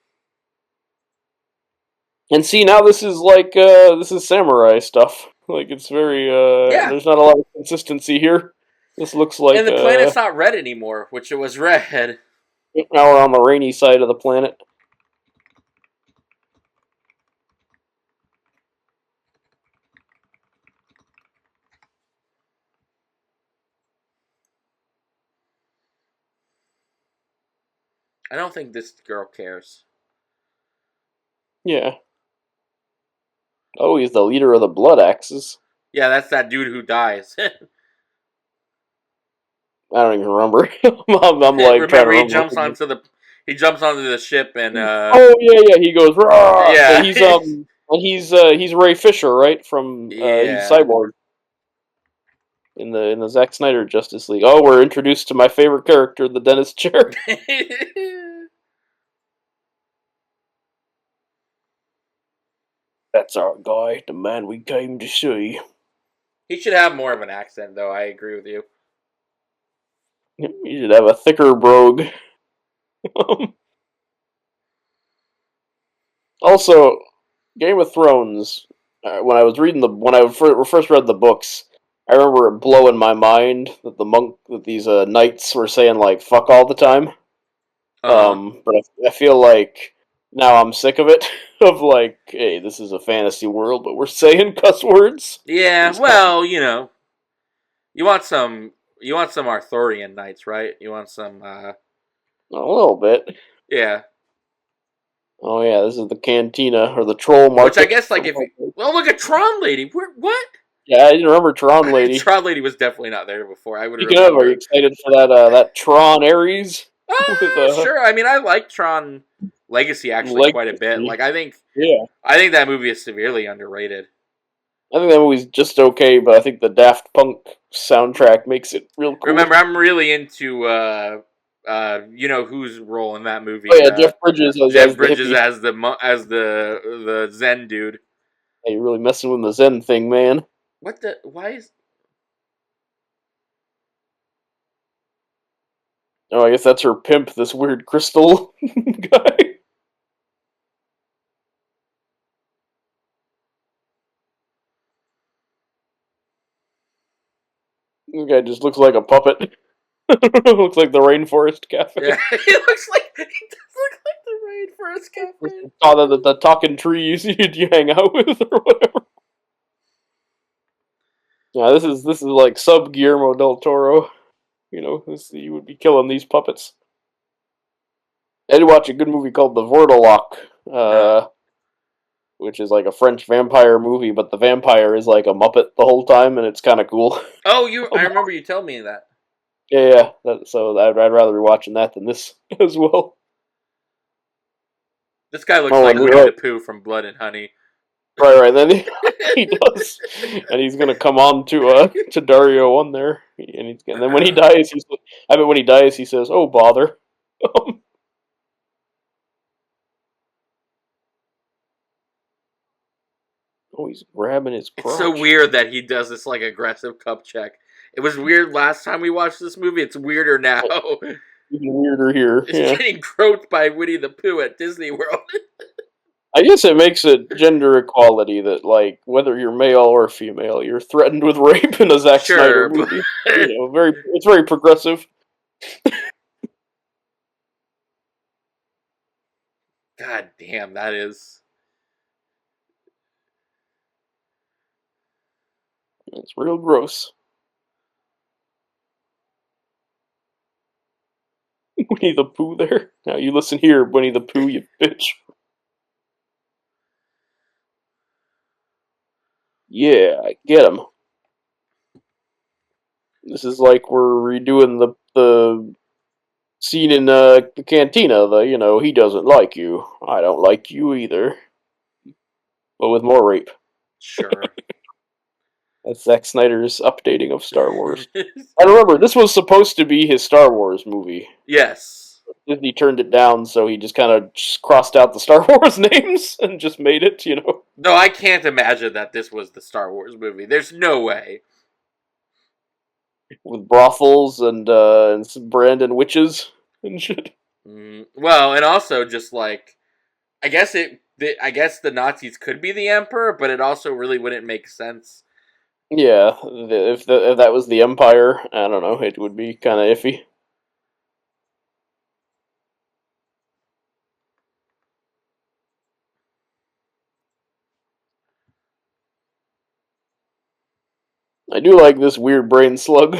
Speaker 3: And see, now this is like this is samurai stuff. Like it's very
Speaker 1: Yeah.
Speaker 3: there's not a lot of consistency here. This looks like
Speaker 1: And the planet's not red anymore, which it was red.
Speaker 3: now we're on the rainy side of the planet.
Speaker 1: I don't think this girl cares.
Speaker 3: Yeah. Oh, he's the leader of the Blood Axes.
Speaker 1: Yeah, that's that dude who dies.
Speaker 3: I don't even remember. I'm like
Speaker 1: Remember,
Speaker 3: trying to remember.
Speaker 1: He jumps onto the ship and
Speaker 3: Oh yeah, he goes raw.
Speaker 1: yeah.
Speaker 3: But he's Ray Fisher, right? From he's
Speaker 1: Yeah.
Speaker 3: Cyborg in the Zack Snyder Justice League. Oh, we're introduced to my favorite character, the dentist chair. That's our guy, the man we came to see.
Speaker 1: He should have more of an accent, though. I agree with you.
Speaker 3: You should have a thicker brogue. Also, Game of Thrones. When I was reading when I first read the books, I remember it blowing my mind that these knights were saying like "fuck" all the time. But I feel like now I'm sick of it. Of like, hey, this is a fantasy world, but we're saying cuss words.
Speaker 1: Yeah, well, you want some Arthurian knights, right? You want some
Speaker 3: A little bit.
Speaker 1: yeah.
Speaker 3: Oh yeah, this is the cantina or the troll market.
Speaker 1: Which I guess like look at Tron Lady. What?
Speaker 3: Yeah, I didn't remember Tron Lady.
Speaker 1: Tron Lady was definitely not there before. I would
Speaker 3: Speaking of, are you excited for that Tron Ares?
Speaker 1: Sure. I mean, I like Tron Legacy actually quite a bit. Like, I think that movie is severely underrated.
Speaker 3: I think that movie's just okay, but I think the Daft Punk soundtrack makes it real cool.
Speaker 1: Remember, I'm really into whose role in that movie?
Speaker 3: Oh yeah, Jeff Bridges.
Speaker 1: As the Zen dude.
Speaker 3: Hey, you're really messing with the Zen thing, man.
Speaker 1: Why is?
Speaker 3: Oh, I guess that's her pimp, this weird crystal guy. This guy just looks like a puppet. Looks like the Rainforest Cafe.
Speaker 1: Yeah, he does look like the Rainforest Cafe.
Speaker 3: The talking trees you hang out with or whatever.
Speaker 2: Yeah, this is like sub Guillermo del Toro. You know, you would be killing these puppets. I did watch a good movie called The Vordelok,
Speaker 1: Uh,
Speaker 2: which is like a French vampire movie, but the vampire is like a Muppet the whole time, and it's kind of cool.
Speaker 1: oh, I remember you telling me that.
Speaker 2: Yeah, so I'd rather be watching that than this as well.
Speaker 1: This guy looks
Speaker 2: Oh,
Speaker 1: like
Speaker 2: and
Speaker 1: Winnie the Pooh from Blood and Honey.
Speaker 2: right. Then he does, and he's gonna come on to Dario one there, and then when he dies, I bet when he dies, he says, "Oh bother." Oh, he's grabbing his
Speaker 1: It's so
Speaker 2: crotch.
Speaker 1: weird that he does this like aggressive cup check. It was weird last time we watched this movie. It's weirder now.
Speaker 2: Even weirder here.
Speaker 1: It's
Speaker 2: Yeah,
Speaker 1: getting groped by Winnie the Pooh at Disney World.
Speaker 2: I guess it makes it gender equality that like whether you're male or female, you're threatened with rape in a Zack Snyder
Speaker 1: Sure, but
Speaker 2: movie. You know, it's very progressive.
Speaker 1: God damn, that is.
Speaker 2: It's real gross. Winnie the Pooh there. Now you listen here, Winnie the Pooh, you bitch. Yeah, I get him. This is like we're redoing the scene in the cantina. The he doesn't like you. I don't like you either. But with more rape.
Speaker 1: Sure.
Speaker 2: That's Zack Snyder's updating of Star Wars. And remember, this was supposed to be his Star Wars movie.
Speaker 1: Yes.
Speaker 2: Disney turned it down, so he just kind of crossed out the Star Wars names and just made it,
Speaker 1: No, I can't imagine that this was the Star Wars movie. There's no way.
Speaker 2: with brothels and some Brandon witches and shit.
Speaker 1: Well, and also just like, I guess I guess the Nazis could be the Emperor, but it also really wouldn't make sense.
Speaker 2: Yeah, if that was the Empire, I don't know, it would be kind of iffy. I do like this weird brain slug.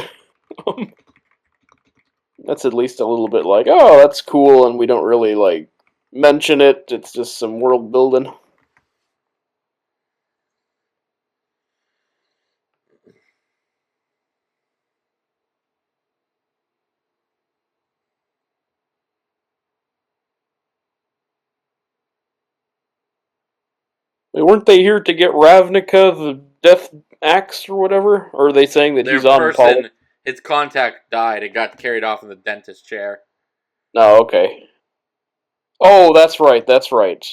Speaker 2: That's at least a little bit like, oh, that's cool, and we don't really like mention it. It's just some world building. Weren't they here to get Ravnica, the Death Axe, or whatever? Or are they saying that
Speaker 1: Their
Speaker 2: he's on Paul?
Speaker 1: person, his contact died and got carried off in the dentist chair.
Speaker 2: Oh, okay. Oh, that's right. That's right.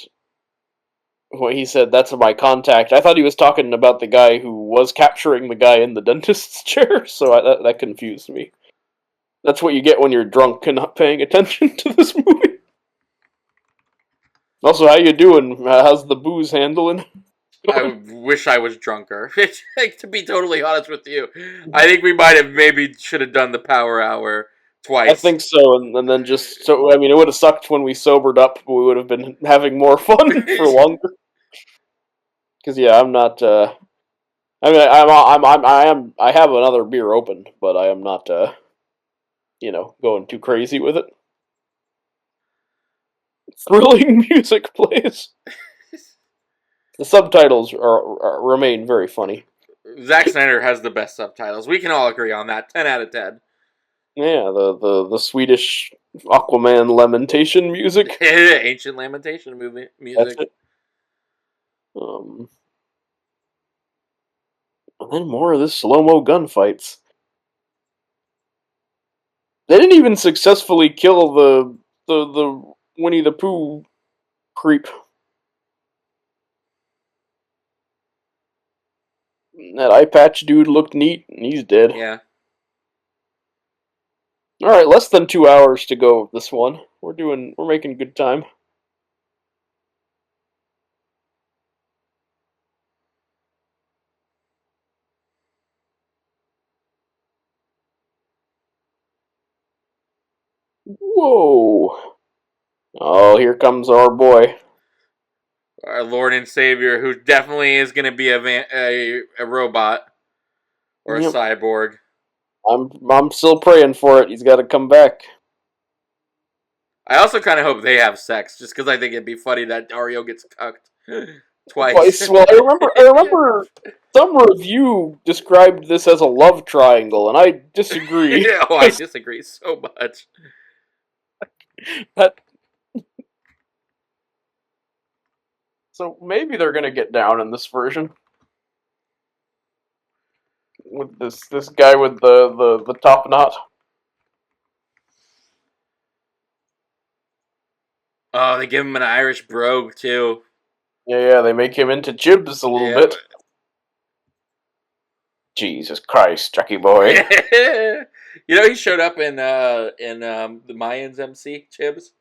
Speaker 2: When he said that's my contact, I thought he was talking about the guy who was capturing the guy in the dentist's chair. So that confused me. That's what you get when you're drunk and not paying attention to this movie. Also, how you doing? How's the booze handling?
Speaker 1: I wish I was drunker. To be totally honest with you, I think we might have maybe should have done the power hour twice.
Speaker 2: I think so, and then just so I mean, it would have sucked when we sobered up, but we would have been having more fun for longer. Because yeah, I'm not. I mean, I have another beer open, but I am not. Going too crazy with it. Thrilling music plays. The subtitles remain very funny.
Speaker 1: Zack Snyder has the best subtitles. We can all agree on that. 10 out of 10.
Speaker 2: Yeah, the Swedish Aquaman lamentation music.
Speaker 1: Ancient Lamentation music.
Speaker 2: That's it. And then more of this slow-mo gunfights. They didn't even successfully kill the Winnie the Pooh creep. That eye patch dude looked neat, and he's dead.
Speaker 1: Yeah.
Speaker 2: Alright, less than 2 hours to go with this one. We're making good time. Whoa. Oh, here comes our boy.
Speaker 1: Our Lord and Savior, who definitely is going to be a robot. or a
Speaker 2: Yep.
Speaker 1: cyborg.
Speaker 2: I'm still praying for it. He's got to come back.
Speaker 1: I also kind of hope they have sex, just because I think it'd be funny that Dario gets cucked twice.
Speaker 2: Twice. Well, I remember some review described this as a love triangle, and I disagree.
Speaker 1: Oh, I disagree so much.
Speaker 2: That- so maybe they're gonna get down in this version with this guy with the top knot.
Speaker 1: Oh, they give him an Irish brogue too.
Speaker 2: Yeah, they make him into Jibs a little
Speaker 1: Yeah.
Speaker 2: bit. Jesus Christ, Jackie boy.
Speaker 1: You know, he showed up in the Mayans MC Chibs.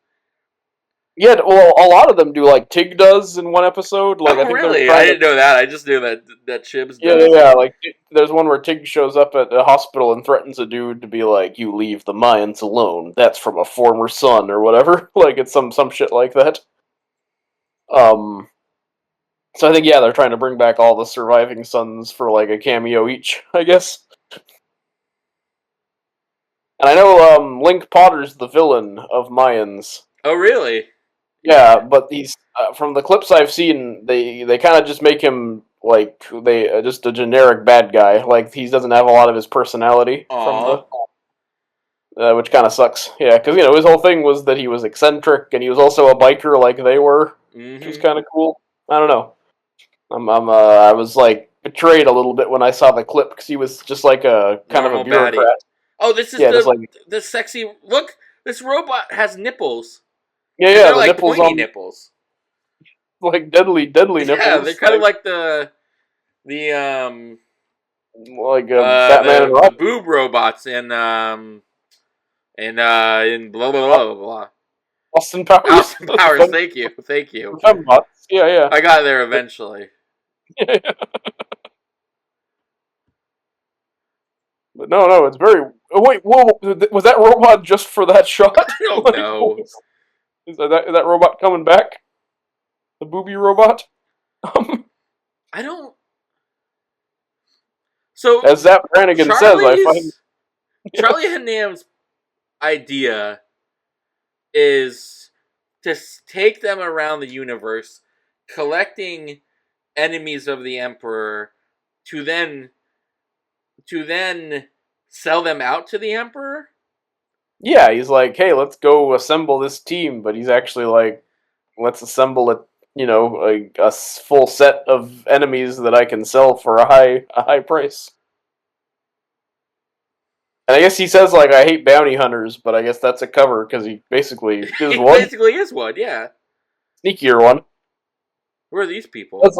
Speaker 2: Yeah, well, a lot of them do. Like Tig does in one episode. Like
Speaker 1: Oh,
Speaker 2: I think
Speaker 1: really?
Speaker 2: they're trying
Speaker 1: I didn't know that. I just knew that Chibs
Speaker 2: Yeah,
Speaker 1: does.
Speaker 2: yeah. Like there's one where Tig shows up at a hospital and threatens a dude to be like, "You leave the Mayans alone. That's from a former son or whatever." Like it's some shit like that. So I think they're trying to bring back all the surviving sons for like a cameo each, I guess. And I know Link Potter's the villain of Mayans.
Speaker 1: Oh, really?
Speaker 2: Yeah, but he's from the clips I've seen, they kind of just make him like just a generic bad guy. Like he doesn't have a lot of his personality
Speaker 1: Aw.
Speaker 2: which kind of sucks. Yeah, because his whole thing was that he was eccentric and he was also a biker like they were, which was kind of cool. I don't know. I was like betrayed a little bit when I saw the clip because he was just like a kind of a
Speaker 1: Normal
Speaker 2: bureaucrat.
Speaker 1: baddie. Oh, this is
Speaker 2: just like
Speaker 1: the sexy look. This robot has nipples.
Speaker 2: yeah,
Speaker 1: They're
Speaker 2: the
Speaker 1: like
Speaker 2: nipples
Speaker 1: pointy
Speaker 2: on
Speaker 1: nipples.
Speaker 2: like deadly nipples.
Speaker 1: Yeah, they're kind of like the
Speaker 2: Batman and
Speaker 1: the
Speaker 2: Robin.
Speaker 1: boob robots in blah blah blah blah blah.
Speaker 2: Austin Powers.
Speaker 1: Austin Powers, thank you.
Speaker 2: Fembots. Yeah.
Speaker 1: I got there eventually.
Speaker 2: But no, it's very. Oh, wait, whoa! Was that robot just for that shot?
Speaker 1: I don't know.
Speaker 2: Is that robot coming back? The booby robot.
Speaker 1: I don't. So
Speaker 2: As Zap Brannigan says, I find
Speaker 1: Charlie Hunnam's idea is to take them around the universe, collecting enemies of the Emperor, to then sell them out to the Emperor.
Speaker 2: Yeah, he's like, hey, let's go assemble this team, but he's actually like, let's assemble a full set of enemies that I can sell for a high price. And I guess he says like, I hate bounty hunters, but I guess that's a cover because he basically is
Speaker 1: He
Speaker 2: one.
Speaker 1: basically is one, yeah.
Speaker 2: Sneakier one.
Speaker 1: Who are these people?
Speaker 2: That's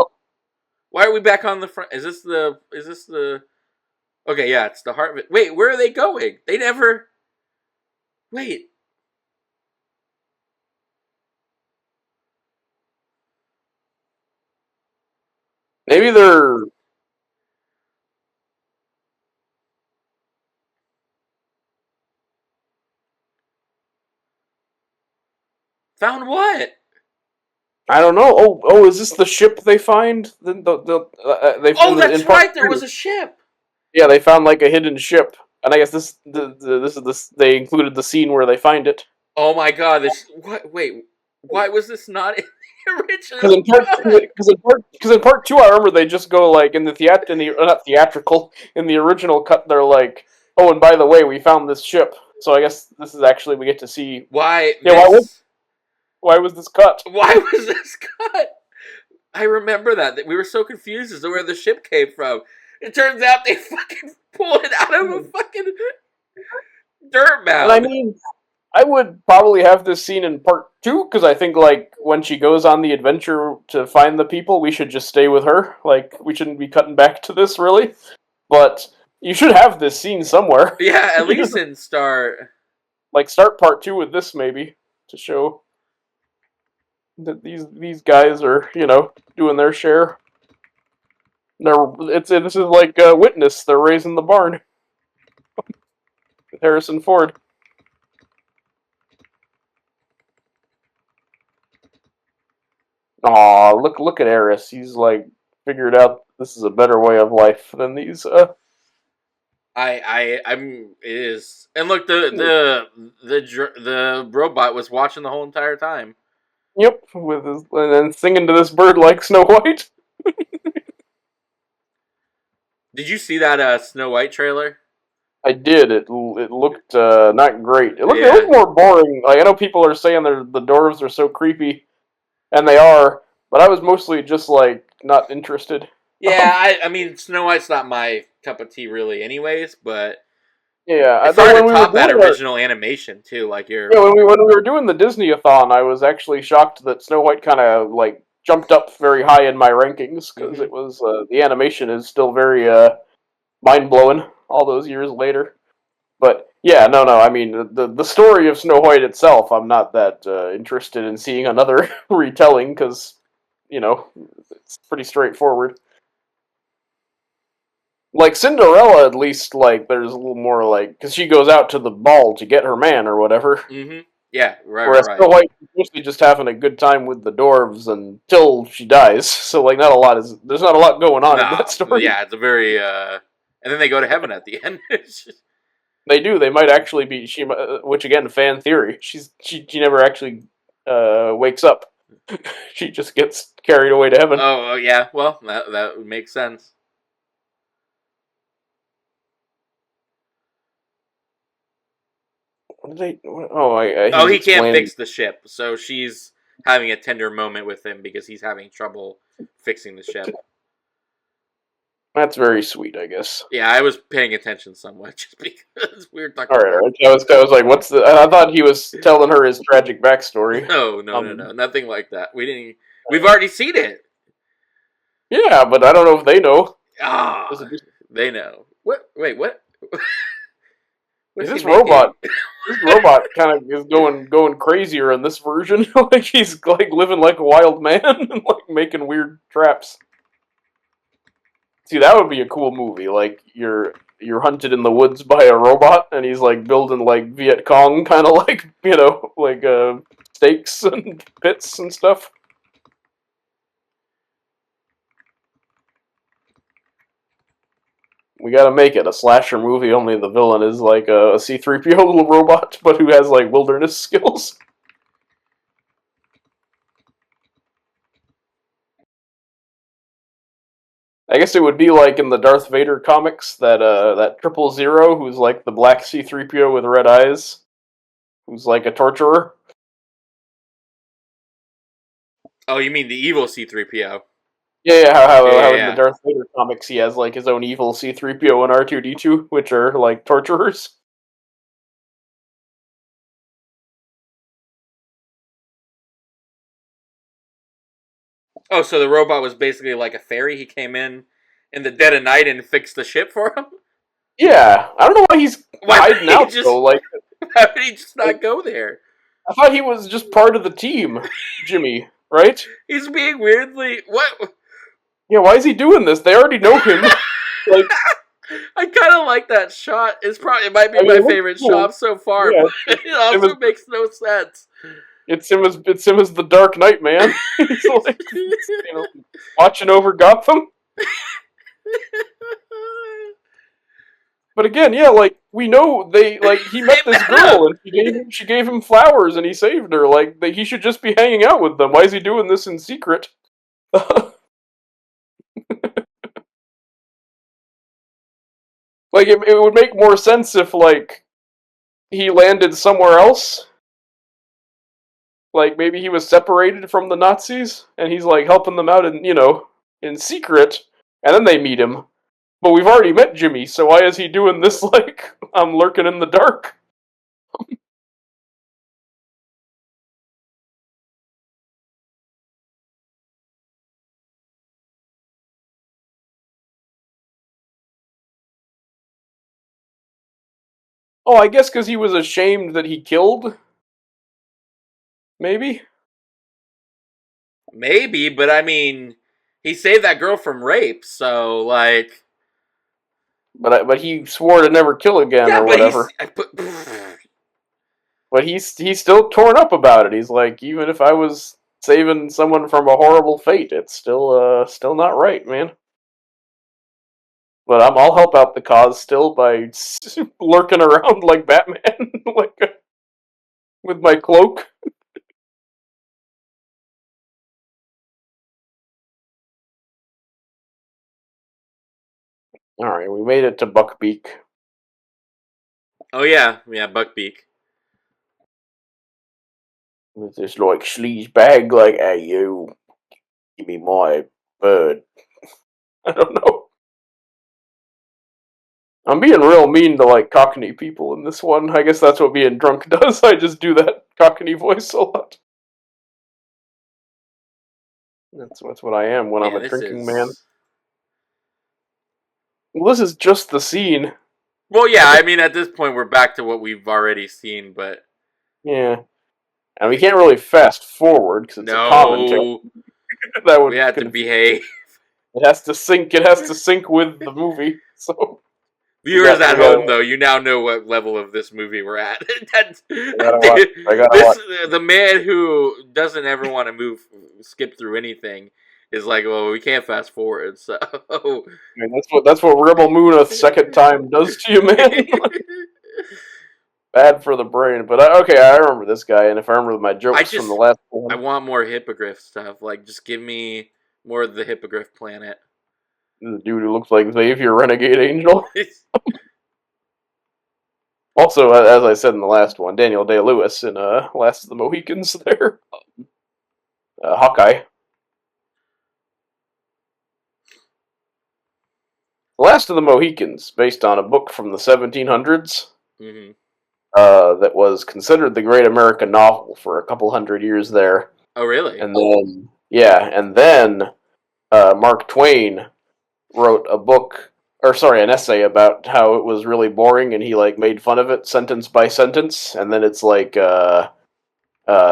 Speaker 1: Why are we back on the front? Is this the? Okay, yeah, it's the heart of it. Wait, where are they going? They never. Wait.
Speaker 2: Maybe they're.
Speaker 1: Found what?
Speaker 2: I don't know. Oh, is this the ship they find? They
Speaker 1: Oh, that's right. There was a ship.
Speaker 2: Yeah, they found like a hidden ship, and I guess this is this. They included the scene where they find it.
Speaker 1: Oh my god! This what? Wait, why was this not in the original?
Speaker 2: Because in part two, I remember they just go like in the not theatrical in the original cut. They're like, oh, and by the way, we found this ship. So I guess this is actually we get to see
Speaker 1: Why?
Speaker 2: Yeah, why was this cut?
Speaker 1: Why was this cut? I remember that we were so confused as to where the ship came from. It turns out they fucking pulled it out of a fucking dirt mound.
Speaker 2: And I mean, I would probably have this scene in part two because I think like when she goes on the adventure to find the people, we should just stay with her. Like we shouldn't be cutting back to this really. But you should have this scene somewhere.
Speaker 1: Yeah, at least in start.
Speaker 2: Like start part two with this maybe to show that these guys are doing their share. This is like Witness. They're raising the barn. Harrison Ford. Aw, look at Eris. He's like figured out this is a better way of life than these
Speaker 1: I'm it is, and look, the robot was watching the whole entire time.
Speaker 3: Yep, with his, and then singing to this bird like Snow White.
Speaker 1: Did you see that Snow White trailer?
Speaker 3: I did. It looked not great. It
Speaker 1: Yeah.
Speaker 3: looked more boring. Like I know people are saying the dwarves are so creepy, and they are. But I was mostly just like not interested.
Speaker 1: Yeah, I mean Snow White's not my cup of tea really, anyways. But
Speaker 3: Yeah,
Speaker 1: it's
Speaker 3: though
Speaker 1: hard
Speaker 3: when
Speaker 1: to
Speaker 3: we were
Speaker 1: top that
Speaker 3: doing
Speaker 1: original animation too. Like you're,
Speaker 3: yeah, when we were doing the Disney-a-thon, I was actually shocked that Snow White kind of like jumped up very high in my rankings because
Speaker 1: Mhm.
Speaker 3: it was the animation is still very mind blowing all those years later. But yeah, no. I mean, the story of Snow White itself, I'm not that interested in seeing another retelling because it's pretty straightforward. Like Cinderella, at least, like there's a little more like because she goes out to the ball to get her man or whatever.
Speaker 1: Yeah, right,
Speaker 3: Whereas
Speaker 1: right.
Speaker 3: Snow White is mostly just having a good time with the dwarves until she dies. So like, there's not a lot going on in that
Speaker 1: No,
Speaker 3: story.
Speaker 1: yeah, it's a very and then they go to heaven at the end.
Speaker 3: They do. They might actually be which again, fan theory. She never actually wakes up. She just gets carried away to heaven.
Speaker 1: Oh yeah, well that would make sense.
Speaker 3: What did they? Oh,
Speaker 1: Oh,
Speaker 3: he's
Speaker 1: he can't
Speaker 3: explaining.
Speaker 1: fix the ship, so she's having a tender moment with him because he's having trouble fixing the ship.
Speaker 3: That's very sweet, I guess.
Speaker 1: Yeah, I was paying attention somewhat just because we were talking
Speaker 3: All right, all
Speaker 1: about.
Speaker 3: right. I was like, what's the? I thought he was telling her his tragic backstory.
Speaker 1: No, nothing like that. We didn't. We've already seen it.
Speaker 3: Yeah, but I don't know if they know.
Speaker 1: Ah,
Speaker 3: Is, it just,
Speaker 1: they know. What? Wait, what?
Speaker 3: is
Speaker 1: What's he
Speaker 3: this
Speaker 1: making?
Speaker 3: robot? This robot kind of is going crazier in this version. Like he's like living like a wild man and like making weird traps. See, that would be a cool movie. Like you're hunted in the woods by a robot, and he's like building like Viet Cong kind of like like stakes and pits and stuff. We gotta make it a slasher movie. Only the villain is like a C-3PO little robot, but who has like wilderness skills. I guess it would be like in the Darth Vader comics that 000, who's like the black C-3PO with red eyes, who's like a torturer.
Speaker 1: Oh, you mean the evil C-3PO?
Speaker 3: Yeah, how
Speaker 1: Yeah,
Speaker 3: in the
Speaker 1: yeah.
Speaker 3: Darth Vader comics he has like his own evil C-3PO and R2-D2, which are like torturers.
Speaker 1: Oh, so the robot was basically like a fairy. He came in the dead of night and fixed the ship for him.
Speaker 3: Yeah, I don't know why he's
Speaker 1: Why
Speaker 3: hiding
Speaker 1: would he
Speaker 3: out
Speaker 1: just?
Speaker 3: though. Like
Speaker 1: Why would he just not go there?
Speaker 3: I thought he was just part of the team, Jimmy, right?
Speaker 1: He's being weirdly what?
Speaker 3: Yeah, why is he doing this? They already know him. Like,
Speaker 1: I kind of like that shot. It might be
Speaker 3: I mean,
Speaker 1: my
Speaker 3: it looks
Speaker 1: favorite
Speaker 3: cool.
Speaker 1: shot so far,
Speaker 3: Yeah,
Speaker 1: but it also
Speaker 3: was-
Speaker 1: makes no sense.
Speaker 3: it's him as the Dark Knight, man. He's like, watching over Gotham. But again, yeah, like we know he met this girl and she gave him flowers and he saved her. Like he should just be hanging out with them. Why is he doing this in secret? Like it would make more sense if like he landed somewhere else. Like maybe he was separated from the Nazis and he's like helping them out in secret, and then they meet him. But we've already met Jimmy, so why is he doing this like I'm lurking in the dark? Oh, I guess because he was ashamed that he killed? Maybe?
Speaker 1: Maybe, but I mean, he saved that girl from rape, so like.
Speaker 3: But he swore to never kill again
Speaker 1: Yeah,
Speaker 3: or
Speaker 1: but
Speaker 3: whatever.
Speaker 1: but
Speaker 3: But he's still torn up about it. He's like, even if I was saving someone from a horrible fate, it's still not right, man. But I'll help out the cause still by lurking around like Batman, with my cloak. All right, we made it to Buckbeak.
Speaker 1: Oh yeah, Buckbeak.
Speaker 3: With this like sleaze bag, like, hey you, give me my bird. I don't know. I'm being real mean to like Cockney people in this one. I guess that's what being drunk does. I just do that Cockney voice a lot. That's what I am when I'm a
Speaker 1: This
Speaker 3: drinking man.
Speaker 1: is.
Speaker 3: Well, this is just the scene.
Speaker 1: Well, yeah. I mean, at this point, we're back to what we've already seen, but
Speaker 3: Yeah, and we can't really fast forward because it's a commentary.
Speaker 1: no,
Speaker 3: That would
Speaker 1: we have to behave.
Speaker 3: It has to sync. It has to sync with the movie. So
Speaker 1: Viewers at
Speaker 3: we gotta
Speaker 1: home, though, you now know what level of this movie we're at.
Speaker 3: I gotta watch.
Speaker 1: The man who doesn't ever want to skip through anything, is like, well, we can't fast forward. So
Speaker 3: I mean, that's what Rebel Moon a second time does to you, man. Bad for the brain. But okay, I remember this guy, and if I remember my jokes from the last one,
Speaker 1: I want more Hippogriff stuff. Like, just give me more of the Hippogriff planet.
Speaker 3: the dude who looks like Xavier Renegade Angel. Also, as I said in the last one, Daniel Day-Lewis in Last of the Mohicans there. Hawkeye. Last of the Mohicans, based on a book from the 1700s,
Speaker 1: Mm-hmm.
Speaker 3: that was considered the great American novel for a couple hundred years there.
Speaker 1: Oh, really?
Speaker 3: And then Mark Twain wrote an essay about how it was really boring, and he like made fun of it sentence by sentence, and then it's like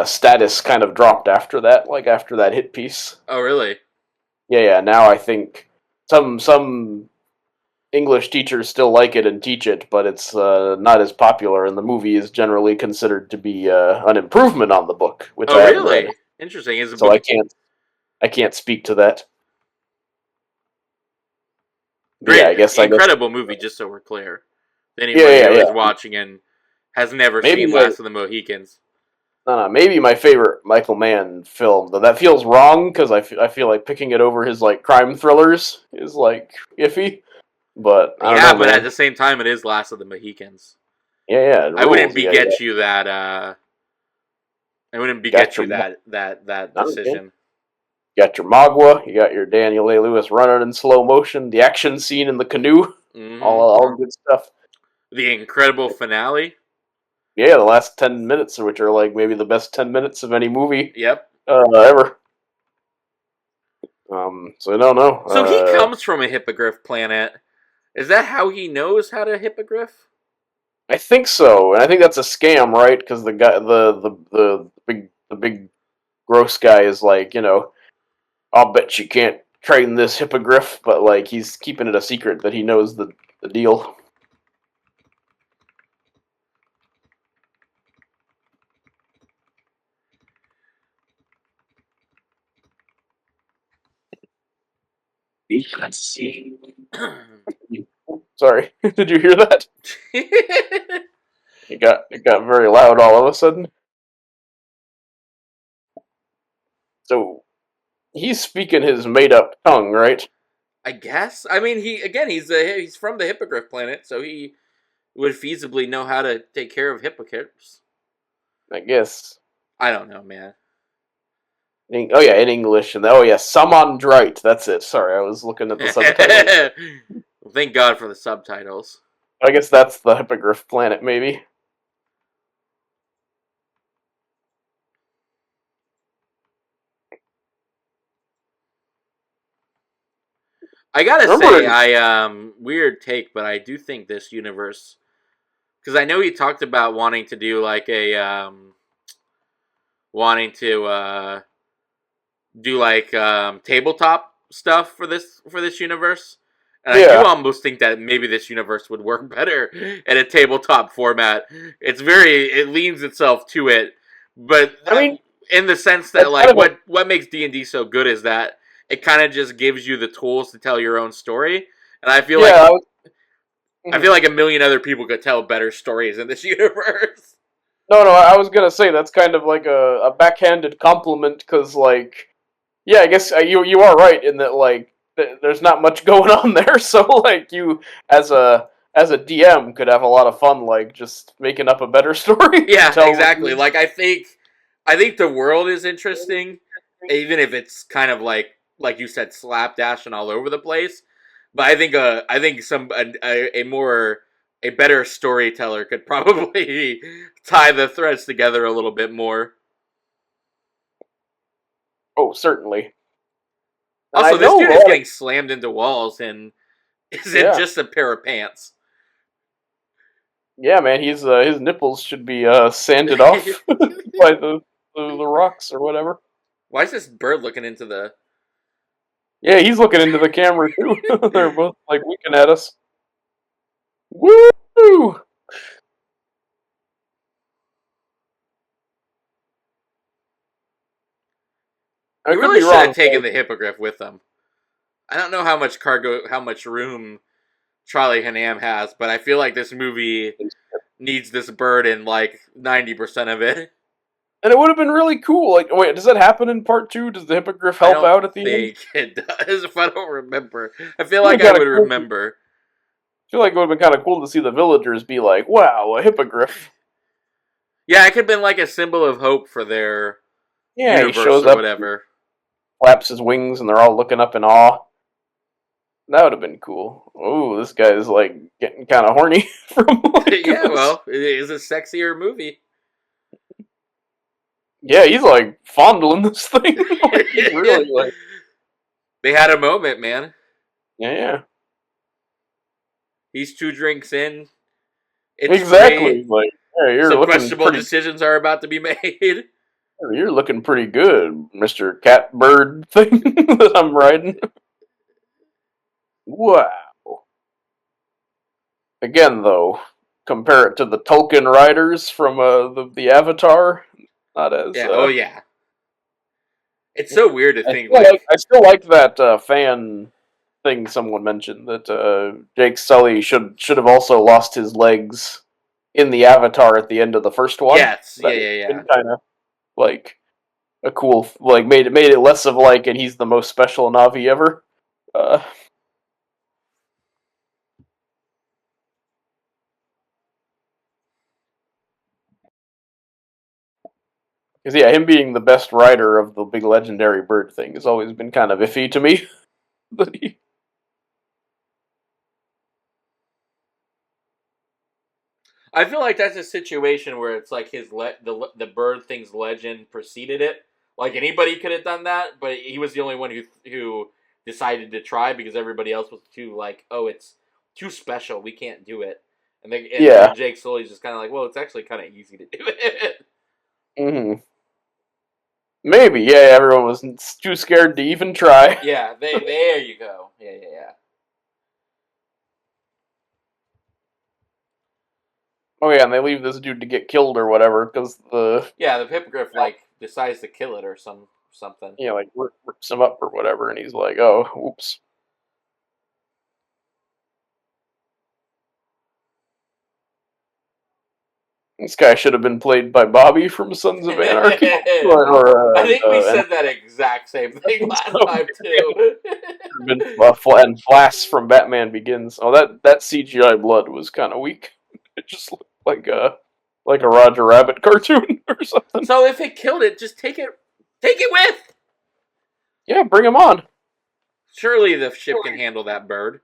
Speaker 3: status kind of dropped after that, like after that hit piece.
Speaker 1: Oh, really?
Speaker 3: Yeah. Now I think some English teachers still like it and teach it, but it's not as popular, and the movie is generally considered to be an improvement on the book, which I haven't
Speaker 1: really?
Speaker 3: read.
Speaker 1: Interesting. Is the
Speaker 3: So
Speaker 1: book...
Speaker 3: I can't speak to that.
Speaker 1: Great,
Speaker 3: yeah, I guess
Speaker 1: incredible movie. Just so we're clear, anybody who is watching and has never seen Last of the Mohicans.
Speaker 3: Maybe my favorite Michael Mann film, though that feels wrong because I feel like picking it over his like crime thrillers is like iffy. But I don't know,
Speaker 1: but
Speaker 3: man.
Speaker 1: at the same time, it is Last of the Mohicans.
Speaker 3: Yeah.
Speaker 1: I wouldn't beget you that. I wouldn't beget you that decision.
Speaker 3: You got your Magua, you got your Daniel Day-Lewis running in slow motion, the action scene in the canoe, all good stuff.
Speaker 1: The incredible finale.
Speaker 3: Yeah, the last 10 minutes, which are like maybe the best 10 minutes of any movie.
Speaker 1: Yep.
Speaker 3: Ever. So I don't know.
Speaker 1: So he comes from a hippogriff planet. Is that how he knows how to hippogriff?
Speaker 3: I think so, and I think that's a scam, right? Because the guy, the big gross guy is like, I'll bet you can't train this hippogriff, but like he's keeping it a secret that he knows the deal. Let's see. Sorry, did you hear that? It got very loud all of a sudden. So he's speaking his made up tongue, right?
Speaker 1: I guess. I mean, he's from the hippogriff planet, so he would feasibly know how to take care of hippogriffs.
Speaker 3: I guess.
Speaker 1: I don't know, man.
Speaker 3: In English, and Samandrite. That's it. Sorry, I was looking at the subtitles.
Speaker 1: Well, thank God for the subtitles.
Speaker 3: I guess that's the hippogriff planet, maybe.
Speaker 1: I gotta say, weird take, but I do think this universe, because I know he talked about wanting to do like a, tabletop stuff for this universe, and I do almost think that maybe this universe would work better in a tabletop format. It leans itself to it, but I mean, in the sense that like what makes D&D so good is that it kind of just gives you the tools to tell your own story. And I feel
Speaker 3: Yeah,
Speaker 1: like
Speaker 3: mhm.
Speaker 1: a million other people could tell better stories in this universe.
Speaker 3: No, I was gonna say that's kind of like a backhanded compliment because, like, yeah, I guess you are right in that, like, there's not much going on there. So, like, you as a DM could have a lot of fun, like, just making up a better story to
Speaker 1: Yeah,
Speaker 3: tell.
Speaker 1: exactly. Like I think the world is interesting, even if it's kind of like you said, slapdash and all over the place. But I think a more a better storyteller could probably tie the threads together a little bit more.
Speaker 3: Oh, certainly. And I
Speaker 1: Also, this
Speaker 3: know a
Speaker 1: dude is
Speaker 3: lot of,
Speaker 1: getting slammed into walls and isn't
Speaker 3: yeah,
Speaker 1: just a pair of pants.
Speaker 3: yeah, man. He's his nipples should be sanded off by the rocks or whatever.
Speaker 1: Why is this bird looking into the?
Speaker 3: Yeah, he's looking into the camera too. They're both like winking at us. Woo! I
Speaker 1: He
Speaker 3: could
Speaker 1: really
Speaker 3: be
Speaker 1: should have
Speaker 3: wrong.
Speaker 1: taken the hippogriff with him. I don't know how much room Charlie Hunnam has, but I feel like this movie needs this bird in like 90% of it.
Speaker 3: And it would have been really cool. Like, wait, does that happen in part two? Does the hippogriff
Speaker 1: I
Speaker 3: help
Speaker 1: don't
Speaker 3: out at the end?
Speaker 1: think it does, if I don't remember. I feel
Speaker 3: It would
Speaker 1: like
Speaker 3: have
Speaker 1: I
Speaker 3: kind of
Speaker 1: would
Speaker 3: cool.
Speaker 1: remember.
Speaker 3: I feel like it would have been kind of cool to see the villagers be like, "Wow, a hippogriff!"
Speaker 1: Yeah, it could have been like a symbol of hope for their
Speaker 3: Yeah, he
Speaker 1: universe
Speaker 3: shows
Speaker 1: or
Speaker 3: up,
Speaker 1: whatever.
Speaker 3: flaps his wings, and they're all looking up in awe. That would have been cool. Ooh, this guy's like getting kind of horny from like
Speaker 1: Yeah,
Speaker 3: this.
Speaker 1: well, it is a sexier movie.
Speaker 3: Yeah, he's like fondling this thing. Like he's really like,
Speaker 1: They had a moment, man.
Speaker 3: yeah,
Speaker 1: He's 2 drinks in. It's
Speaker 3: exactly.
Speaker 1: free.
Speaker 3: Like, yeah,
Speaker 1: Some questionable decisions are about to be made.
Speaker 3: you're looking pretty good, Mister Catbird thing that I'm riding. Wow. Again, though, compare it to the Tolkien riders from the Avatar. Not as
Speaker 1: Yeah, oh yeah. It's so weird to think
Speaker 3: I still like that fan thing someone mentioned that Jake Sully should have also lost his legs in the Avatar at the end of the first one.
Speaker 1: yes,
Speaker 3: That
Speaker 1: yeah,
Speaker 3: would
Speaker 1: yeah,
Speaker 3: have
Speaker 1: yeah.
Speaker 3: been kind of like a cool, like, made it less of like, and he's the most special Navi ever. Uh, Because yeah, him being the best rider of the big legendary bird thing has always been kind of iffy to me. That he-
Speaker 1: I feel like that's a situation where it's like the bird thing's legend preceded it. Like anybody could have done that, but he was the only one who decided to try because everybody else was too like, oh, it's too special, we can't do it.
Speaker 3: yeah.
Speaker 1: And Jake Sully's just kind of like, well, it's actually kind of easy to do it.
Speaker 3: Hmm. Maybe, yeah, everyone was too scared to even try.
Speaker 1: Yeah, there you go. Yeah, yeah, yeah.
Speaker 3: Oh yeah, and they leave this dude to get killed or whatever because the
Speaker 1: Yeah, the hippogriff like decides to kill it or something.
Speaker 3: like rips him up or whatever, and he's like, "Oh, oops." This guy should have been played by Bobby from Sons of Anarchy,
Speaker 1: I think we said that exact same thing last
Speaker 3: so
Speaker 1: time too.
Speaker 3: been and Flass from Batman Begins. Oh, that CGI blood was kind of weak. It just looked like a Roger Rabbit cartoon or something.
Speaker 1: So if it killed it, just take it with.
Speaker 3: Yeah, bring him on.
Speaker 1: Surely the ship can handle that bird.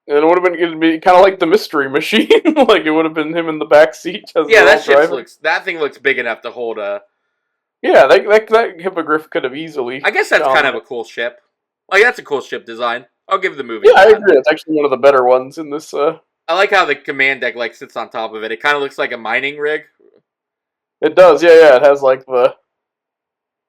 Speaker 3: And it would have been it'd be kind of like the Mystery Machine. Like it would have been him in the back seat as
Speaker 1: Yeah,
Speaker 3: they're all driving.
Speaker 1: that thing looks big enough to hold a.
Speaker 3: Yeah, that hippogriff could have easily.
Speaker 1: I guess that's
Speaker 3: gone
Speaker 1: kind of
Speaker 3: there.
Speaker 1: a cool ship. Like that's a cool ship design. I'll give the movie
Speaker 3: Yeah, I
Speaker 1: that.
Speaker 3: agree. It's actually one of the better ones in this.
Speaker 1: I like how the command deck like sits on top of it. It kind of looks like a mining rig.
Speaker 3: It does. Yeah. It has like the.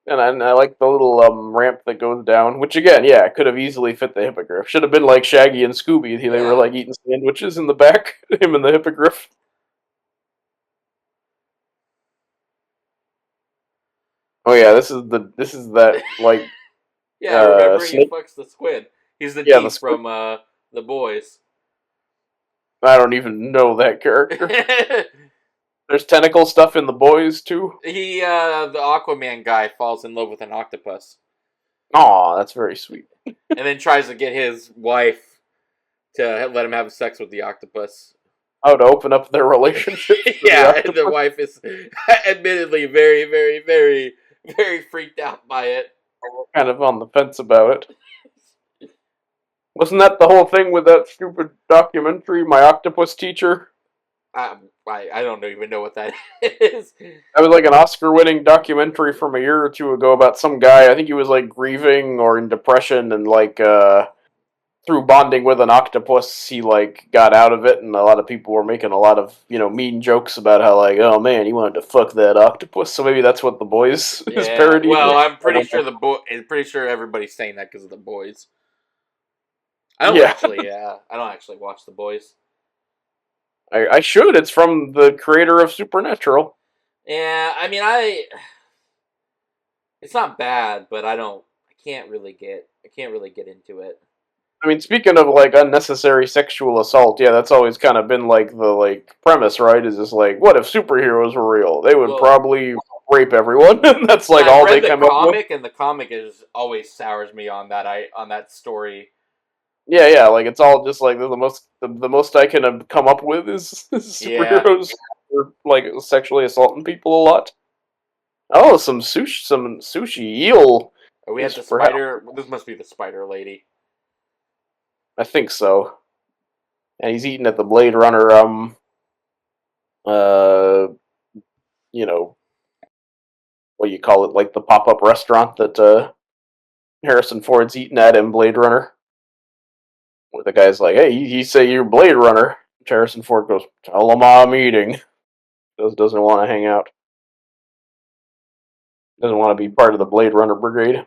Speaker 3: And I like the little ramp that goes down, which again, yeah, could have easily fit the hippogriff. Should have been like Shaggy and Scooby. They were
Speaker 1: Yeah.
Speaker 3: like eating sandwiches in the back. Him and the hippogriff. Oh yeah, this is that like
Speaker 1: Yeah, remember he
Speaker 3: snake.
Speaker 1: fucks the squid. He's the
Speaker 3: Yeah,
Speaker 1: thief from The Boys.
Speaker 3: I don't even know that character. There's tentacle stuff in The Boys too.
Speaker 1: The Aquaman guy falls in love with an octopus.
Speaker 3: Aw, that's very sweet.
Speaker 1: And then tries to get his wife to let him have sex with the octopus.
Speaker 3: How to open up their relationship.
Speaker 1: Yeah, and the wife is admittedly very, very, very, very freaked out by it.
Speaker 3: Kind of on the fence about it. Wasn't that the whole thing with that stupid documentary, My Octopus Teacher?
Speaker 1: I don't even know what that is.
Speaker 3: That was like an Oscar-winning documentary from a year or two ago about some guy. I think he was like grieving or in depression, and like through bonding with an octopus, he like got out of it. And a lot of people were making a lot of mean jokes about how like, oh man, he wanted to fuck that octopus. So maybe that's what The Boys is parodying.
Speaker 1: Well, I'm pretty sure everybody's saying that because of The Boys. I don't actually watch The Boys.
Speaker 3: I should. It's from the creator of Supernatural.
Speaker 1: Yeah, I mean, it's not bad, but I can't really get into it.
Speaker 3: I mean, speaking of like unnecessary sexual assault, yeah, that's always kind of been like the premise, right? Is just like, what if superheroes were real? They would probably rape everyone. That's like all they come up with.
Speaker 1: And the comic is always sours me on that story.
Speaker 3: Yeah, like it's all just like the most I can come up with is superheroes are, like sexually assaulting people a lot. Oh, some sushi eel.
Speaker 1: Are we at the spider? This must be the spider lady.
Speaker 3: I think so. And he's eating at the Blade Runner what do you call it, like the pop-up restaurant that Harrison Ford's eating at in Blade Runner. Where the guy's like, hey, he say you're Blade Runner. Harrison Ford goes, tell him I'm eating. Doesn't want to hang out. Doesn't want to be part of the Blade Runner brigade.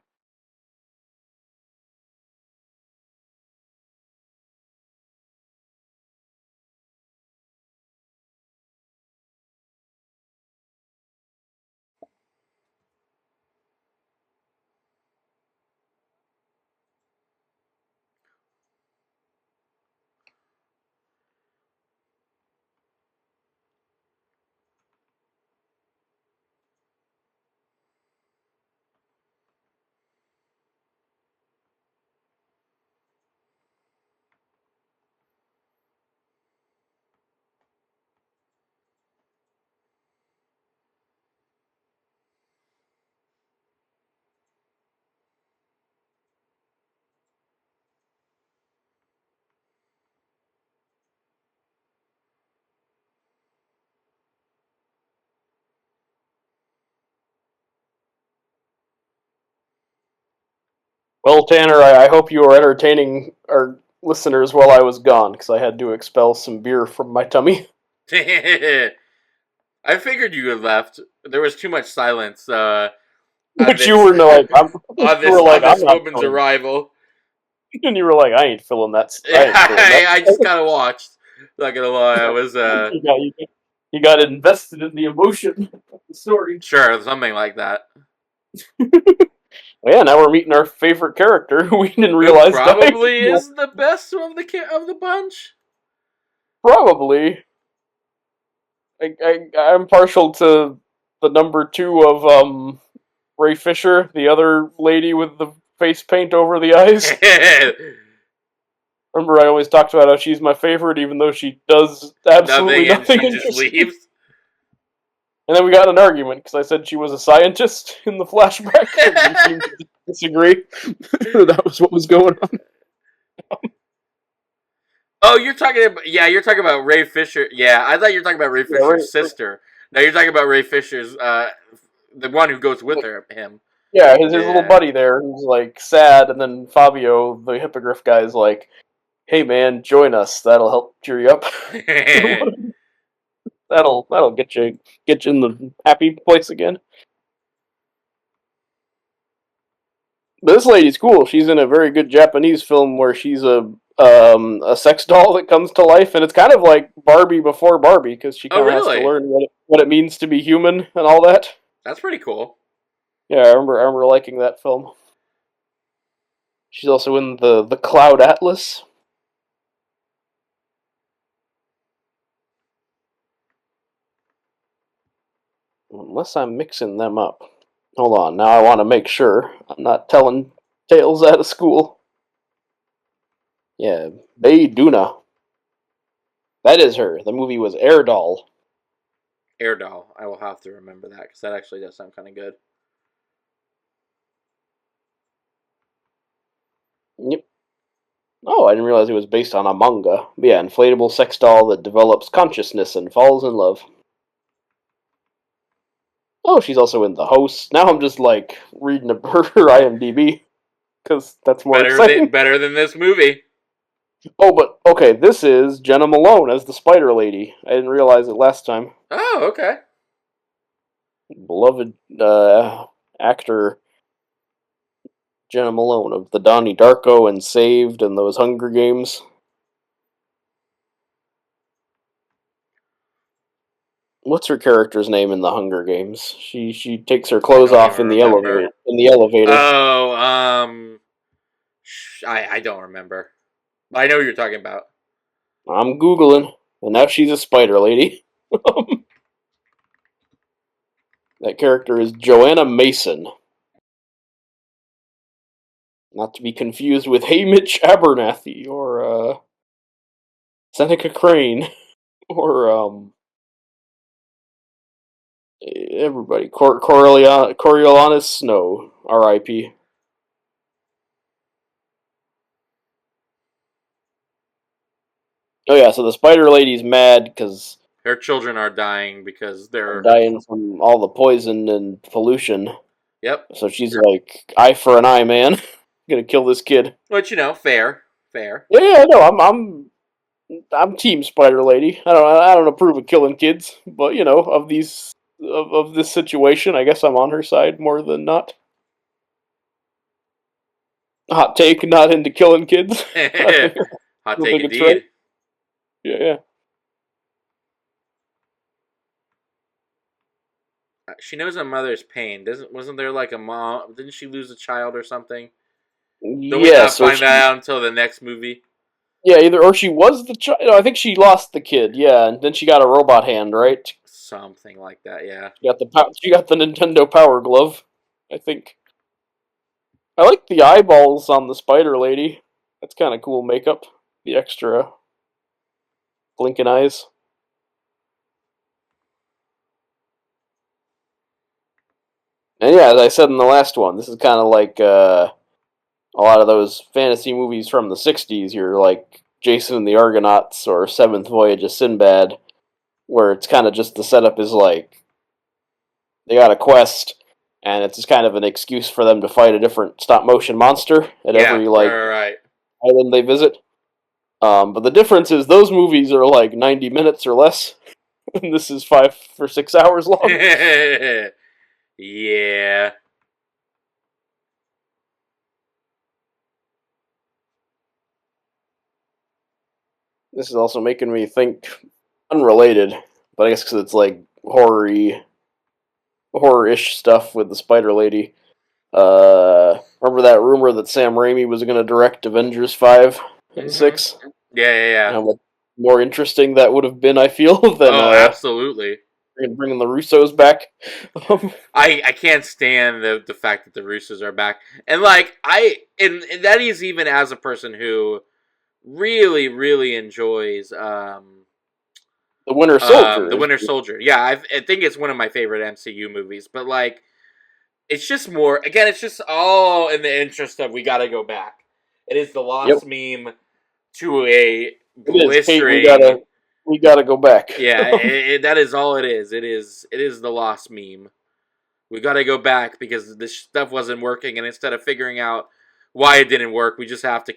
Speaker 3: Well, Tanner, I hope you were entertaining our listeners while I was gone, because I had to expel some beer from my tummy.
Speaker 1: I figured you had left. There was too much silence.
Speaker 3: But you were like,
Speaker 1: on this woman's arrival.
Speaker 3: And you were like, I ain't filling that.
Speaker 1: I just kind of watched. Not gonna lie, I was.
Speaker 3: You got invested in the emotion of the story.
Speaker 1: Sure, something like that.
Speaker 3: Yeah, now we're meeting our favorite character who we didn't realize
Speaker 1: probably is the best of the bunch.
Speaker 3: Probably. I'm partial to the number 2 of Ray Fisher, the other lady with the face paint over the eyes. Remember, I always talked about how she's my favorite, even though she does absolutely nothing.
Speaker 1: And she just leaves.
Speaker 3: And then we got an argument because I said she was a scientist in the flashback. And we seemed to disagree. That was what was going on.
Speaker 1: Oh, you're talking about Ray Fisher. Yeah, I thought you were talking about Ray Fisher's sister. No, you're talking about Ray Fisher's the one who goes with him.
Speaker 3: Yeah, his little buddy there who's like sad, and then Fabio, the hippogriff guy, is like, "Hey man, join us. That'll help cheer you up. That'll get you in the happy place again." But this lady's cool. She's in a very good Japanese film where she's a sex doll that comes to life, and it's kind of like Barbie before Barbie because she kind of has to learn what it means to be human and all that.
Speaker 1: That's pretty cool.
Speaker 3: Yeah, I remember liking that film. She's also in the Cloud Atlas. Unless I'm mixing them up. Hold on, now I want to make sure I'm not telling tales out of school. Yeah, Bay Duna. That is her. The movie was Air Doll.
Speaker 1: Air Doll. I will have to remember that because that actually does sound kind of good.
Speaker 3: Yep. Oh, I didn't realize it was based on a manga. But yeah, inflatable sex doll that develops consciousness and falls in love. Oh, she's also in The Host. Now I'm just like reading her IMDb because that's more exciting.
Speaker 1: Better than this movie.
Speaker 3: Oh, but okay, this is Jenna Malone as the Spider Lady. I didn't realize it last time.
Speaker 1: Oh, okay.
Speaker 3: Beloved actor Jenna Malone of the Donnie Darko and Saved and those Hunger Games. What's her character's name in the Hunger Games? She takes her clothes off in the elevator.
Speaker 1: Oh, I don't remember. I know what you're talking about.
Speaker 3: I'm googling, and now she's a Spider Lady. That character is Joanna Mason. Not to be confused with Haymitch Abernathy or Seneca Crane or everybody. Coriolanus Snow, R.I.P. Oh yeah, so the Spider Lady's mad because
Speaker 1: her children are dying because they're
Speaker 3: dying from all the poison and pollution.
Speaker 1: Yep.
Speaker 3: So she's like, eye for an eye, man. Gonna kill this kid.
Speaker 1: Which, fair.
Speaker 3: Yeah, no, I'm Team Spider Lady. I don't approve of killing kids, but of these of this situation, I guess I'm on her side more than not. Hot take, not into killing kids.
Speaker 1: Hot take indeed. Right.
Speaker 3: Yeah.
Speaker 1: She knows her mother's pain. Wasn't there like a mom? Didn't she lose a child or something? Don't we not find that out until the next movie?
Speaker 3: Yeah, or she was the child. I think she lost the kid. Yeah, and then she got a robot hand, right?
Speaker 1: Something like that. Yeah.
Speaker 3: She got the Nintendo Power Glove. I think. I like the eyeballs on the Spider Lady. That's kind of cool makeup. The extra blinking eyes. And yeah, as I said in the last one, this is kind of like a lot of those fantasy movies from the 60s. You're like Jason and the Argonauts or Seventh Voyage of Sinbad, where it's kind of just the setup is like they got a quest, and it's just kind of an excuse for them to fight a different stop motion monster at every island they visit. But the difference is those movies are like 90 minutes or less, and this is 5 or 6 hours long.
Speaker 1: Yeah.
Speaker 3: This is also making me think, unrelated, but I guess because it's like horror-ish stuff with the Spider Lady. Remember that rumor that Sam Raimi was going to direct Avengers 5 and 6?
Speaker 1: Yeah.
Speaker 3: How much more interesting that would have been, I feel, than
Speaker 1: absolutely.
Speaker 3: Bringing the Russos back.
Speaker 1: I can't stand the fact that the Russos are back, and like and that is even as a person who really enjoys
Speaker 3: the Winter Soldier.
Speaker 1: The Winter Soldier. Yeah, I think it's one of my favorite MCU movies, but like it's just more. Again, it's just all in the interest of we got to go back. It is the Lost meme to a blistering.
Speaker 3: We gotta go back.
Speaker 1: Yeah, that is all it is. It is the Lost meme. We gotta go back because this stuff wasn't working, and instead of figuring out why it didn't work, we just have to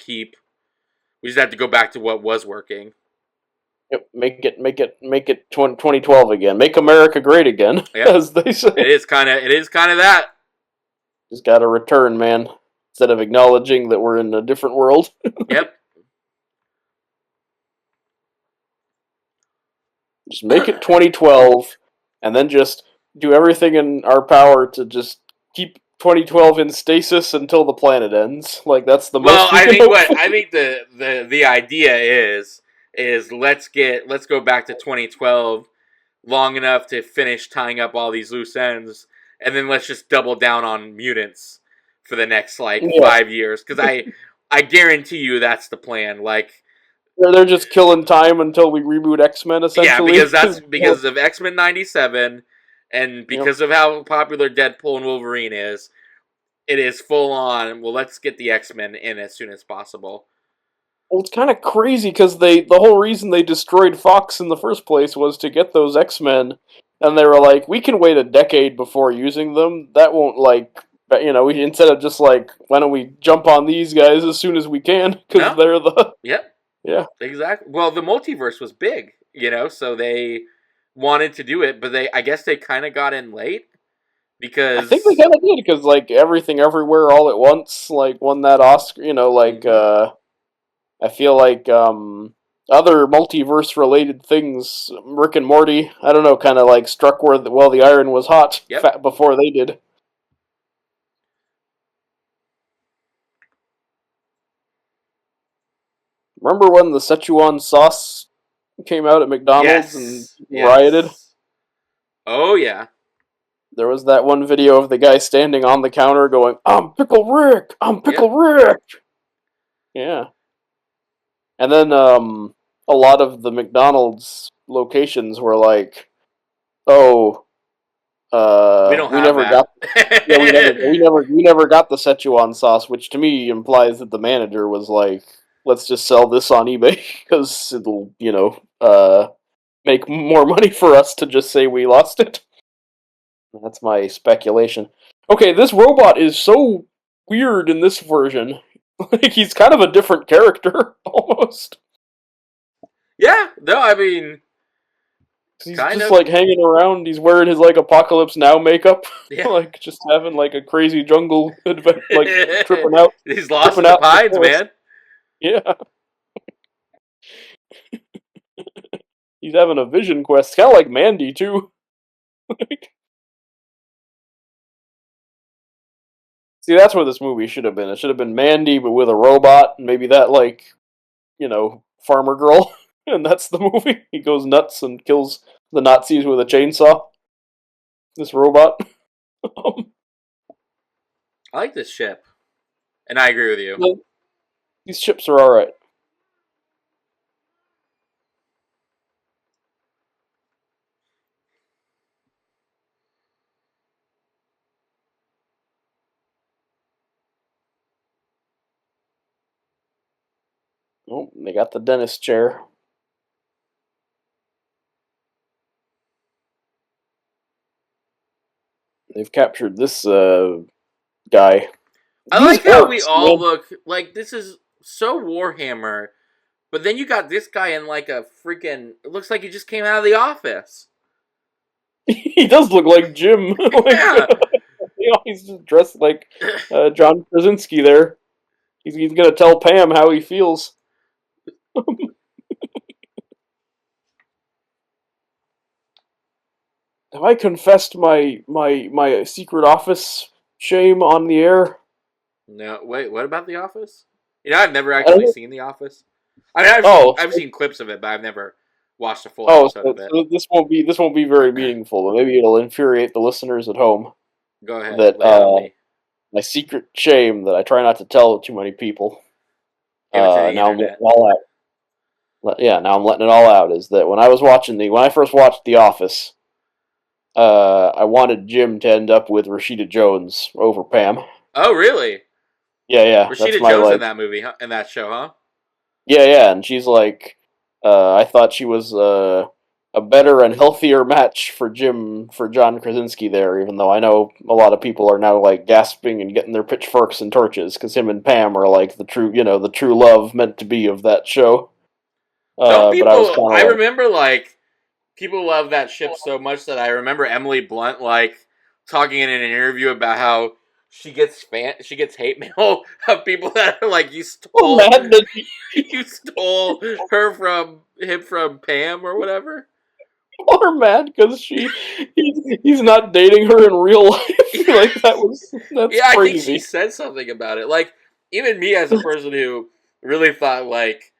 Speaker 1: go back to what was working.
Speaker 3: Yep, make it 2012 again. Make America great again, as they say.
Speaker 1: It is kind of that.
Speaker 3: Just gotta return, man. Instead of acknowledging that we're in a different world.
Speaker 1: Yep.
Speaker 3: Just make it 2012, and then just do everything in our power to just keep 2012 in stasis until the planet ends. Like that's the
Speaker 1: Well,
Speaker 3: most. We can hope for.
Speaker 1: I think the idea is let's go back to 2012 long enough to finish tying up all these loose ends, and then let's just double down on mutants for the next like
Speaker 3: Yeah,
Speaker 1: 5 years, because I guarantee you that's the plan. Like,
Speaker 3: they're just killing time until we reboot X-Men.
Speaker 1: yeah,
Speaker 3: Essentially,
Speaker 1: because that's because of X-Men 97, and
Speaker 3: Yep.
Speaker 1: because of how popular Deadpool and Wolverine is. It is full on. Well, let's get the X-Men in as soon as possible.
Speaker 3: Well, it's kind of crazy because the whole reason they destroyed Fox in the first place was to get those X-Men, and they were like, we can wait a decade before using them. That won't we instead of just like, why don't we jump on these guys as soon as we can because
Speaker 1: No?
Speaker 3: they're the
Speaker 1: Yep.
Speaker 3: yeah.
Speaker 1: Exactly. Well, the multiverse was big, so they wanted to do it, but I guess they kind of got in late
Speaker 3: I think
Speaker 1: because
Speaker 3: they kind of did because like everything everywhere all at once like won that Oscar. I feel like other multiverse related things, Rick and Morty, I don't know, kind of like struck where the iron was hot
Speaker 1: Yep.
Speaker 3: before they did. Remember when the Szechuan sauce came out at McDonald's and rioted?
Speaker 1: Oh yeah.
Speaker 3: There was that one video of the guy standing on the counter going, "I'm Pickle Rick! I'm Pickle Rick!" Yeah. And then a lot of the McDonald's locations were like, "Oh,
Speaker 1: We don't
Speaker 3: we
Speaker 1: have
Speaker 3: never
Speaker 1: that.
Speaker 3: got we never got the Szechuan sauce," which to me implies that the manager was like, "Let's just sell this on eBay because it'll make more money for us to just say we lost it." That's my speculation. Okay, this robot is so weird in this version. Like he's kind of a different character almost.
Speaker 1: Yeah. No, I mean,
Speaker 3: He's
Speaker 1: kind
Speaker 3: just
Speaker 1: of.
Speaker 3: like hanging around. He's wearing his like Apocalypse Now makeup,
Speaker 1: Yeah.
Speaker 3: like just having like a crazy jungle adventure, like tripping out.
Speaker 1: He's lost in
Speaker 3: tripping
Speaker 1: the
Speaker 3: out in
Speaker 1: pines,
Speaker 3: forest.
Speaker 1: man.
Speaker 3: Yeah, he's having a vision quest, kind of like Mandy too. See, that's where this movie should have been. It should have been Mandy, but with a robot, and maybe that farmer girl, and that's the movie. He goes nuts and kills the Nazis with a chainsaw. This robot.
Speaker 1: I like this ship, and I agree with you.
Speaker 3: These ships are all right. Oh, they got the dentist chair. They've captured this guy.
Speaker 1: I
Speaker 3: These
Speaker 1: like how we
Speaker 3: orcs,
Speaker 1: all
Speaker 3: man.
Speaker 1: look like this is so Warhammer, but then you got this guy in like a freaking. It looks like he just came out of the office.
Speaker 3: He does look like Jim.
Speaker 1: Yeah.
Speaker 3: He's just dressed like John Krasinski there. He's gonna tell Pam how he feels. Have I confessed my secret office shame on the air?
Speaker 1: No, wait. What about The Office? I've never
Speaker 3: I
Speaker 1: actually
Speaker 3: don't-
Speaker 1: seen The Office. I mean, I've seen clips of it, but I've never watched a full episode of it.
Speaker 3: So this won't be very meaningful, but maybe it'll infuriate the listeners at home.
Speaker 1: Go ahead.
Speaker 3: That
Speaker 1: lay it on me.
Speaker 3: my secret shame that I try not to tell too many people.
Speaker 1: Give it to the
Speaker 3: Now I'm
Speaker 1: internet.
Speaker 3: letting it all out. Yeah, now I'm letting it all out. Is that when I first watched The Office, I wanted Jim to end up with Rashida Jones over Pam.
Speaker 1: Oh, really?
Speaker 3: Yeah.
Speaker 1: Rashida
Speaker 3: That's my
Speaker 1: Jones
Speaker 3: like.
Speaker 1: in that movie, huh? In that show, huh?
Speaker 3: Yeah, and she's like, I thought she was a better and healthier match for John Krasinski there, even though I know a lot of people are now like gasping and getting their pitchforks and torches because him and Pam are like the true love meant to be of that show.
Speaker 1: Some
Speaker 3: But I was
Speaker 1: people,
Speaker 3: kind of
Speaker 1: remember like people love that ship so much that I remember Emily Blunt like talking in an interview about how she gets hate mail of people that are like you stole
Speaker 3: mad that
Speaker 1: you stole him from Pam or whatever.
Speaker 3: all are mad because he's not dating her in real life. Like that's
Speaker 1: Yeah, I think she
Speaker 3: crazy.
Speaker 1: said something about it. Like, even me as a person who really thought like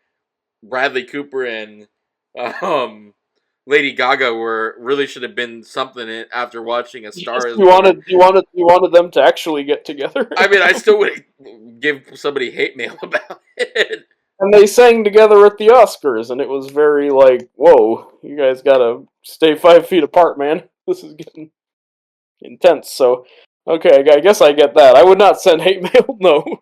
Speaker 1: Bradley Cooper and um Lady Gaga were really should have been something after watching A
Speaker 3: Yes,
Speaker 1: Star Is
Speaker 3: you
Speaker 1: Born.
Speaker 3: wanted you wanted them to actually get together.
Speaker 1: I mean, I still would give somebody hate mail about it.
Speaker 3: And they sang together at the Oscars, and it was very like, whoa, you guys gotta stay 5 feet apart, man. This is getting intense. So, okay, I guess I get that. I would not send hate mail, no.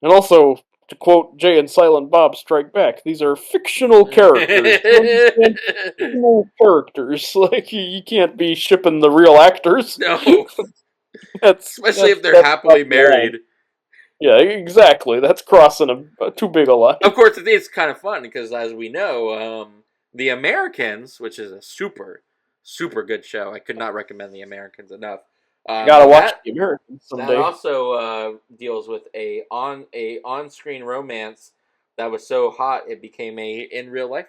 Speaker 3: And also, to quote Jay and Silent Bob Strike Back, these are fictional characters. You understand? Fictional characters. Like, you can't be shipping the real actors.
Speaker 1: No, especially if they're
Speaker 3: that's
Speaker 1: happily married.
Speaker 3: Yeah, exactly. That's crossing a too big a line.
Speaker 1: Of course, it's kind of fun because, as we know, The Americans, which is a super, super good show. I could not recommend The Americans enough.
Speaker 3: Gotta watch The Americans
Speaker 1: That
Speaker 3: someday.
Speaker 1: also deals with a on-screen romance that was so hot it became a in real life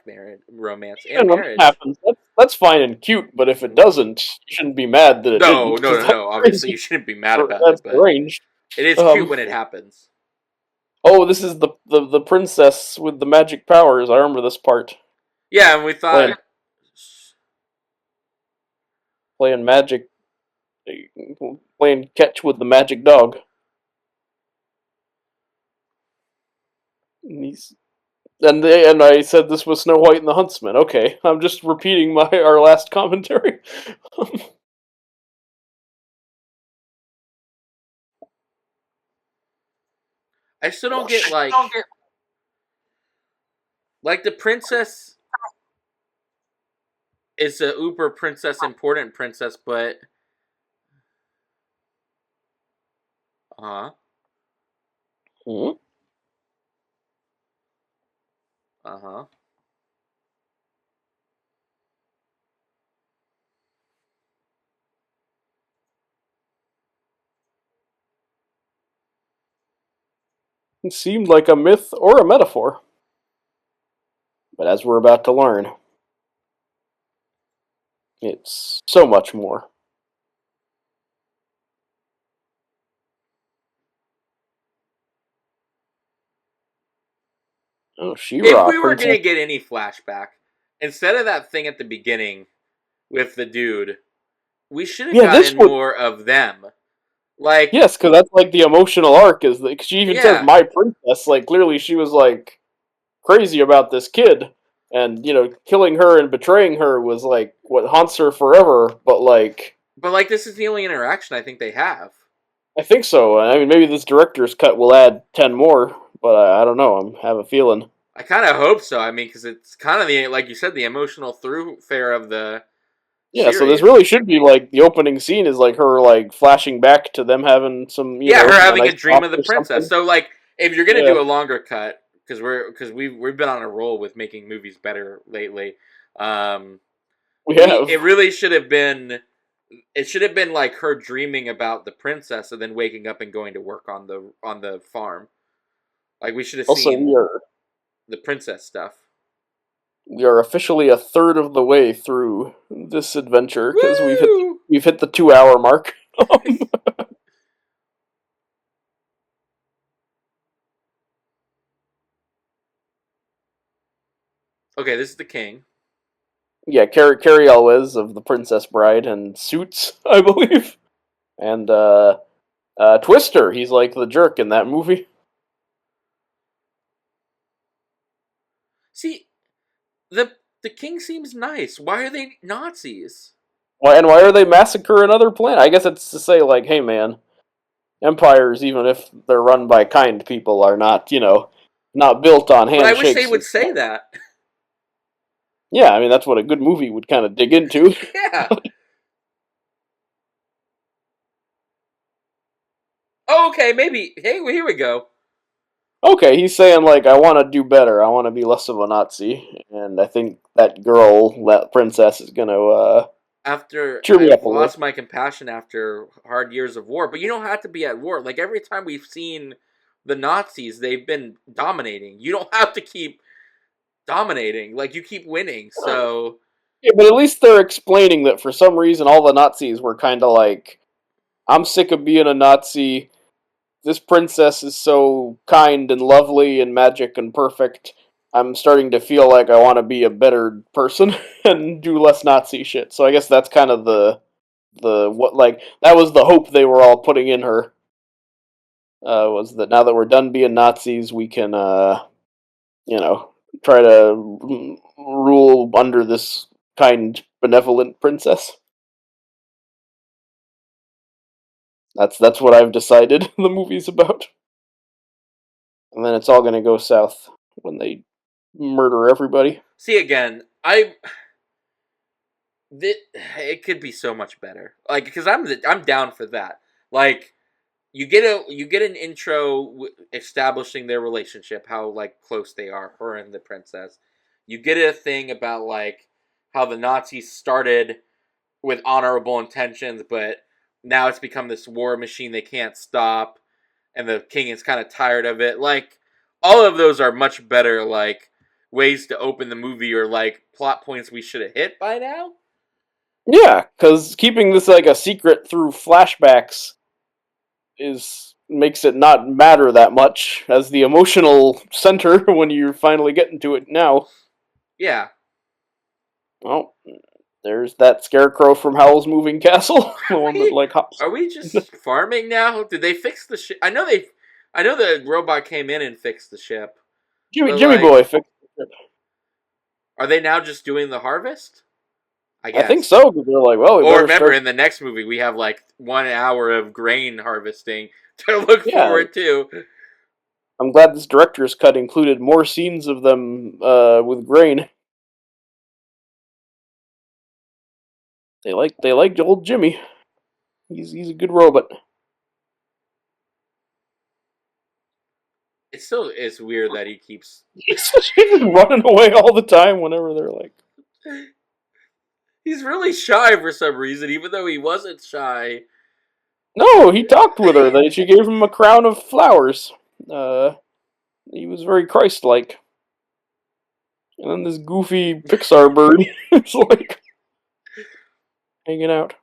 Speaker 1: romance and marriage.
Speaker 3: That happens. That's fine and cute, but if it doesn't, you shouldn't be mad that it
Speaker 1: No,
Speaker 3: didn't.
Speaker 1: no. Obviously, you shouldn't be mad about
Speaker 3: That's
Speaker 1: it, but
Speaker 3: arranged.
Speaker 1: it is cute when it happens.
Speaker 3: Oh, this is the princess with the magic powers. I remember this part.
Speaker 1: Yeah, and we thought
Speaker 3: Playing magic, playing catch with the magic dog. And I said this was Snow White and the Huntsman. Okay, I'm just repeating our last commentary.
Speaker 1: I still don't get like the princess is a uber princess, important princess, but uh
Speaker 3: Hmm?
Speaker 1: huh.
Speaker 3: It seemed like a myth or a metaphor. But as we're about to learn, it's so much more. Oh,
Speaker 1: If
Speaker 3: She-Ra,
Speaker 1: we were gonna
Speaker 3: princess.
Speaker 1: get any flashback, instead of that thing at the beginning with the dude, we should have
Speaker 3: Yeah, this
Speaker 1: gotten
Speaker 3: would.
Speaker 1: more of them. Like,
Speaker 3: Yes, because that's like the emotional arc. Cause she even says
Speaker 1: yeah,
Speaker 3: "my princess." Like clearly, she was like crazy about this kid, and killing her and betraying her was like what haunts her forever. But like,
Speaker 1: but like this is the only interaction I think they have.
Speaker 3: I think so. I mean, maybe this director's cut will add 10 more, but I don't know. I have a feeling.
Speaker 1: I kind of hope so. I mean, because it's kind of the like you said, the emotional thoroughfare of the
Speaker 3: Yeah, so this
Speaker 1: series.
Speaker 3: really should be like the opening scene is like her like flashing back to them having some
Speaker 1: Yeah, her
Speaker 3: a
Speaker 1: having a
Speaker 3: nice
Speaker 1: dream
Speaker 3: talk
Speaker 1: of the
Speaker 3: or
Speaker 1: princess.
Speaker 3: something.
Speaker 1: So like, if you're gonna
Speaker 3: Yeah,
Speaker 1: do a longer cut, because we've been on a roll with making movies better lately. Um,
Speaker 3: we have.
Speaker 1: it really should have been. It should have been like her dreaming about the princess and then waking up and going to work on the farm. Like we should have
Speaker 3: Also,
Speaker 1: seen the princess stuff.
Speaker 3: we are officially a third of the way through this adventure because
Speaker 1: Woo!
Speaker 3: we've hit the 2 hour mark.
Speaker 1: Okay, this is the king.
Speaker 3: Yeah, Carrie Elwes of The Princess Bride and Suits, I believe, and Twister. He's like the jerk in that movie.
Speaker 1: See, the king seems nice. Why are they Nazis?
Speaker 3: Why are they massacring other planet? I guess it's to say like, hey man, empires, even if they're run by kind people, are not not built on
Speaker 1: But I wish they
Speaker 3: handshakes.
Speaker 1: would say that.
Speaker 3: Yeah, I mean that's what a good movie would kind of dig into.
Speaker 1: Yeah. Oh, okay, maybe. Hey, well, here we go.
Speaker 3: Okay, he's saying like I want to do better. I want to be less of a Nazi, and I think that girl, that princess, is gonna
Speaker 1: After
Speaker 3: cheer me
Speaker 1: I've
Speaker 3: up a little.
Speaker 1: lost my compassion after hard years of war, but you don't have to be at war. Like every time we've seen the Nazis, they've been dominating. You don't have to keep dominating. Like, you keep winning, so...
Speaker 2: Yeah, but at least they're explaining that for some reason all the Nazis were kind of like, I'm sick of being a Nazi. This princess is so kind and lovely and magic and perfect. I'm starting to feel like I want to be a better person and do less Nazi shit. So I guess that's kind of the what, like, that was the hope they were all putting in her. Was that now that we're done being Nazis, we can try to rule under this kind, benevolent princess. That's what I've decided the movie's about. And then it's all gonna go south when they murder everybody.
Speaker 1: See, again, it could be so much better. Like, because I'm down for that. Like, you get an intro establishing their relationship, how like close they are, her and the princess. You get a thing about like how the Nazis started with honorable intentions, but now it's become this war machine they can't stop, and the king is kind of tired of it. Like, all of those are much better, like, ways to open the movie, or like plot points we should have hit by now.
Speaker 2: Yeah, because keeping this like a secret through flashbacks makes it not matter that much as the emotional center when you finally get into it now.
Speaker 1: Yeah.
Speaker 2: Well, there's that scarecrow from Howl's Moving Castle, the one that like hops.
Speaker 1: Are we just farming now? Did they fix the ship? I know the robot came in and fixed the ship.
Speaker 2: Jimmy
Speaker 1: like,
Speaker 2: Boy fixed the ship.
Speaker 1: Are they now just doing the harvest? I guess.
Speaker 2: I think so, because they're like, well,
Speaker 1: or remember, in the next movie, we have like 1 hour of grain harvesting to look forward to.
Speaker 2: I'm glad this director's cut included more scenes of them with grain. They liked old Jimmy. He's a good robot.
Speaker 1: It's weird that he keeps...
Speaker 2: He's running away all the time whenever they're like...
Speaker 1: He's really shy for some reason, even though he wasn't shy.
Speaker 2: No, he talked with her. She gave him a crown of flowers. He was very Christ-like. And then this goofy Pixar bird is like... hanging out.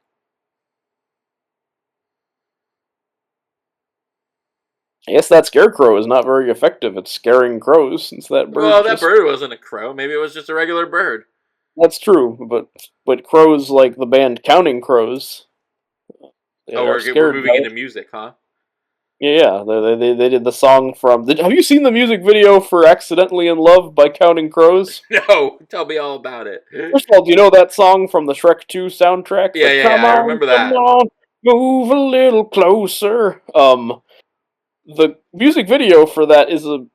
Speaker 2: I guess that scarecrow is not very effective at scaring crows, since that bird.
Speaker 1: Well, that bird wasn't a crow. Maybe it was just a regular bird.
Speaker 2: That's true, but crows like the band Counting Crows.
Speaker 1: We're moving into music, huh?
Speaker 2: Yeah, they did the song from. Have you seen the music video for "Accidentally in Love" by Counting Crows?
Speaker 1: No, tell me all about it.
Speaker 2: First of all, do you know that song from the Shrek 2 soundtrack?
Speaker 1: Yeah,
Speaker 2: like,
Speaker 1: yeah, I remember that.
Speaker 2: Come on, move a little closer. The music video for that is a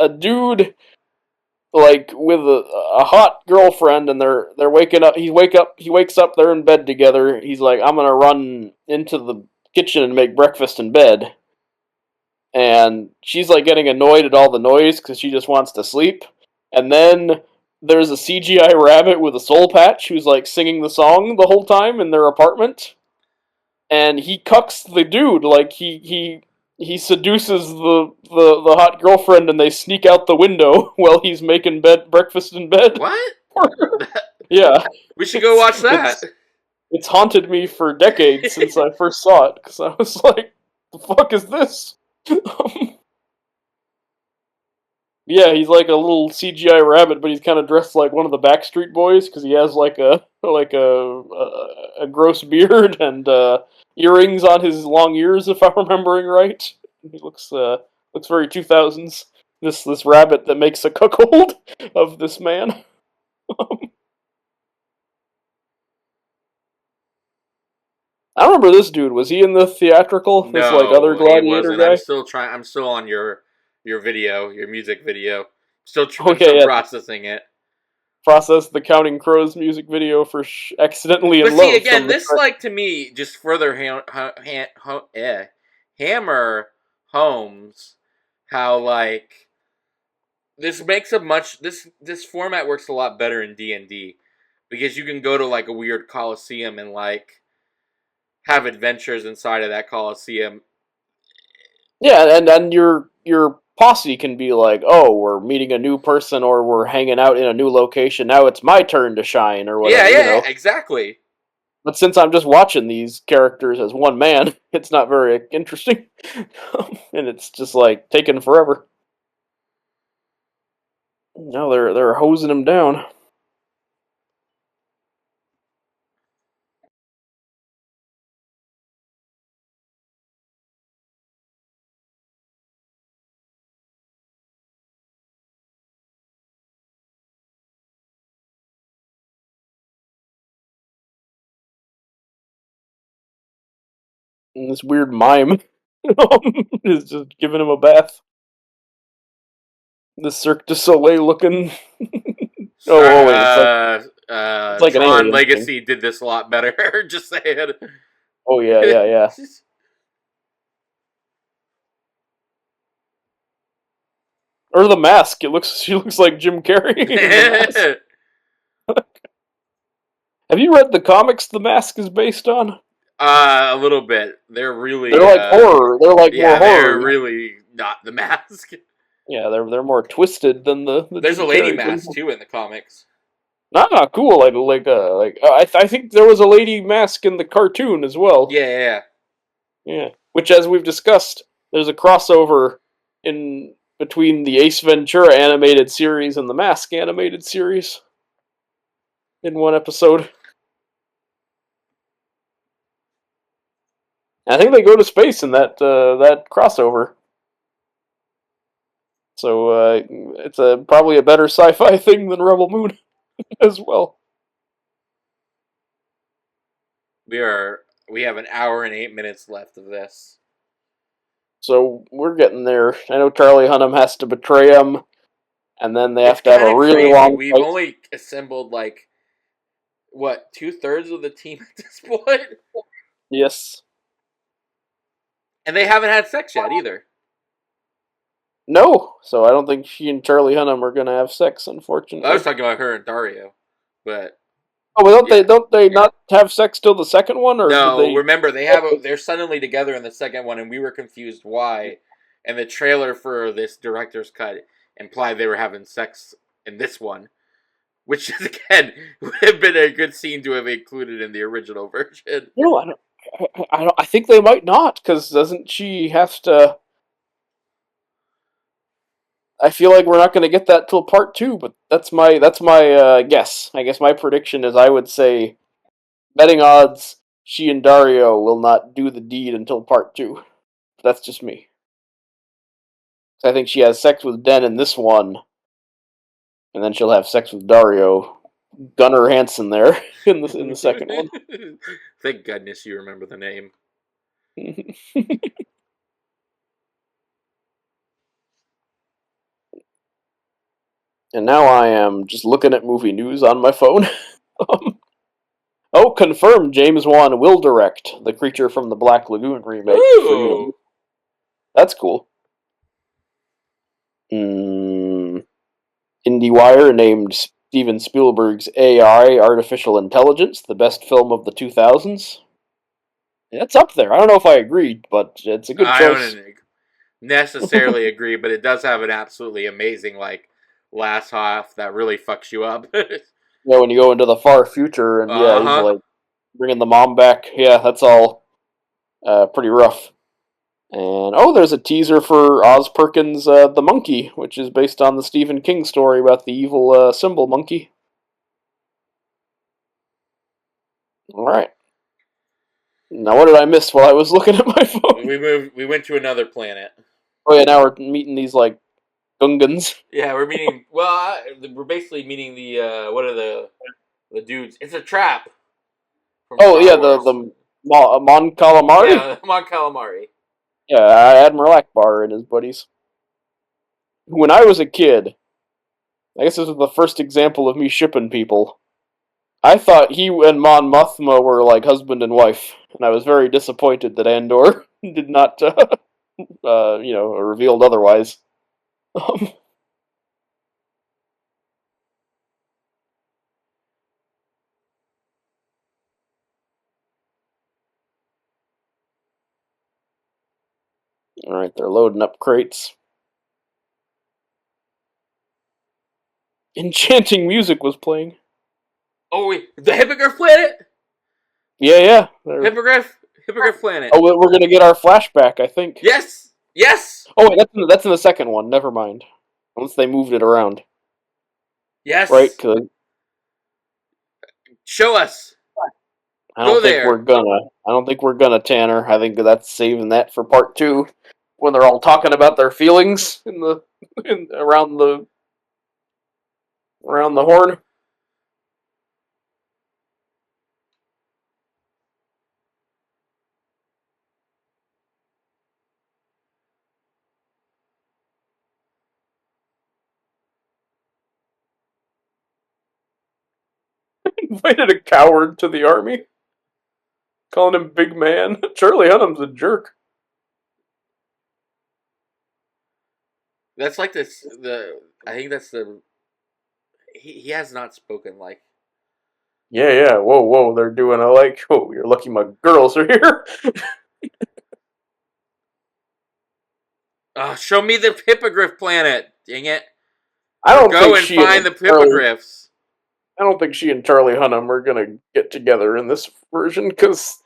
Speaker 2: dude like with a hot girlfriend, and they're waking up. He wakes up. They're in bed together. He's like, I'm gonna run into the kitchen and make breakfast in bed. And she's like getting annoyed at all the noise because she just wants to sleep. And then there's a CGI rabbit with a soul patch who's like singing the song the whole time in their apartment. And he cucks the dude, like he seduces the hot girlfriend, and they sneak out the window while he's making breakfast in bed.
Speaker 1: What?
Speaker 2: Yeah.
Speaker 1: We should go watch that.
Speaker 2: It's haunted me for decades since I first saw it, because I was like, the fuck is this? Yeah, he's like a little CGI rabbit, but he's kind of dressed like one of the Backstreet Boys, because he has like a gross beard and earrings on his long ears, if I'm remembering right. He looks very 2000s. This rabbit that makes a cuckold of this man. I don't remember this dude. Was he in the theatrical?
Speaker 1: No,
Speaker 2: this like other Gladiator guy?
Speaker 1: I'm still on your video, your music video. Still processing it.
Speaker 2: Process the Counting Crows music video for Accidentally in Love.
Speaker 1: But see, again, this like to me just further hammer homes how like this makes this format works a lot better in D&D, because you can go to like a weird coliseum and like have adventures inside of that coliseum.
Speaker 2: Yeah, and your posse can be like, oh, we're meeting a new person or we're hanging out in a new location. Now it's my turn to shine or whatever,
Speaker 1: Yeah, exactly.
Speaker 2: But since I'm just watching these characters as one man, it's not very interesting. And it's just like taking forever. No, they're hosing him down. And this weird mime is just giving him a bath. The Cirque du Soleil looking. Oh wait, it's like an
Speaker 1: Tron
Speaker 2: alien thing.
Speaker 1: Legacy did this a lot better. Just saying.
Speaker 2: Oh yeah. Or the mask. She looks like Jim Carrey in the mask. Have you read the comics The Mask is based on?
Speaker 1: A little bit. They're really,
Speaker 2: They're like horror. They're like more
Speaker 1: yeah, they're
Speaker 2: horror.
Speaker 1: really not the mask.
Speaker 2: Yeah, they're more twisted than the
Speaker 1: There's a
Speaker 2: Jim
Speaker 1: lady
Speaker 2: Carrey
Speaker 1: mask
Speaker 2: version.
Speaker 1: too in the comics.
Speaker 2: Ah, cool. I think there was a lady mask in the cartoon as well.
Speaker 1: Yeah.
Speaker 2: Yeah, which, as we've discussed, there's a crossover in between the Ace Ventura animated series and the Mask animated series in one episode. I think they go to space in that crossover. So it's probably a better sci-fi thing than Rebel Moon as well.
Speaker 1: We have an hour and 8 minutes left of this.
Speaker 2: So we're getting there. I know Charlie Hunnam has to betray him, and then they have
Speaker 1: It's
Speaker 2: to have
Speaker 1: kind
Speaker 2: a
Speaker 1: of
Speaker 2: really
Speaker 1: crazy.
Speaker 2: long
Speaker 1: We've
Speaker 2: fight.
Speaker 1: only assembled like what 2/3 of the team at this point,
Speaker 2: Yes.
Speaker 1: and they haven't had sex yet either.
Speaker 2: No. So I don't think she and Charlie Hunnam are gonna have sex,
Speaker 1: I
Speaker 2: unfortunately.
Speaker 1: was talking about her and Dario, but
Speaker 2: Oh, but
Speaker 1: yeah.
Speaker 2: don't they not have sex till the second one, or did
Speaker 1: No,
Speaker 2: they?
Speaker 1: remember they're suddenly together in the second one, and we were confused why. And the trailer for this director's cut implied they were having sex in this one, which is again would have been a good scene to have included in the original version.
Speaker 2: No, I don't. I don't. I think they might not, because doesn't she have to? I feel like we're not going to get that till part two, but that's my guess. I guess my prediction is I would say betting odds she and Dario will not do the deed until part two. That's just me. I think she has sex with Den in this one, and then she'll have sex with Dario, Gunnar Hansen there in the second one.
Speaker 1: Thank goodness you remember the name.
Speaker 2: And now I am just looking at movie news on my phone. Oh, confirmed James Wan will direct the Creature from the Black Lagoon remake.
Speaker 1: Ooh.
Speaker 2: That's cool. IndieWire named Steven Spielberg's AI, Artificial Intelligence, the best film of the 2000s. It's up there. I don't know if I agreed, but it's a good
Speaker 1: I
Speaker 2: choice.
Speaker 1: don't necessarily agree, but it does have an absolutely amazing last half that really fucks you up.
Speaker 2: Yeah, when you go into the far future and yeah, he's
Speaker 1: Uh-huh.
Speaker 2: like bringing the mom back. Yeah, that's all pretty rough. And oh, there's a teaser for Oz Perkins' The Monkey, which is based on the Stephen King story about the evil symbol monkey. All right. Now, what did I miss while I was looking at my phone?
Speaker 1: We went to another planet.
Speaker 2: Oh yeah, now we're meeting these like Gungans.
Speaker 1: Yeah, we're meeting. Well, we're basically meeting the what are the dudes? It's a trap. From
Speaker 2: Oh
Speaker 1: Star
Speaker 2: yeah,
Speaker 1: Wars.
Speaker 2: the Mon Calamari.
Speaker 1: Yeah, Mon Calamari.
Speaker 2: Yeah, Admiral Akbar and his buddies. When I was a kid, I guess this was the first example of me shipping people. I thought he and Mon Mothma were like husband and wife, and I was very disappointed that Andor did not, revealed otherwise. All right, they're loading up crates.
Speaker 3: Enchanting music was playing.
Speaker 1: Oh wait, the Hippogriff Planet.
Speaker 3: Yeah.
Speaker 1: Hippogriff Planet.
Speaker 3: Oh, we're gonna get our flashback, I think.
Speaker 1: Yes.
Speaker 3: Oh wait, that's in the second one. Never mind. Once they moved it around,
Speaker 1: Yes.
Speaker 3: right? 'Cause
Speaker 1: Show us.
Speaker 3: I don't think we're gonna, Tanner. I think that's saving that for part 2, when they're all talking about their feelings around the horn. Invited a coward to the army, calling him big man. Charlie Hunnam's a jerk.
Speaker 1: That's like this. I think that's the. He has not spoken like.
Speaker 3: Yeah. Whoa. They're doing a oh, you're lucky my girls are here.
Speaker 1: Show me the Hippogriff Planet. Dang it!
Speaker 3: I don't
Speaker 1: Go
Speaker 3: think
Speaker 1: and
Speaker 3: she
Speaker 1: find the Hippogriffs.
Speaker 3: I don't think she and Charlie Hunnam are gonna get together in this version, because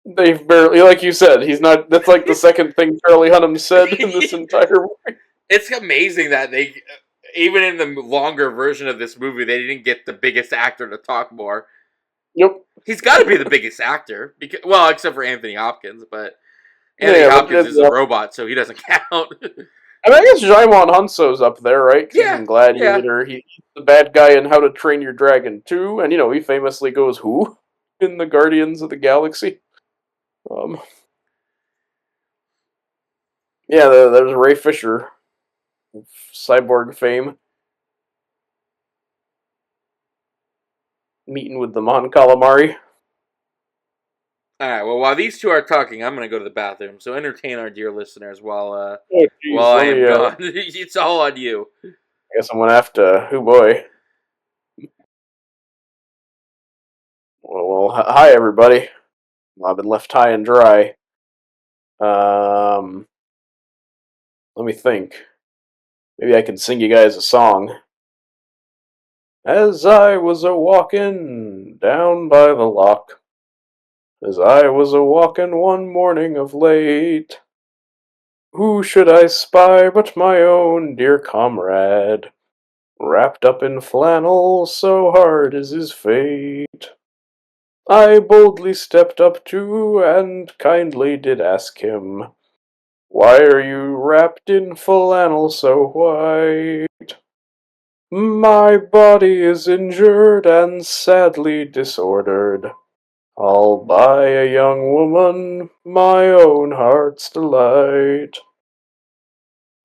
Speaker 3: they've barely, like you said, he's not. That's like the second thing Charlie Hunnam said in this entire movie.
Speaker 1: It's amazing that they, even in the longer version of this movie, they didn't get the biggest actor to talk more.
Speaker 3: Yep.
Speaker 1: He's got to be the biggest actor, because, well, except for Anthony Hopkins, but Anthony Hopkins is a robot, so he doesn't count.
Speaker 3: I mean, I guess Jaimon Hunso's up there, right?
Speaker 1: Yeah.
Speaker 3: He's in Gladiator. Yeah. He's the bad guy in How to Train Your Dragon 2, and he famously goes who in the Guardians of the Galaxy. Yeah, there's Ray Fisher, Cyborg fame, meeting with the Mon Calamari.
Speaker 1: Alright, well, while these two are talking, I'm going to go to the bathroom, so entertain our dear listeners while I am gone. It's all on you.
Speaker 3: I guess I'm going to have to, oh boy. Well, hi everybody. I've been left high and dry. Let me think. Maybe I can sing you guys a song. As I was a-walking down by the loch, as I was a-walking one morning of late, who should I spy but my own dear comrade, wrapped up in flannel, so hard is his fate. I boldly stepped up to and kindly did ask him, why are you wrapped in flannel so white? My body is injured and sadly disordered. I'll buy a young woman my own heart's delight.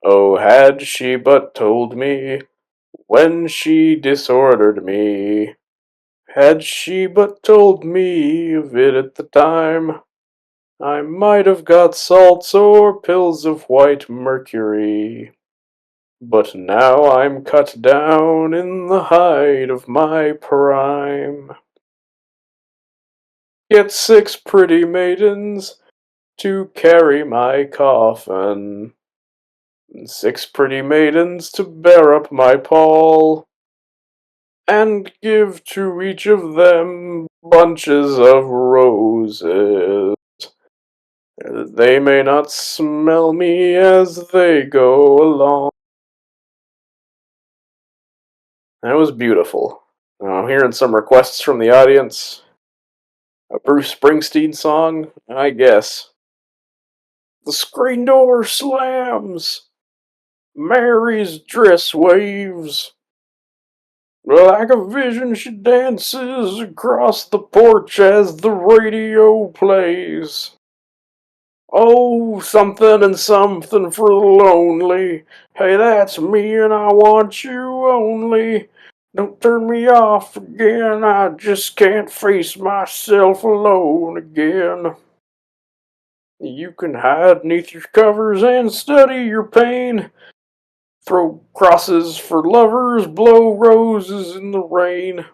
Speaker 3: Oh, had she but told me when she disordered me, had she but told me of it at the time, I might have got salts or pills of white mercury. But now I'm cut down in the height of my prime. Get 6 pretty maidens to carry my coffin, and 6 pretty maidens to bear up my pall, and give to each of them bunches of roses, that they may not smell me as they go along. That was beautiful. I'm hearing some requests from the audience. A Bruce Springsteen song, I guess. The screen door slams. Mary's dress waves. Like a vision she dances across the porch as the radio plays. Oh, something and something for the lonely. Hey, that's me and I want you only. Don't turn me off again, I just can't face myself alone again. You can hide neath your covers and study your pain. Throw crosses for lovers, blow roses in the rain.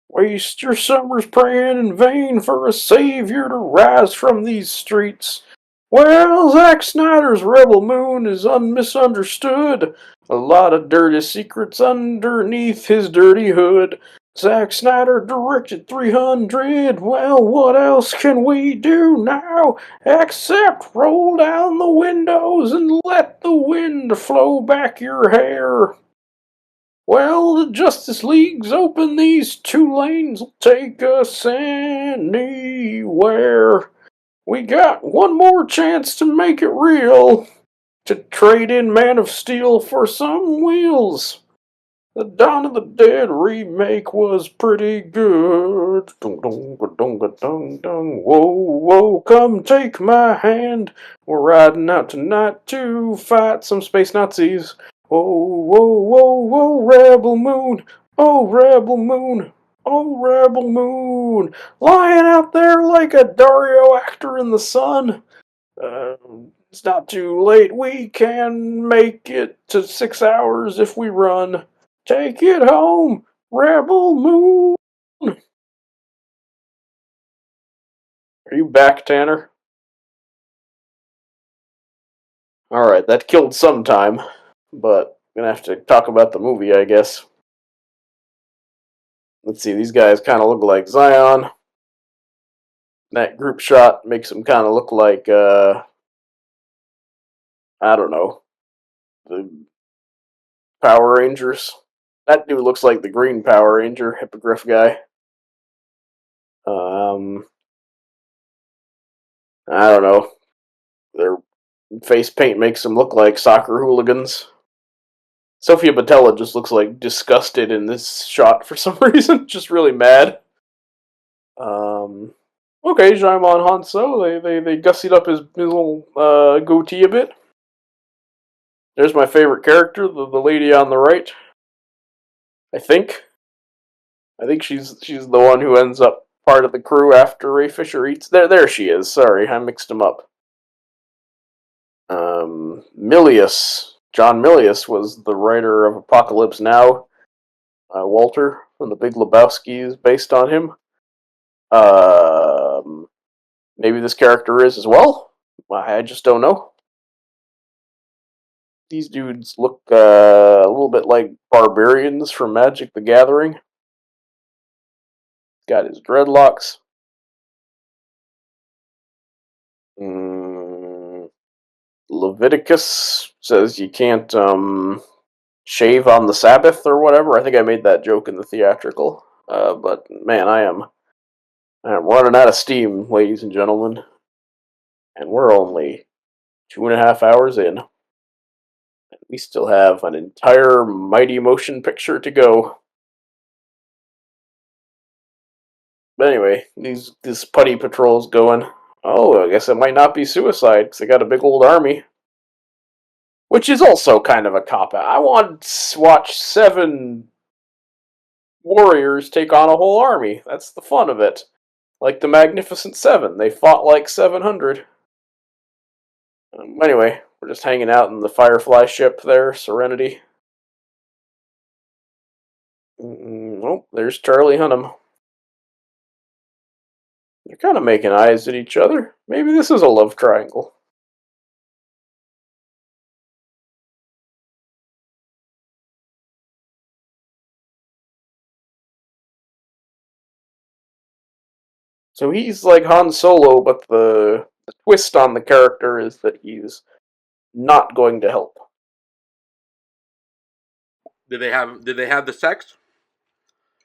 Speaker 3: Waste your summers praying in vain for a savior to rise from these streets. Well, Zack Snyder's Rebel Moon is unmisunderstood. A lot of dirty secrets underneath his dirty hood. Zack Snyder directed 300. Well, what else can we do now except roll down the windows and let the wind flow back your hair? Well, the Justice League's open. These 2 lanes will take us anywhere. We got one more chance to make it real. To trade in Man of Steel for some wheels. The Dawn of the Dead remake was pretty good. Dung, dung, dung, dung, dung. Whoa, whoa, come take my hand. We're riding out tonight to fight some space Nazis. Whoa, whoa, whoa, whoa, Rebel Moon. Oh, Rebel Moon. Oh, Rebel Moon. Lying out there like a Dario actor in the sun. It's not too late. We can make it to 6 hours if we run. Take it home, Rebel Moon. Are you back, Tanner? Alright, that killed some time, but I'm gonna have to talk about the movie, I guess. Let's see, these guys kind of look like Zion. That group shot makes them kind of look like, I don't know, the Power Rangers. That dude looks like the Green Power Ranger, Hippogriff guy. I don't know. Their face paint makes them look like soccer hooligans. Sofia Boutella just looks like disgusted in this shot for some reason, just really mad. Okay, Jaimon Hanso, they gussied up his little goatee a bit. There's my favorite character, the lady on the right. I think she's the one who ends up part of the crew after Ray Fisher eats. There she is. Sorry, I mixed them up. Milius. John Milius was the writer of Apocalypse Now. Walter from The Big Lebowski is based on him. Maybe this character is as well. I just don't know. These dudes look a little bit like barbarians from Magic the Gathering. Got his dreadlocks. Leviticus says you can't shave on the Sabbath or whatever. I think I made that joke in the theatrical. But man, I am running out of steam, ladies and gentlemen. And we're only 2.5 hours in. We still have an entire Mighty Motion picture to go. But anyway, this putty patrol's going. Oh, I guess it might not be suicide, because they got a big old army. Which is also kind of a cop-out. I want to watch 7 warriors take on a whole army. That's the fun of it. Like the Magnificent Seven. They fought like 700. Anyway, we're just hanging out in the Firefly ship there, Serenity. Oh, there's Charlie Hunnam. They're kind of making eyes at each other. Maybe this is a love triangle. So he's like Han Solo, but the twist on the character is that he's not going to help.
Speaker 1: Did they have the sex?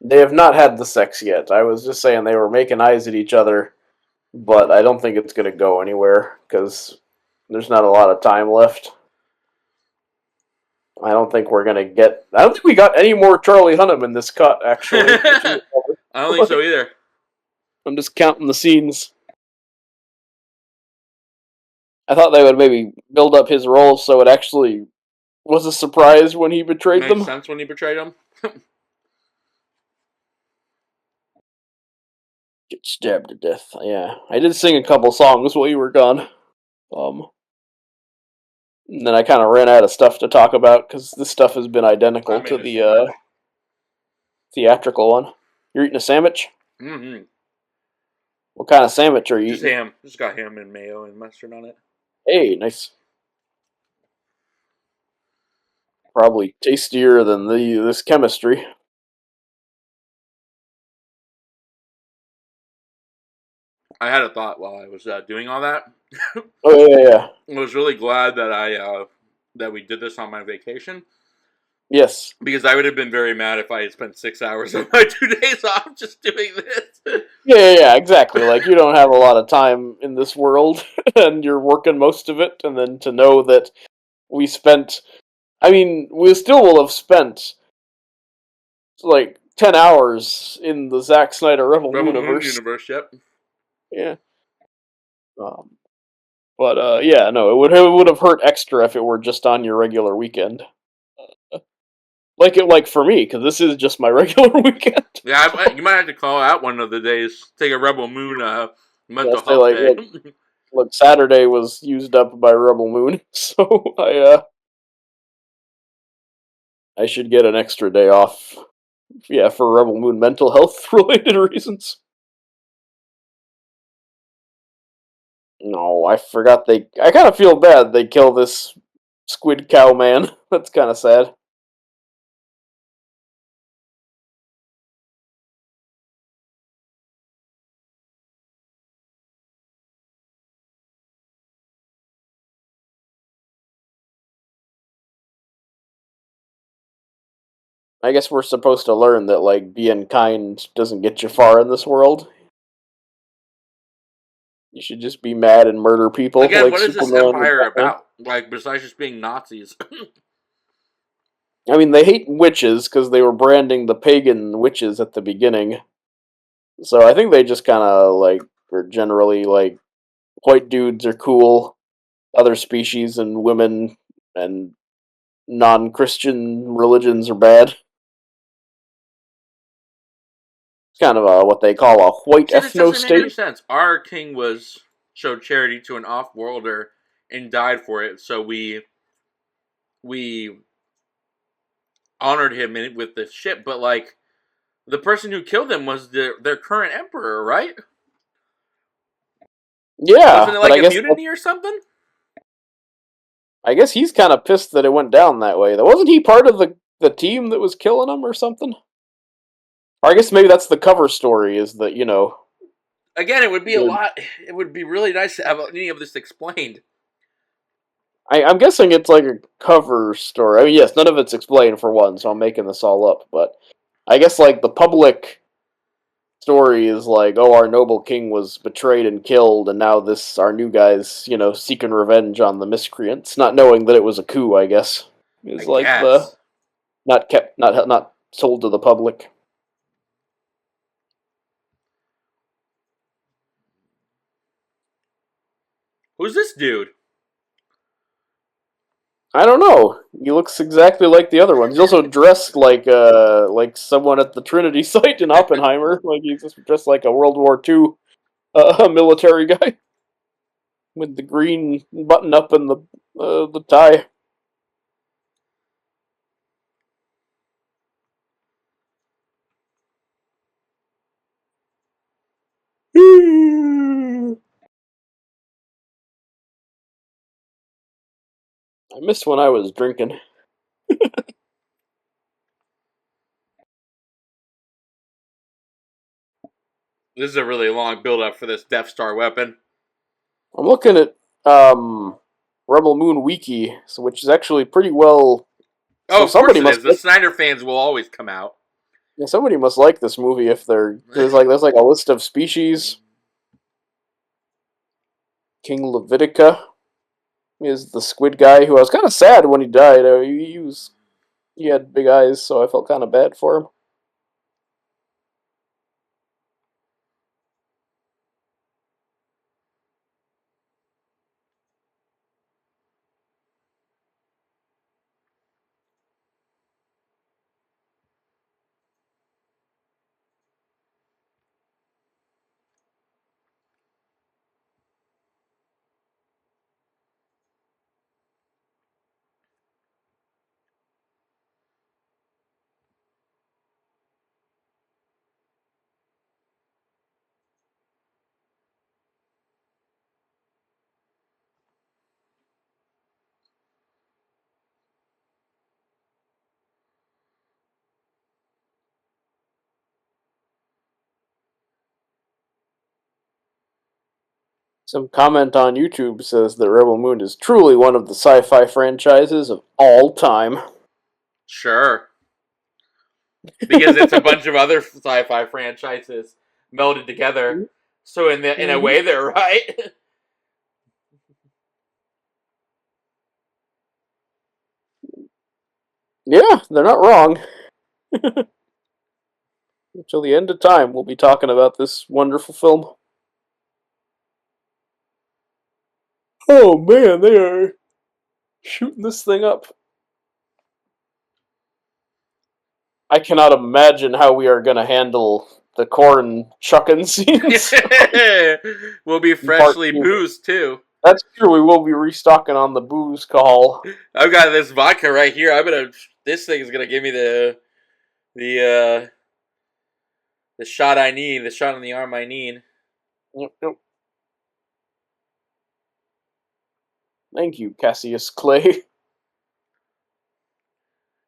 Speaker 3: They have not had the sex yet. I was just saying they were making eyes at each other, but I don't think it's going to go anywhere because there's not a lot of time left. I don't think we're going to get... I don't think we got any more Charlie Hunnam in this cut, actually.
Speaker 1: I don't think so either.
Speaker 3: I'm just counting the scenes. I thought they would maybe build up his role so it actually was a surprise when he betrayed them.
Speaker 1: Makes sense when he betrayed them.
Speaker 3: Get stabbed to death. Yeah, I did sing a couple songs while you were gone. And then I kind of ran out of stuff to talk about because this stuff has been identical to the theatrical one. You're eating a sandwich?
Speaker 1: Mm-hmm.
Speaker 3: What kind of sandwich are you
Speaker 1: Just
Speaker 3: eating?
Speaker 1: ham. Just got ham and mayo and mustard on it.
Speaker 3: Hey, nice. Probably tastier than this chemistry.
Speaker 1: I had a thought while I was doing all that.
Speaker 3: Oh yeah.
Speaker 1: I was really glad that that we did this on my vacation
Speaker 3: Yes.
Speaker 1: because I would have been very mad if I had spent 6 hours of my 2 days off just doing this.
Speaker 3: Yeah, exactly. Like, you don't have a lot of time in this world, and you're working most of it, and then to know that we spent. I mean, we still will have spent, like, 10 hours in the Zack Snyder Rebel
Speaker 1: Rebel Moon
Speaker 3: Mooniverse.
Speaker 1: universe, yep.
Speaker 3: Yeah. Um, but, yeah, no, it would have hurt extra if it were just on your regular weekend. Like for me, because this is just my regular weekend.
Speaker 1: Yeah, you might have to call out one of the days. Take a Rebel Moon mental
Speaker 3: Yes, they
Speaker 1: health
Speaker 3: like,
Speaker 1: day.
Speaker 3: look, Saturday was used up by Rebel Moon, so I should get an extra day off. Yeah, for Rebel Moon mental health related reasons. No, I forgot they. I kind of feel bad they kill this squid cow man. That's kind of sad. I guess we're supposed to learn that, like, being kind doesn't get you far in this world. You should just be mad and murder people
Speaker 1: Again,
Speaker 3: like
Speaker 1: what is this
Speaker 3: Superman and
Speaker 1: empire
Speaker 3: Batman.
Speaker 1: about? Like, besides just being Nazis?
Speaker 3: I mean, they hate witches because they were branding the pagan witches at the beginning. So I think they just kind of, like, are generally like, white dudes are cool, other species and women and non-Christian religions are bad. It's kind of what they call a white
Speaker 1: See, this
Speaker 3: ethno
Speaker 1: doesn't make any
Speaker 3: state.
Speaker 1: sense. Our king showed charity to an off-worlder and died for it, so we honored him with the ship. But like, the person who killed him was their current emperor, right? Wasn't
Speaker 3: Yeah,
Speaker 1: it
Speaker 3: but
Speaker 1: like a mutiny or something?
Speaker 3: I guess he's kind of pissed that it went down that way. Though, wasn't he part of the team that was killing him or something? Or I guess maybe that's the cover story. Is that
Speaker 1: Again, it would be a
Speaker 3: the
Speaker 1: lot. It would be really nice to have any of this explained.
Speaker 3: I'm guessing it's like a cover story. I mean, yes, none of it's explained for one, so I'm making this all up. But I guess like the public story is like, oh, our noble king was betrayed and killed, and now this our new guy's seeking revenge on the miscreants, not knowing that it was a coup. I guess
Speaker 1: I
Speaker 3: is like the
Speaker 1: guess.
Speaker 3: not sold to the public.
Speaker 1: Who's this dude?
Speaker 3: I don't know. He looks exactly like the other ones. He's also dressed like someone at the Trinity site in Oppenheimer. Like he's just dressed like a World War II military guy with the green button up and the tie. I missed when I was drinking.
Speaker 1: This is a really long build up for this Death Star weapon.
Speaker 3: I'm looking at Rebel Moon Wiki, which is actually pretty well.
Speaker 1: Oh,
Speaker 3: So
Speaker 1: of course
Speaker 3: somebody
Speaker 1: it
Speaker 3: must
Speaker 1: is. The Snyder fans will always come out.
Speaker 3: yeah, somebody must like this movie if they're there's like a list of species. King Levitica is the squid guy who I was kind of sad when he died. He had big eyes, so I felt kind of bad for him. Some comment on YouTube says that Rebel Moon is truly one of the sci-fi franchises of all time.
Speaker 1: Sure. Because it's a bunch of other sci-fi franchises melded together. So in a way, they're right.
Speaker 3: Yeah, they're not wrong. Until the end of time, we'll be talking about this wonderful film. Oh man, they are shooting this thing up. I cannot imagine how we are going to handle the corn chucking scenes.
Speaker 1: We'll be
Speaker 3: In part
Speaker 1: freshly
Speaker 3: two.
Speaker 1: boozed too.
Speaker 3: That's true. We will be restocking on the booze call.
Speaker 1: I've got this vodka right here. This thing is gonna give me the shot I need, the shot in the arm I need.
Speaker 3: Yep. Thank you, Cassius Clay.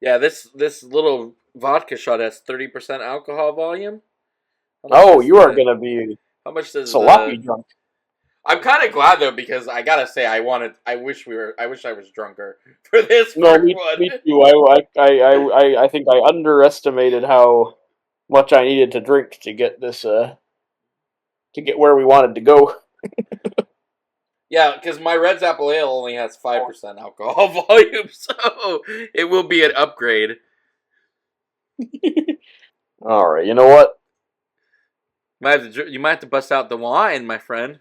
Speaker 1: Yeah, this little vodka shot has 30% alcohol volume.
Speaker 3: Oh, you are gonna be
Speaker 1: how much does
Speaker 3: sloppy drunk.
Speaker 1: I'm kind of glad though because I gotta say I wish I was drunker for this
Speaker 3: No,
Speaker 1: first
Speaker 3: me
Speaker 1: one.
Speaker 3: too. I think I underestimated how much I needed to drink to get this to get where we wanted to go.
Speaker 1: Yeah, because my Red's Apple Ale only has 5% alcohol volume, so it will be an upgrade.
Speaker 3: All right, you know what?
Speaker 1: You might have to bust out the wine, my friend.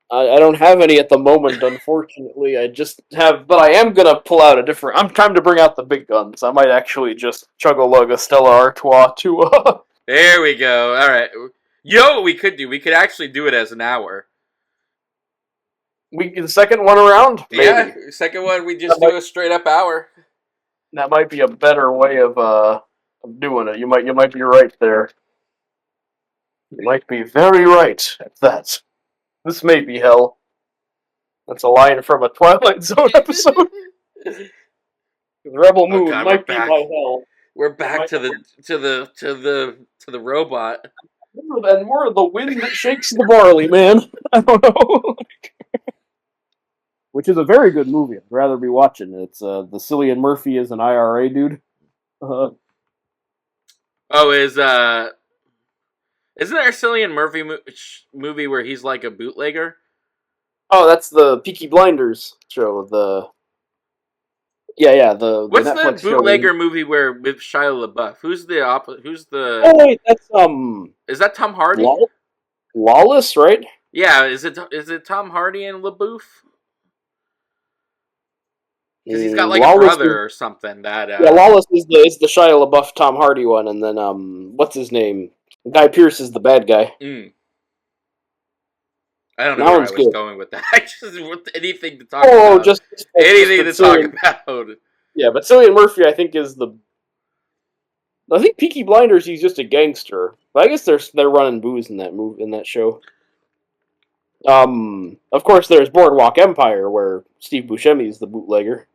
Speaker 3: I don't have any at the moment, unfortunately. I just have, but I am gonna pull out a different. I'm time to bring out the big guns. I might actually just chug a lug of Stella Artois to.
Speaker 1: There we go. All right. You know what we could do? We could actually do it as an hour.
Speaker 3: The second one around, maybe.
Speaker 1: Yeah, second one we just do a straight up hour.
Speaker 3: That might be a better way of doing it. You might be right there. You might be very right at that. This may be hell. That's a line from a Twilight Zone episode. Rebel Moon
Speaker 1: God,
Speaker 3: might be my hell.
Speaker 1: We're back to the robot.
Speaker 3: And more of the wind that shakes the barley, man. I don't know. Which is a very good movie. I'd rather be watching. It's the Cillian Murphy is an IRA dude.
Speaker 1: Oh, isn't there a Cillian Murphy movie where he's like a bootlegger?
Speaker 3: Oh, that's the Peaky Blinders show.
Speaker 1: What's the
Speaker 3: Netflix
Speaker 1: bootlegger
Speaker 3: show.
Speaker 1: movie where with Shia LaBeouf? Who's the
Speaker 3: Oh wait, that's
Speaker 1: Is that Tom Hardy?
Speaker 3: Lawless, right?
Speaker 1: Yeah, is it Tom Hardy and LaBeouf? Because he's got like
Speaker 3: Lawless
Speaker 1: a brother or something that.
Speaker 3: Yeah, Lawless is the Shia LaBeouf Tom Hardy one, and then what's his name? Guy Pearce is the bad guy.
Speaker 1: I don't know where I was going with that. I just anything to talk about.
Speaker 3: Oh, just
Speaker 1: anything to talk about.
Speaker 3: Yeah, but Cillian Murphy, I think, is the. I think Peaky Blinders, he's just a gangster. But I guess they're running booze in that show. Of course, there's Boardwalk Empire, where Steve Buscemi is the bootlegger.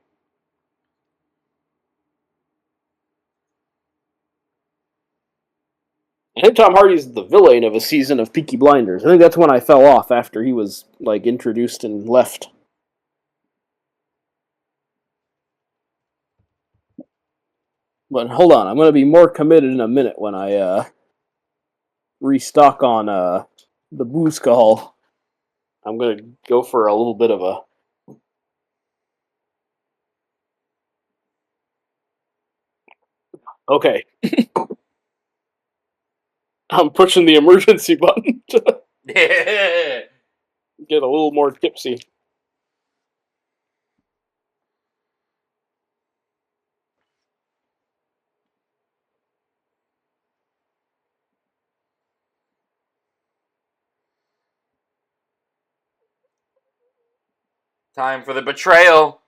Speaker 3: I think Tom Hardy's the villain of a season of Peaky Blinders. I think that's when I fell off after he was like introduced and left. But hold on, I'm going to be more committed in a minute when I restock on the booze call. I'm going to go for a little bit of a. Okay. I'm pushing the emergency button to get a little more tipsy.
Speaker 1: Time for the betrayal.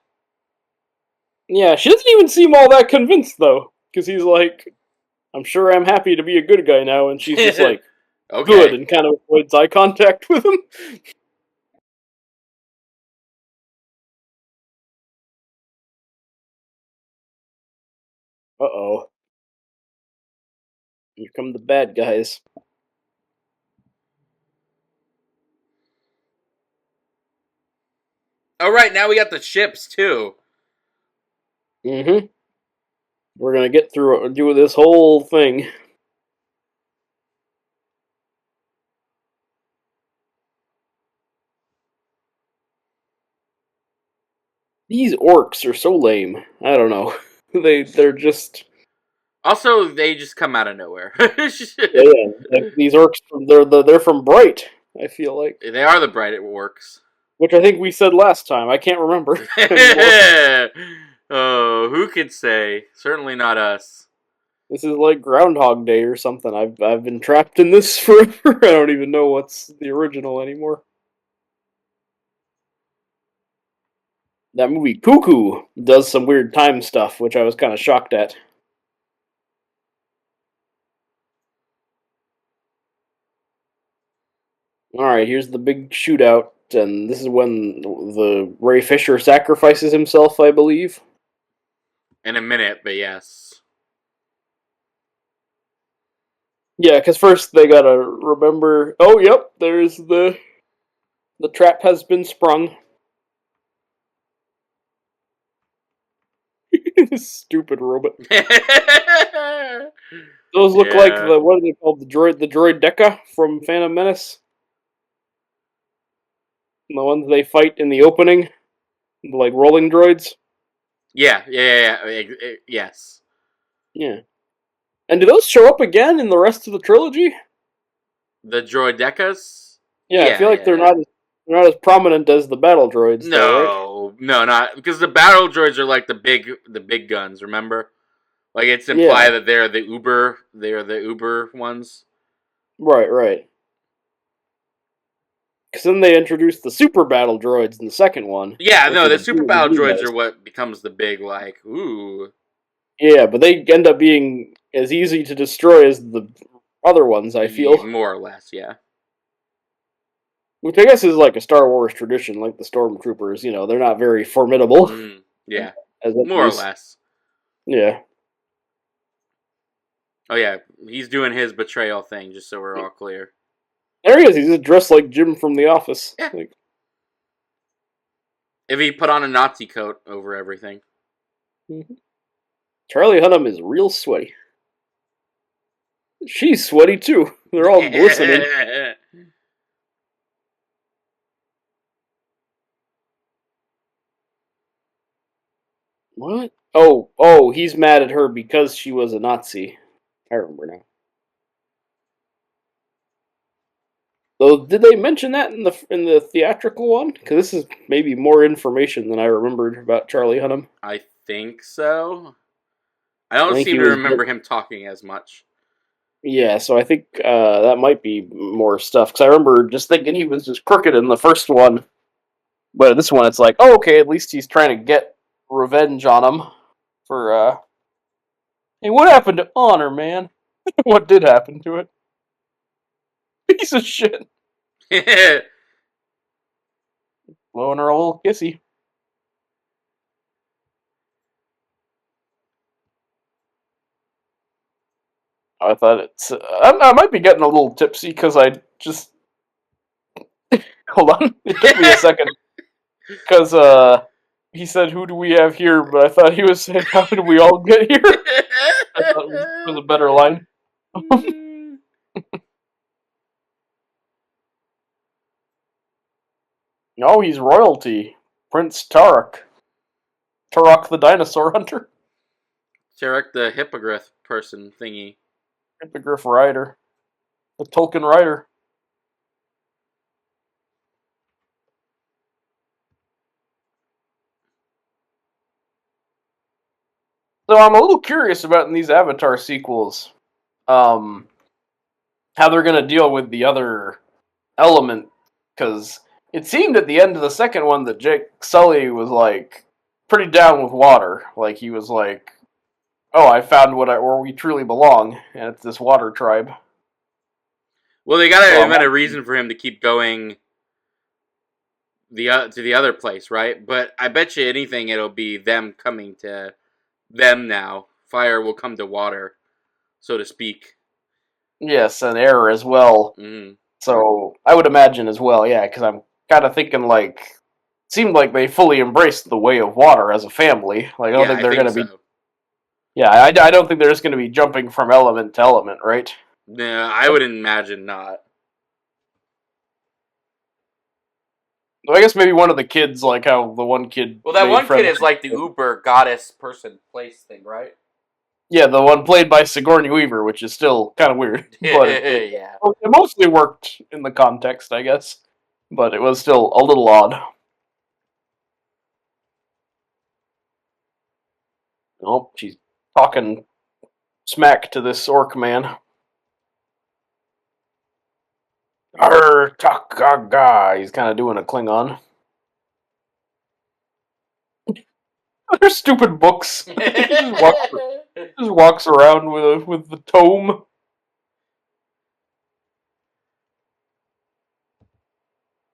Speaker 3: Yeah, she doesn't even seem all that convinced, though. Because he's like, I'm sure I'm happy to be a good guy now. And she's just like,
Speaker 1: okay.
Speaker 3: Good, and kind of avoids eye contact with him. Uh-oh. Here come the bad guys.
Speaker 1: Oh, right, now we got the ships, too.
Speaker 2: Mm-hmm. We're gonna get through do this whole thing. These orcs are so lame. I don't know. They're just
Speaker 1: Also, they just come out of nowhere.
Speaker 2: yeah. Like these orcs, they're from Bright. I feel like,
Speaker 1: They are the bright works.
Speaker 2: which I think we said last time. I can't remember anymore.
Speaker 1: Oh, who could say? Certainly not us.
Speaker 2: This is like Groundhog Day or something. I've been trapped in this forever. I don't even know what's the original anymore. That movie Cuckoo does some weird time stuff, which I was kind of shocked at. Alright, here's the big shootout, and this is when the Ray Fisher sacrifices himself, I believe.
Speaker 1: In a minute, but yes.
Speaker 2: Yeah, because first they gotta remember. Oh, yep, there's the trap has been sprung. Stupid robot. Those look like
Speaker 1: Yeah.
Speaker 2: what are they called? The droid Deca from Phantom Menace. The ones they fight in the opening, like rolling droids.
Speaker 1: Yes.
Speaker 2: Yeah. And do those show up again in the rest of the trilogy?
Speaker 1: The droidecas?
Speaker 2: Yeah, I feel like they're not as prominent as the battle droids, though, right?
Speaker 1: No, not because the battle droids are like the big guns. Remember, like it's
Speaker 2: Yeah,
Speaker 1: implied that they're the Uber ones.
Speaker 2: right. Because then they introduced the super battle droids in the second one,
Speaker 1: Yeah,
Speaker 2: which
Speaker 1: no,
Speaker 2: are
Speaker 1: the
Speaker 2: the
Speaker 1: super battle droids
Speaker 2: guys.
Speaker 1: are what becomes the big like ooh.
Speaker 2: Yeah, but they end up being as easy to destroy as the other ones, I feel.
Speaker 1: More or less, yeah.
Speaker 2: Which I guess is like a Star Wars tradition, like the Stormtroopers. You know, they're not very formidable
Speaker 1: Yeah,
Speaker 2: as
Speaker 1: more or
Speaker 2: enemies.
Speaker 1: less.
Speaker 2: Yeah.
Speaker 1: Oh yeah, he's doing his betrayal thing, just so we're all clear.
Speaker 2: There he is. He's just dressed like Jim from The Office.
Speaker 1: Yeah.
Speaker 2: Like,
Speaker 1: If he put on a Nazi coat over everything.
Speaker 2: Charlie Hunnam is real sweaty. She's sweaty too. They're all glistening. What? Oh, he's mad at her because she was a Nazi. I remember now. Though, did they mention that in the theatrical one? Because this is maybe more information than I remembered about Charlie Hunnam.
Speaker 1: I think so. I
Speaker 2: I
Speaker 1: don't
Speaker 2: think
Speaker 1: seem
Speaker 2: he
Speaker 1: to
Speaker 2: was.
Speaker 1: remember him talking as much.
Speaker 2: Yeah, so I think that might be more stuff. Because I remember just thinking he was just crooked in the first one, but this one it's like, oh, okay, at least he's trying to get revenge on him for. Hey, what happened to Honor, man? What did happen to it? Piece of shit. Blowing her a little kissy. I thought it's. I might be getting a little tipsy because I just. Hold on. It took me a second. Because he said, "Who do we have here?" But I thought he was saying, "How did we all get here?" I thought it was a better line. Oh, he's royalty. Prince Tarek. Tarok the dinosaur hunter.
Speaker 1: Tarek the hippogriff person thingy.
Speaker 2: Hippogriff rider. The Tolkien rider. So I'm a little curious about in these Avatar sequels, how they're gonna deal with the other element, because it seemed at the end of the second one that Jake Sully was like pretty down with water. Like he was like, "Oh, I found where we truly belong, and it's this water tribe."
Speaker 1: Well, they gotta
Speaker 2: So
Speaker 1: invent a reason for him to keep going to the other place, right? But I bet you anything it'll be them coming to them now. Fire will come to water, so to speak.
Speaker 2: yes, and air as well.
Speaker 1: Mm-hmm.
Speaker 2: So I would imagine as well, yeah, because I'm kind of thinking like
Speaker 3: seemed like they fully embraced the way of water as a family. Like, I don't think they're going to be.
Speaker 1: so.
Speaker 3: Yeah, I don't think they're just going to be jumping from element to element, right?
Speaker 1: No, I would imagine not.
Speaker 3: I guess maybe one of the kids, like how the one kid.
Speaker 1: Well, that
Speaker 3: made
Speaker 1: one kid
Speaker 3: friends-
Speaker 1: is like the uber goddess person place thing, right?
Speaker 3: Yeah, the one played by Sigourney Weaver, which is still kind of weird. But
Speaker 1: Yeah.
Speaker 3: it mostly worked in the context, I guess. But it was still a little odd. Oh, she's talking smack to this orc man. Arr, Takaga. He's kind of doing a Klingon. They're stupid books. He just walks around with the tome.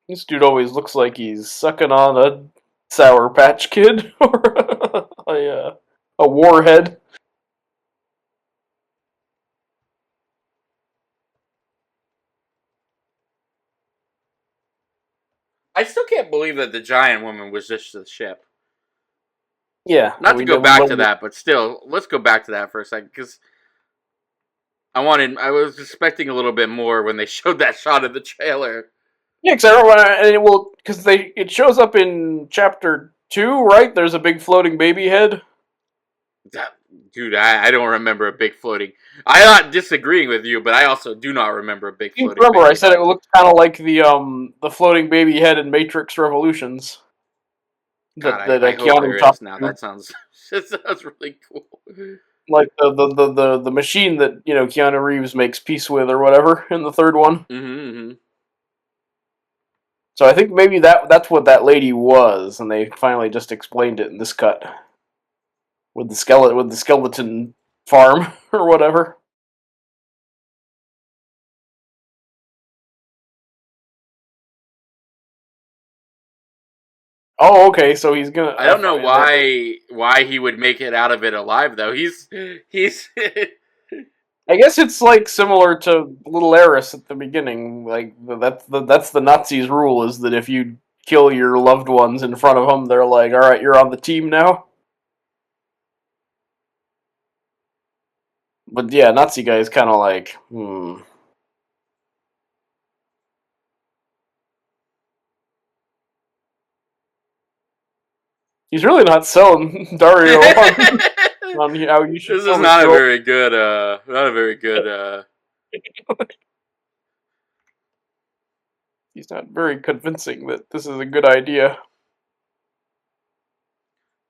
Speaker 3: This dude always looks like he's sucking on a Sour Patch Kid or a warhead.
Speaker 1: I still can't believe that the giant woman was just the ship.
Speaker 3: Yeah.
Speaker 1: Not to go back to that, but still, let's go back to that for a second, because I was expecting a little bit more when they showed that shot of the trailer.
Speaker 3: Yeah, because it shows up in chapter 2, right? There's a big floating baby head.
Speaker 1: Dude, I don't remember a big floating. I'm not disagreeing with you, but I also do not remember a big floating.
Speaker 3: Remember, I said it looked kind of like the floating baby head in Matrix Revolutions.
Speaker 1: God, I hope there is now. That sounds really cool.
Speaker 3: Like the machine that Keanu Reeves makes peace with or whatever in the third one.
Speaker 1: Mm-hmm.
Speaker 3: So I think maybe that's what that lady was, and they finally just explained it in this cut with the skeleton farm or whatever. Oh, okay. So he's gonna.
Speaker 1: I don't know why he would make it out of it alive though. He's.
Speaker 3: I guess it's like similar to Little Eris at the beginning. Like that's the Nazis' rule is that if you kill your loved ones in front of them, they're like, "All right, you're on the team now." But yeah, Nazi guy is kind of like, He's really not selling Dario on how you should.
Speaker 1: This is not a very good. Not a very good.
Speaker 3: He's not very convincing that this is a good idea.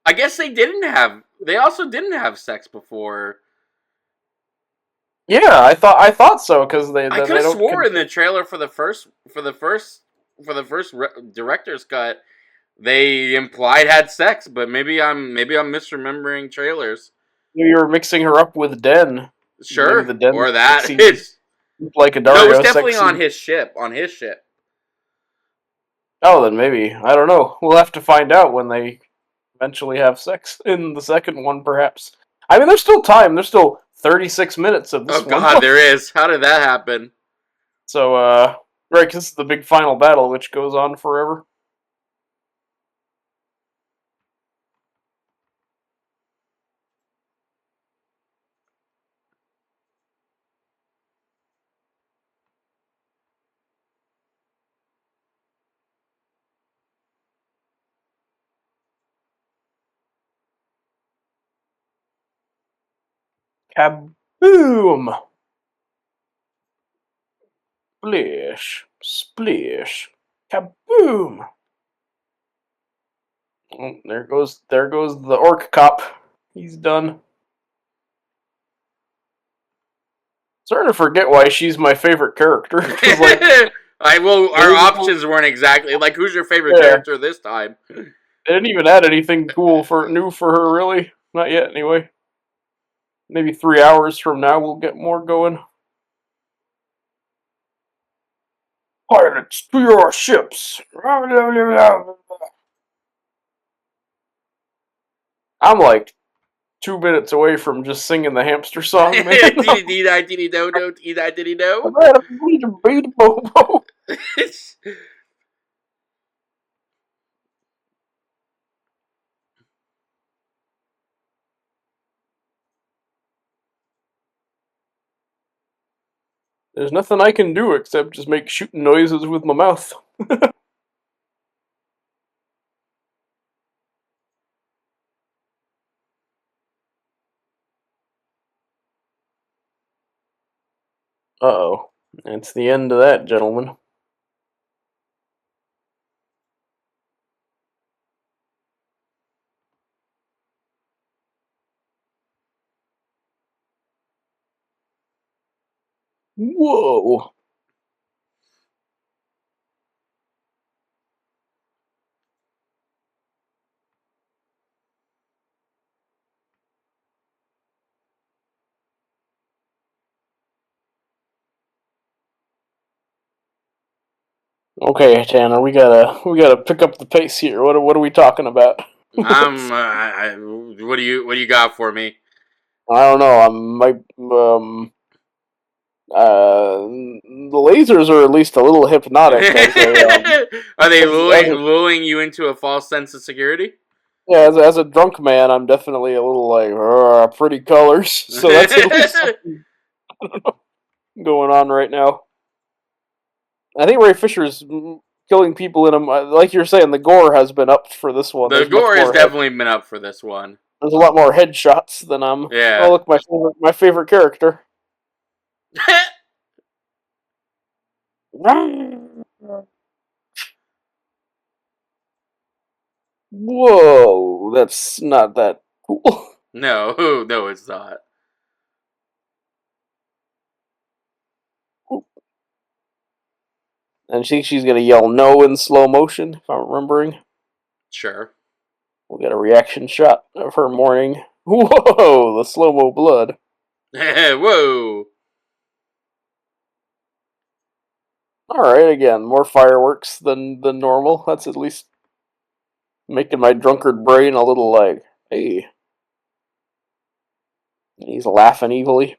Speaker 1: I guess they didn't have. They also didn't have sex before.
Speaker 3: Yeah, I thought so because
Speaker 1: I could have swore in the trailer for the first director's cut, they implied had sex, but maybe I'm misremembering trailers.
Speaker 3: You were mixing her up with Den.
Speaker 1: Sure,
Speaker 3: the Den
Speaker 1: or that.
Speaker 3: It's like a Dario.
Speaker 1: No, it's definitely on his ship. On his ship.
Speaker 3: Oh, then maybe. I don't know. We'll have to find out when they eventually have sex in the second one, perhaps. I mean, there's still time. There's still 36 minutes of this one.
Speaker 1: Oh god, there is. How did that happen?
Speaker 3: So, right, because this is the big final battle, which goes on forever. Kaboom! Splish, splish, kaboom! Oh, there goes the orc cop. He's done. Starting to forget why she's my favorite character. Like,
Speaker 1: our options weren't exactly like who's your favorite character this time.
Speaker 3: They didn't even add anything new for her, really. Not yet, anyway. Maybe 3 hours from now we'll get more going. Pilots to your ships. I'm like 2 minutes away from just singing the hamster song, man. There's nothing I can do except just make shooting noises with my mouth. Uh-oh. That's the end of that, gentlemen. Whoa. Okay, Tanner, we gotta pick up the pace here. What are we talking about?
Speaker 1: What do you got for me?
Speaker 3: I don't know. The lasers are at least a little hypnotic
Speaker 1: Are they
Speaker 3: as a
Speaker 1: lulling you into a false sense of security?
Speaker 3: yeah, as a drunk man, I'm definitely a little like pretty colors. So that's at least something going on right now. I think Ray Fisher's killing people in him. Like you're saying, the gore has been upped for this one.
Speaker 1: The gore has definitely been up for this one.
Speaker 3: There's a lot more headshots than
Speaker 1: Yeah.
Speaker 3: Oh, look, my favorite character. Whoa, that's not that cool.
Speaker 1: No, no, it's not.
Speaker 3: And she's gonna yell no in slow motion, if I'm remembering.
Speaker 1: Sure.
Speaker 3: We'll get a reaction shot of her mourning. Whoa, the slow-mo blood.
Speaker 1: Whoa.
Speaker 3: Alright, again, more fireworks than normal. That's at least making my drunkard brain a little like, hey. And he's laughing evilly.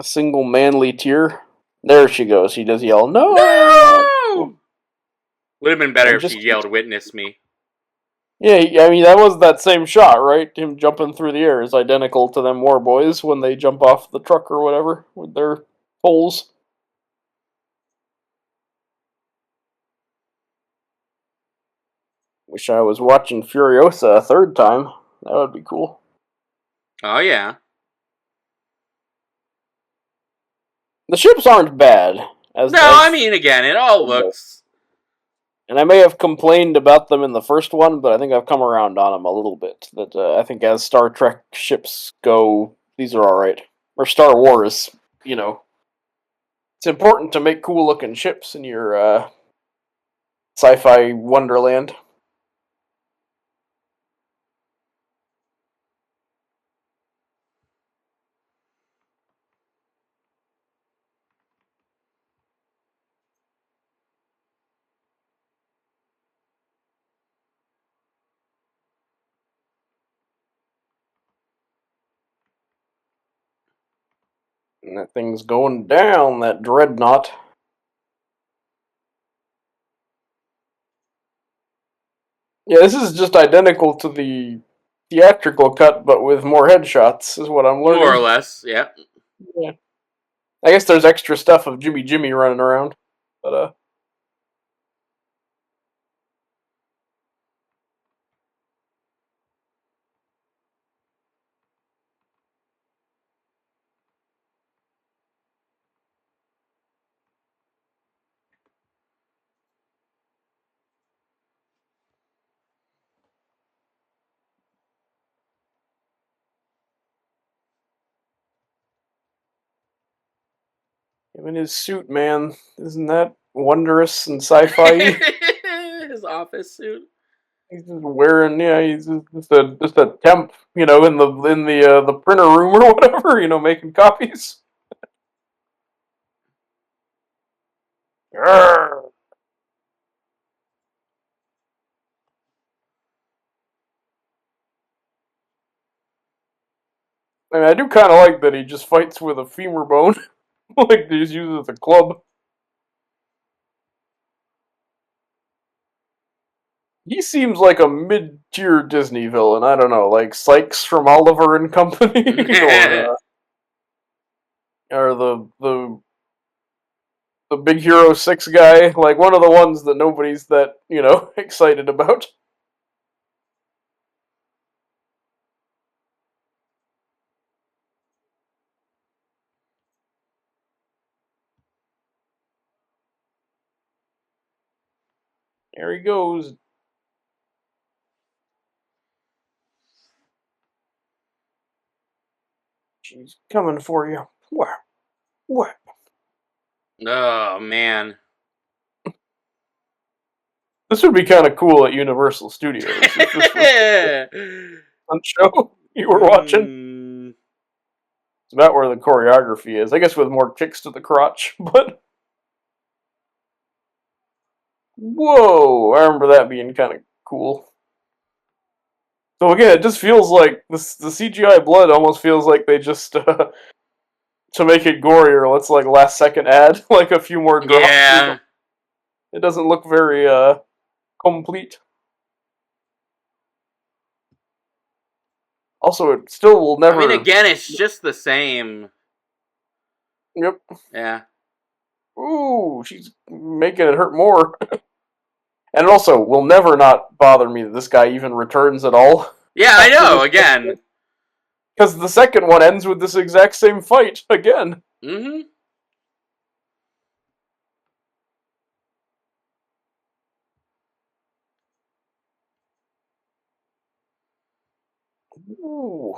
Speaker 3: A single manly tear. There she goes. She does yell, no!
Speaker 1: No! Would have been better
Speaker 3: And
Speaker 1: if
Speaker 3: just
Speaker 1: she yelled, "Witness me."
Speaker 3: Yeah, I mean, that was that same shot, right? Him jumping through the air is identical to them war boys when they jump off the truck or whatever with their poles. Wish I was watching Furiosa a third time. That would be cool.
Speaker 1: Oh, yeah.
Speaker 3: The ships aren't bad.
Speaker 1: I mean, again, it all looks...
Speaker 3: And I may have complained about them in the first one, but I think I've come around on them a little bit. That I think as Star Trek ships go, these are alright. Or Star Wars, you know. It's important to make cool looking ships in your sci-fi wonderland. And that thing's going down, that dreadnought. Yeah, this is just identical to the theatrical cut, but with more headshots, is what I'm learning.
Speaker 1: More or less, yeah.
Speaker 3: Yeah. I guess there's extra stuff of Jimmy running around, but him in his suit, man, isn't that wondrous and sci-fi?
Speaker 1: His office suit.
Speaker 3: He's just wearing, yeah, he's just a temp, in the printer room or whatever, making copies. Arrgh. I mean, I do kind of like that he just fights with a femur bone, like he just uses it as a club. He seems like a mid-tier Disney villain. I don't know, like Sykes from Oliver and Company, or the Big Hero 6 guy, like one of the ones that nobody's that, excited about. There he goes. She's coming for you. What? What?
Speaker 1: Oh man.
Speaker 3: This would be kind of cool at Universal Studios if this was a fun show you were watching. It's about where the choreography is. I guess with more kicks to the crotch, but... Whoa! I remember that being kind of cool. So again, it just feels like the CGI blood almost feels like they just to make it gorier. Let's like last second add like a few more drops.
Speaker 1: Yeah.
Speaker 3: It doesn't look very complete. Also, it still will never.
Speaker 1: I mean, again, it's just the same.
Speaker 3: Yep.
Speaker 1: Yeah.
Speaker 3: Ooh, she's making it hurt more. And it also will never not bother me that this guy even returns at all.
Speaker 1: Yeah, I know, again.
Speaker 3: Because the second one ends with this exact same fight again.
Speaker 1: Mm-hmm.
Speaker 3: Ooh.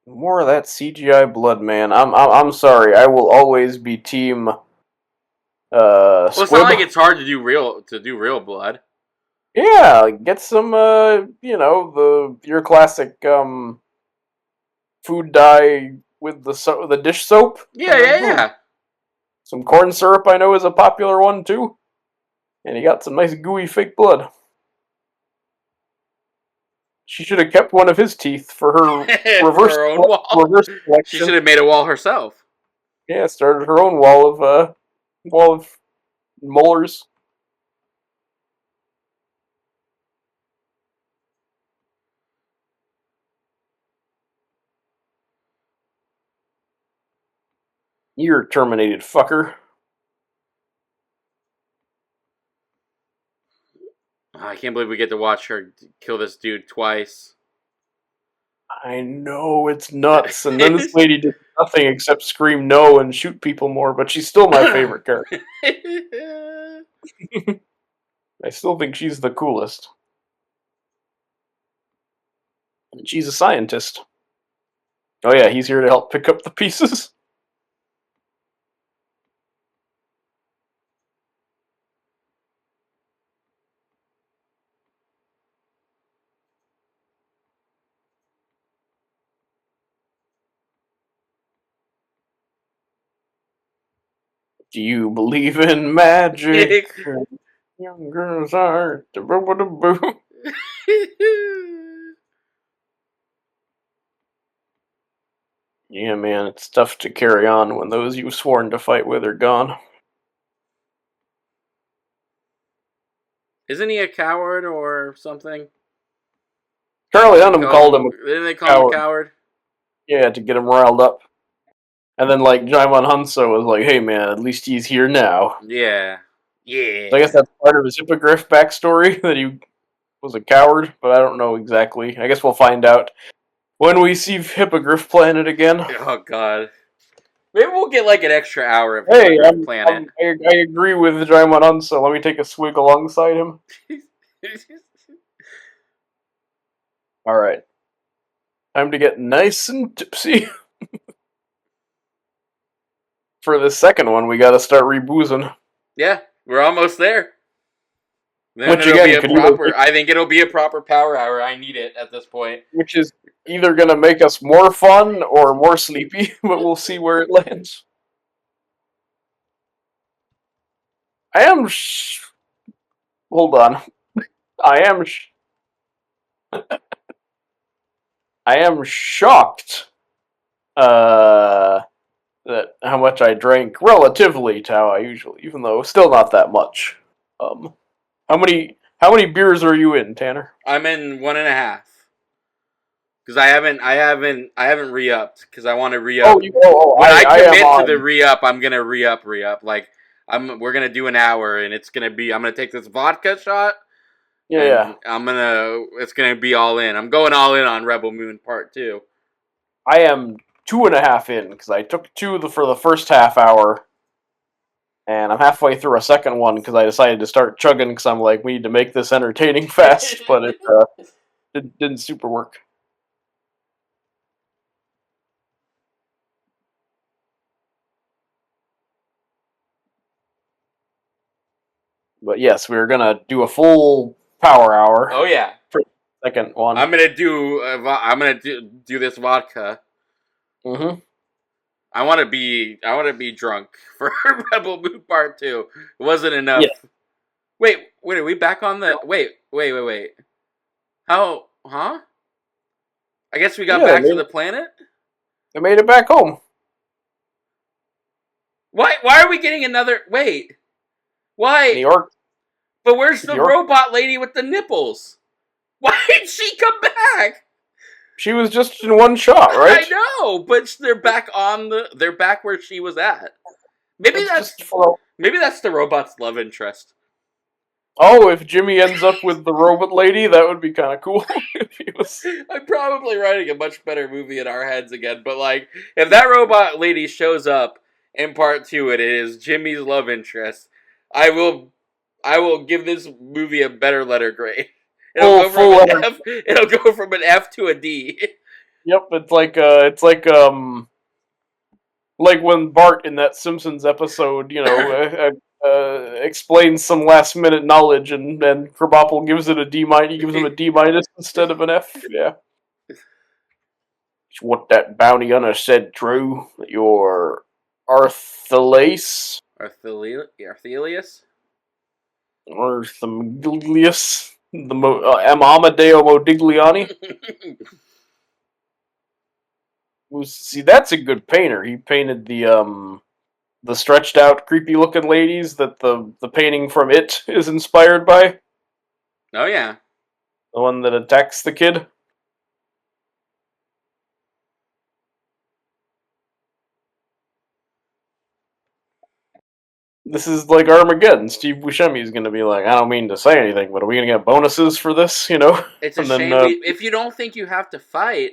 Speaker 3: More of that CGI blood, man. I'm sorry. I will always be team.
Speaker 1: Well, it's
Speaker 3: Squib.
Speaker 1: not like it's hard to do real blood.
Speaker 3: Yeah, get some. Your classic food dye with the dish soap.
Speaker 1: Yeah.
Speaker 3: Some corn syrup, I know, is a popular one too. And you got some nice gooey fake blood. She should have kept one of his teeth for her reverse,
Speaker 1: her own wall.
Speaker 3: Reverse collection.
Speaker 1: She should have made a wall herself.
Speaker 3: Yeah, started her own wall of molars. You're terminated, fucker.
Speaker 1: I can't believe we get to watch her kill this dude twice.
Speaker 3: I know, it's nuts. And then this lady did nothing except scream no and shoot people more, but she's still my favorite character. I still think she's the coolest. And she's a scientist. Oh yeah, he's here to help pick up the pieces. Do you believe in magic? Young girls are. Yeah, man, it's tough to carry on when those you've sworn to fight with are gone.
Speaker 1: Isn't he a coward or something?
Speaker 3: Charlie Hunnam called him
Speaker 1: Didn't they call him a coward?
Speaker 3: Yeah, to get him riled up. And then, like, Jaimon Hanso was like, hey, man, at least he's here now.
Speaker 1: Yeah. Yeah.
Speaker 3: So I guess that's part of his Hippogriff backstory, that he was a coward, but I don't know exactly. I guess we'll find out when we see Hippogriff Planet again.
Speaker 1: Oh, God. Maybe we'll get, like, an extra hour of
Speaker 3: Hey,
Speaker 1: Hippogriff Planet.
Speaker 3: I agree with Jaimon Hanso. Let me take a swig alongside him. Alright. Time to get nice and tipsy. For the second one, we gotta start reboozing.
Speaker 1: Yeah, we're almost there. Then
Speaker 3: Which
Speaker 1: it'll
Speaker 3: again,
Speaker 1: be a proper. I think it'll be a proper power hour. I need it at this point.
Speaker 3: Which is either gonna make us more fun or more sleepy, but we'll see where it lands. I am. Hold on. I am shocked. that how much I drank relatively to how I usually, even though still not that much. Um, how many beers are you in, Tanner?
Speaker 1: I'm in 1.5 because I haven't re-upped because I want to
Speaker 3: Oh,
Speaker 1: re-up.
Speaker 3: oh,
Speaker 1: When I
Speaker 3: I am
Speaker 1: commit to the
Speaker 3: on.
Speaker 1: re-up, I'm gonna re-up. Like we're gonna do an hour, and I'm gonna take this vodka shot,
Speaker 3: Yeah, yeah.
Speaker 1: and it's gonna be all in. I'm going all in on Rebel Moon Part 2.
Speaker 3: I am 2.5 in because I took for the first half hour, and I'm halfway through a second one because I decided to start chugging because I'm like, we need to make this entertaining fast, but it didn't super work. But yes, we are gonna do a full power hour
Speaker 1: Oh yeah,
Speaker 3: for the second one.
Speaker 1: I'm gonna do this vodka.
Speaker 3: Mm-hmm.
Speaker 1: I want to be drunk for Rebel Moon Part 2. It wasn't enough.
Speaker 3: Yeah.
Speaker 1: Wait, are we back on the wait. How huh? I guess we got
Speaker 3: Yeah,
Speaker 1: back to the planet?
Speaker 3: they made it back home.
Speaker 1: Why are we getting another wait?
Speaker 3: New
Speaker 1: Why?
Speaker 3: York.
Speaker 1: But where's
Speaker 3: New
Speaker 1: the
Speaker 3: York.
Speaker 1: robot lady with the nipples? Why did she come back?
Speaker 3: She was just in one shot, right?
Speaker 1: I know, but they're back where she was at. Maybe
Speaker 3: That's
Speaker 1: that's
Speaker 3: just for.
Speaker 1: maybe that's the robot's love interest.
Speaker 3: Oh, if Jimmy ends up with the robot lady, that would be kind of cool. If he was.
Speaker 1: I'm probably writing a much better movie in our heads again, but like, if that robot lady shows up in Part 2 and it is Jimmy's love interest, I will give this movie a better letter grade. It'll
Speaker 3: Full,
Speaker 1: go from
Speaker 3: full
Speaker 1: an
Speaker 3: letter.
Speaker 1: F. It'll go from an F to a D.
Speaker 3: Yep, like when Bart in that Simpsons episode, explains some last minute knowledge, and Krabappel gives it a D minus. He gives him a D minus instead of an F. Yeah. What that bounty hunter said true? That you're Arthelace?
Speaker 1: Arthelius?
Speaker 3: Arthemilius? Amadeo Modigliani? See, that's a good painter. He painted the stretched out, creepy looking ladies that the painting from It is inspired by.
Speaker 1: Oh yeah.
Speaker 3: The one that attacks the kid. This is like Armageddon. Steve Buscemi is going to be like, I don't mean to say anything, but are we going to get bonuses for this?
Speaker 1: It's a
Speaker 3: And then
Speaker 1: shame if you don't think you have to fight,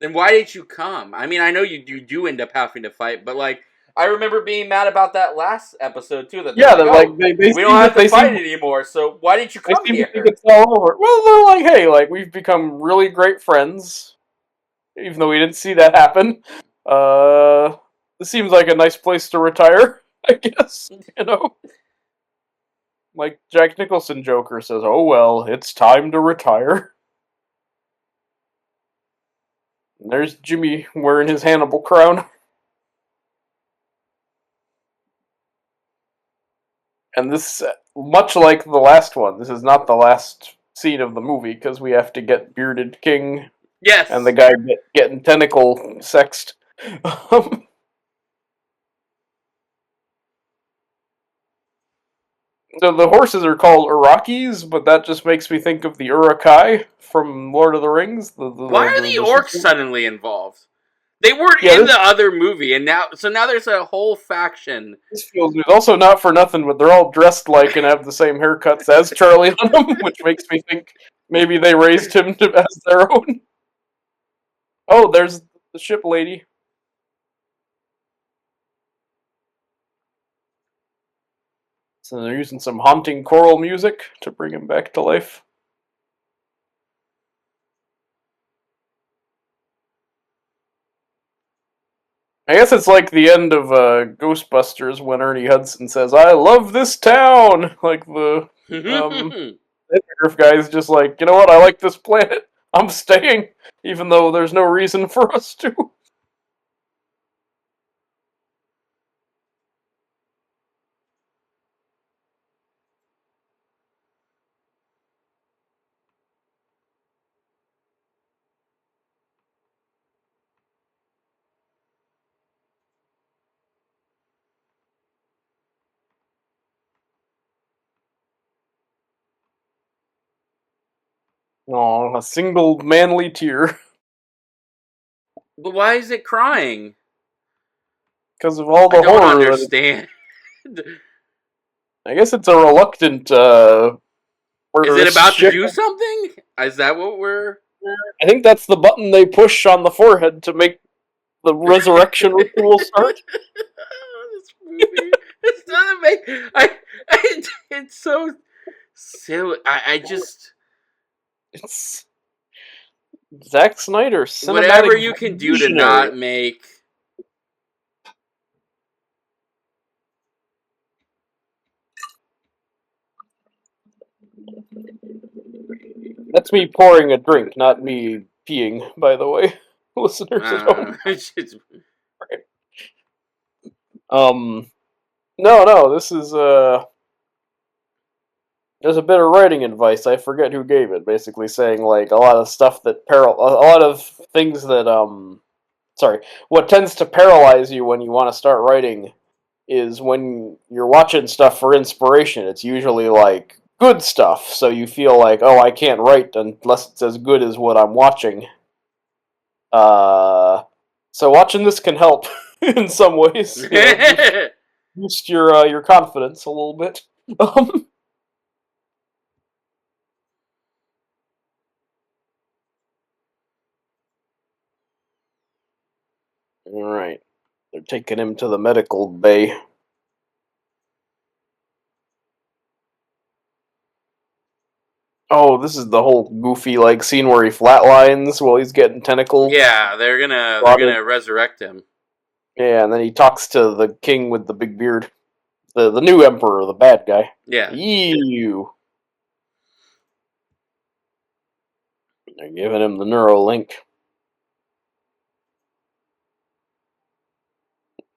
Speaker 1: then why did you come? I mean, I know you do end up having to fight, but like I remember being mad about that last episode too. That they're
Speaker 3: yeah,
Speaker 1: like,
Speaker 3: they're like
Speaker 1: "Oh,
Speaker 3: they
Speaker 1: we don't
Speaker 3: seem
Speaker 1: have to
Speaker 3: they
Speaker 1: fight
Speaker 3: seem
Speaker 1: anymore. So why did you
Speaker 3: they
Speaker 1: come
Speaker 3: seem to think
Speaker 1: here?"
Speaker 3: it's all over. Well, they're like, hey, like we've become really great friends, even though we didn't see that happen. This seems like a nice place to retire, I guess. Like Jack Nicholson Joker says, "Oh well, it's time to retire." And there's Jimmy wearing his Hannibal crown. And this, much like the last one, this is not the last scene of the movie because we have to get Bearded King and the
Speaker 1: Yes.
Speaker 3: guy getting tentacle sexed. So the horses are called Iraqis, but that just makes me think of the Uruk-hai from Lord of the Rings.
Speaker 1: Why are the orcs suddenly involved? They weren't
Speaker 3: Yeah,
Speaker 1: in the other movie, and now there's a whole faction.
Speaker 3: this feels new. Also, not for nothing, but they're all dressed like and have the same haircuts as Charlie Hunnam, which makes me think maybe they raised him as their own. Oh, there's the ship lady. So they're using some haunting choral music to bring him back to life. I guess it's like the end of Ghostbusters when Ernie Hudson says, "I love this town!" Like the Earth guy's just like, you know what, I like this planet. I'm staying, even though there's no reason for us to. Oh, a single manly tear.
Speaker 1: But why is it crying?
Speaker 3: Because of all
Speaker 1: I
Speaker 3: the
Speaker 1: don't
Speaker 3: horror.
Speaker 1: understand.
Speaker 3: I guess it's a reluctant,
Speaker 1: Is it
Speaker 3: murderous
Speaker 1: about to
Speaker 3: ship.
Speaker 1: do something? Is that what we're?
Speaker 3: I think that's the button they push on the forehead to make the resurrection ritual start.
Speaker 1: This movie. It doesn't make. It's so silly. I just.
Speaker 3: It's Zack Snyder, cinematic
Speaker 1: Whatever you can do to
Speaker 3: visionary.
Speaker 1: not make.
Speaker 3: That's me pouring a drink, not me peeing, by the way, listeners at home.
Speaker 1: It's just,
Speaker 3: No, this is, there's a bit of writing advice, I forget who gave it, basically saying, like, a lot of stuff that a lot of things that, sorry, what tends to paralyze you when you want to start writing is when you're watching stuff for inspiration. It's usually like good stuff, so you feel like, oh, I can't write unless it's as good as what I'm watching. So watching this can help in some ways. You know, boost your confidence a little bit. All right, they're taking him to the medical bay. Oh, this is the whole goofy like scene where he flatlines while he's getting tentacle.
Speaker 1: yeah, they're gonna resurrect him.
Speaker 3: Yeah, and then he talks to the king with the big beard, the new emperor, the bad guy.
Speaker 1: Yeah.
Speaker 3: Ew. They're giving him the Neuralink.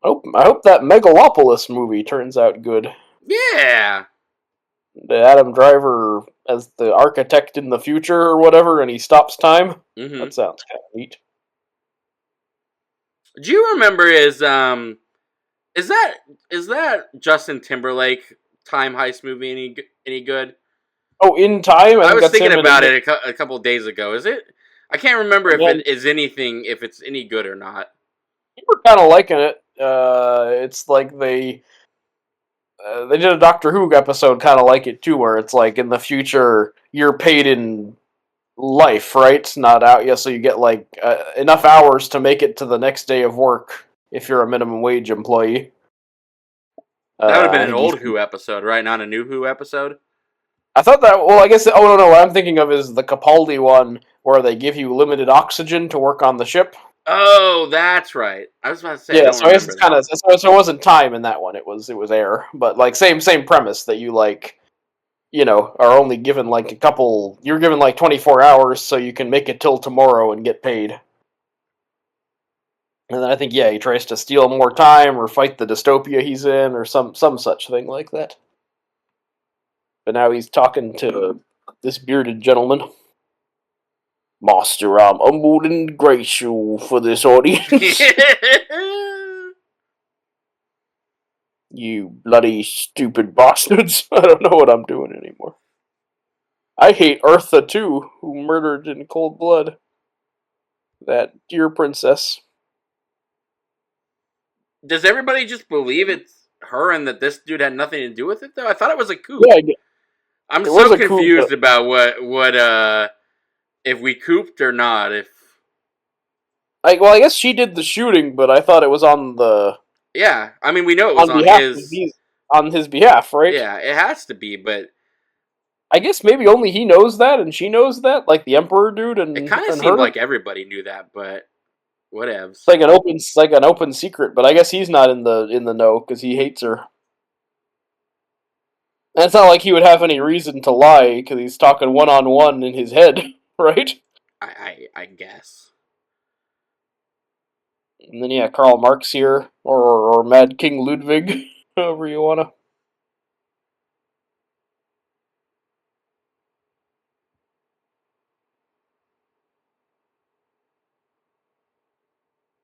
Speaker 3: I hope that Megalopolis movie turns out good.
Speaker 1: Yeah.
Speaker 3: The Adam Driver as the architect in the future or whatever, and he stops time.
Speaker 1: Mm-hmm.
Speaker 3: That sounds kind of neat.
Speaker 1: Do you remember is that Justin Timberlake time heist movie any good?
Speaker 3: Oh, In Time.
Speaker 1: I was
Speaker 3: that's
Speaker 1: thinking
Speaker 3: him
Speaker 1: about it a couple days ago. Is it? I can't remember if
Speaker 3: Yeah.
Speaker 1: it is anything, if it's any good or not.
Speaker 3: We're kind of liking it. It's like they did a Doctor Who episode kind of like it too, where it's like in the future you're paid in life, right? Not out yet, so you get like enough hours to make it to the next day of work if you're a minimum wage employee.
Speaker 1: That would have been
Speaker 3: I
Speaker 1: an
Speaker 3: think
Speaker 1: old Who episode, right? Not a new Who episode.
Speaker 3: I thought that. Well, I guess. Oh no, what I'm thinking of is the Capaldi one, where they give you limited oxygen to work on the ship.
Speaker 1: Oh, that's right. I was about to say I
Speaker 3: Yeah,
Speaker 1: don't
Speaker 3: so I guess
Speaker 1: remember
Speaker 3: it's kind of so it wasn't time in that one. It was air, but like same premise that you like, are only given like a couple. You're given like 24 hours, so you can make it till tomorrow and get paid. And then I think he tries to steal more time or fight the dystopia he's in or some such thing like that. But now he's talking to this bearded gentleman. Master, I'm humbled and grateful for this audience. You bloody stupid bastards. I don't know what I'm doing anymore. I hate Eartha too, who murdered in cold blood that dear princess.
Speaker 1: Does everybody just believe it's her and that this dude had nothing to do with it though? I thought it was a coup.
Speaker 3: Yeah,
Speaker 1: I'm
Speaker 3: it
Speaker 1: so
Speaker 3: was a coup,
Speaker 1: confused about what if we couped or not. If
Speaker 3: I guess she did the shooting, but I thought it was on the
Speaker 1: yeah, I mean we know it was on
Speaker 3: behalf
Speaker 1: his.
Speaker 3: on his behalf, right?
Speaker 1: Yeah, it has to be, but
Speaker 3: I guess maybe only he knows that and she knows that, like the Emperor dude and
Speaker 1: it kind of
Speaker 3: and
Speaker 1: seemed
Speaker 3: her.
Speaker 1: like everybody knew that. But whatevs.
Speaker 3: It's like an open secret, but I guess he's not in the know because he hates her. And it's not like he would have any reason to lie because he's talking one on one in his head, right?
Speaker 1: I guess.
Speaker 3: And then Karl Marx here, or Mad King Ludwig, however you wanna.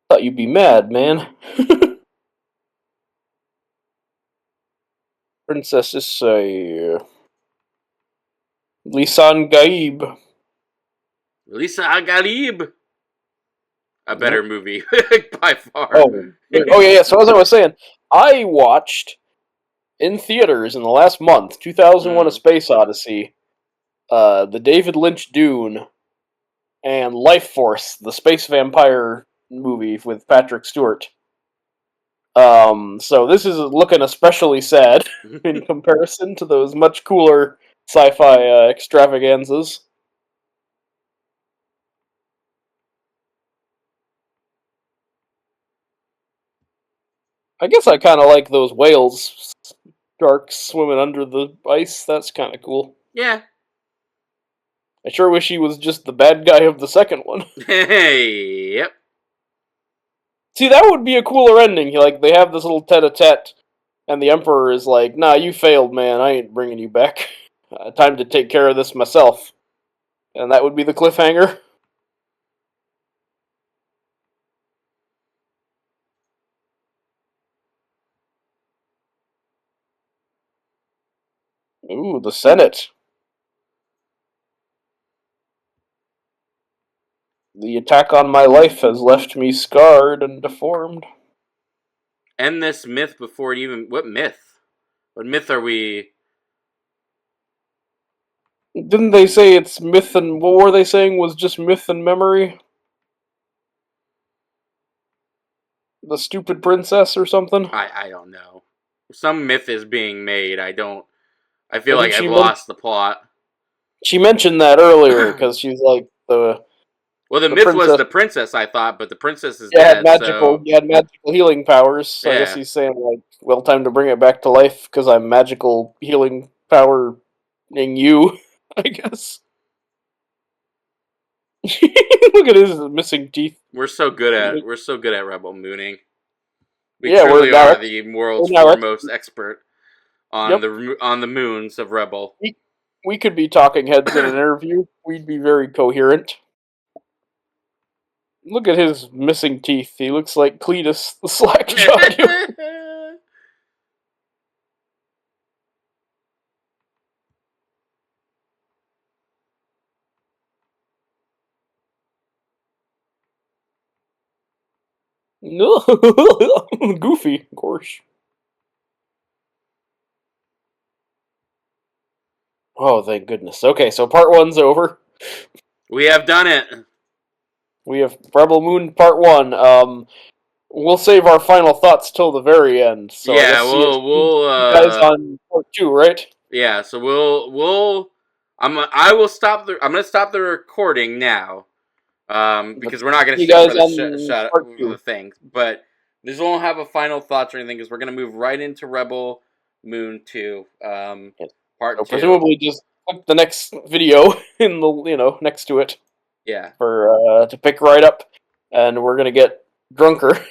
Speaker 3: Thought you'd be mad, man. Princess Issei. Lisan Gaib.
Speaker 1: Lisa Agharib. A better movie by far.
Speaker 3: Oh, yeah. So as I was saying, I watched in theaters in the last month, 2001: A Space Odyssey, the David Lynch Dune, and Life Force, the space vampire movie with Patrick Stewart. So this is looking especially sad in comparison to those much cooler sci-fi extravaganzas. I guess I kind of like those whales, sharks swimming under the ice. That's kind of cool.
Speaker 1: Yeah.
Speaker 3: I sure wish he was just the bad guy of the second one.
Speaker 1: Yep.
Speaker 3: See, that would be a cooler ending. Like, they have this little tete-a-tete, and the Emperor is like, nah, you failed, man. I ain't bringing you back. Time to take care of this myself. And that would be the cliffhanger. Ooh, the Senate. The attack on my life has left me scarred and deformed.
Speaker 1: End this myth before it even... What myth? What myth are we...
Speaker 3: Didn't they say it's myth and... What were they saying was just myth and memory? The stupid princess or something?
Speaker 1: I don't know. Some myth is being made. I feel
Speaker 3: I
Speaker 1: like
Speaker 3: think
Speaker 1: I've lost the plot.
Speaker 3: She mentioned that earlier, because she's like the...
Speaker 1: Well, the myth
Speaker 3: princess
Speaker 1: was the princess, I thought, but the princess is
Speaker 3: had
Speaker 1: dead,
Speaker 3: magical,
Speaker 1: so...
Speaker 3: he had magical healing powers. So I guess
Speaker 1: Yeah.
Speaker 3: he's saying, like, well, time to bring it back to life, because I'm magical healing powering you, I guess. Look at his missing teeth.
Speaker 1: We're so good at rebel mooning. We
Speaker 3: Yeah,
Speaker 1: truly
Speaker 3: we're now
Speaker 1: are the world's
Speaker 3: we're now
Speaker 1: foremost expert on
Speaker 3: Yep.
Speaker 1: the moons of Rebel.
Speaker 3: We could be talking heads in an interview. We'd be very coherent. Look at his missing teeth. He looks like Cletus, the slack-jawed. No, Goofy, of course. Oh, thank goodness. Okay, so part one's over.
Speaker 1: We have done it.
Speaker 3: We have Rebel Moon Part 1. We'll save our final thoughts till the very end. So I
Speaker 1: Yeah,
Speaker 3: guess
Speaker 1: we'll
Speaker 3: you guys on Part 2, right?
Speaker 1: yeah, so we'll I'm gonna stop the recording now. Because we're not gonna
Speaker 3: You
Speaker 1: stick
Speaker 3: guys
Speaker 1: for the
Speaker 3: on
Speaker 1: shot
Speaker 3: Part
Speaker 1: of
Speaker 3: 2.
Speaker 1: the thing. But this won't have a final thoughts or anything because we're gonna move right into Rebel Moon 2. Part
Speaker 3: So
Speaker 1: 2.
Speaker 3: presumably just click the next video in the next to it
Speaker 1: Yeah.
Speaker 3: for to pick right up, and we're gonna get drunker.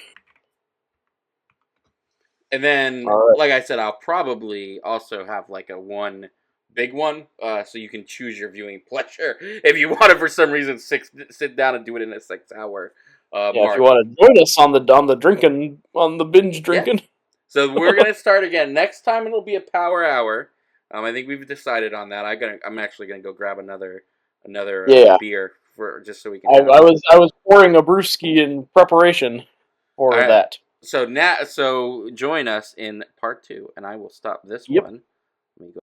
Speaker 1: And then,
Speaker 3: Alright.
Speaker 1: like I said, I'll probably also have like a one big one, so you can choose your viewing pleasure if you want to, for some reason, sit down and do it in a 6-hour
Speaker 3: If
Speaker 1: mark.
Speaker 3: you want to join us on the binge drinking.
Speaker 1: So we're gonna start again next time. It'll be a power hour. I think we've decided on that. I'm actually gonna go grab another beer for just so we can.
Speaker 3: I was pouring a brewski in preparation for
Speaker 1: Alright.
Speaker 3: that.
Speaker 1: So join us in part 2, and I will stop this one. Let me go.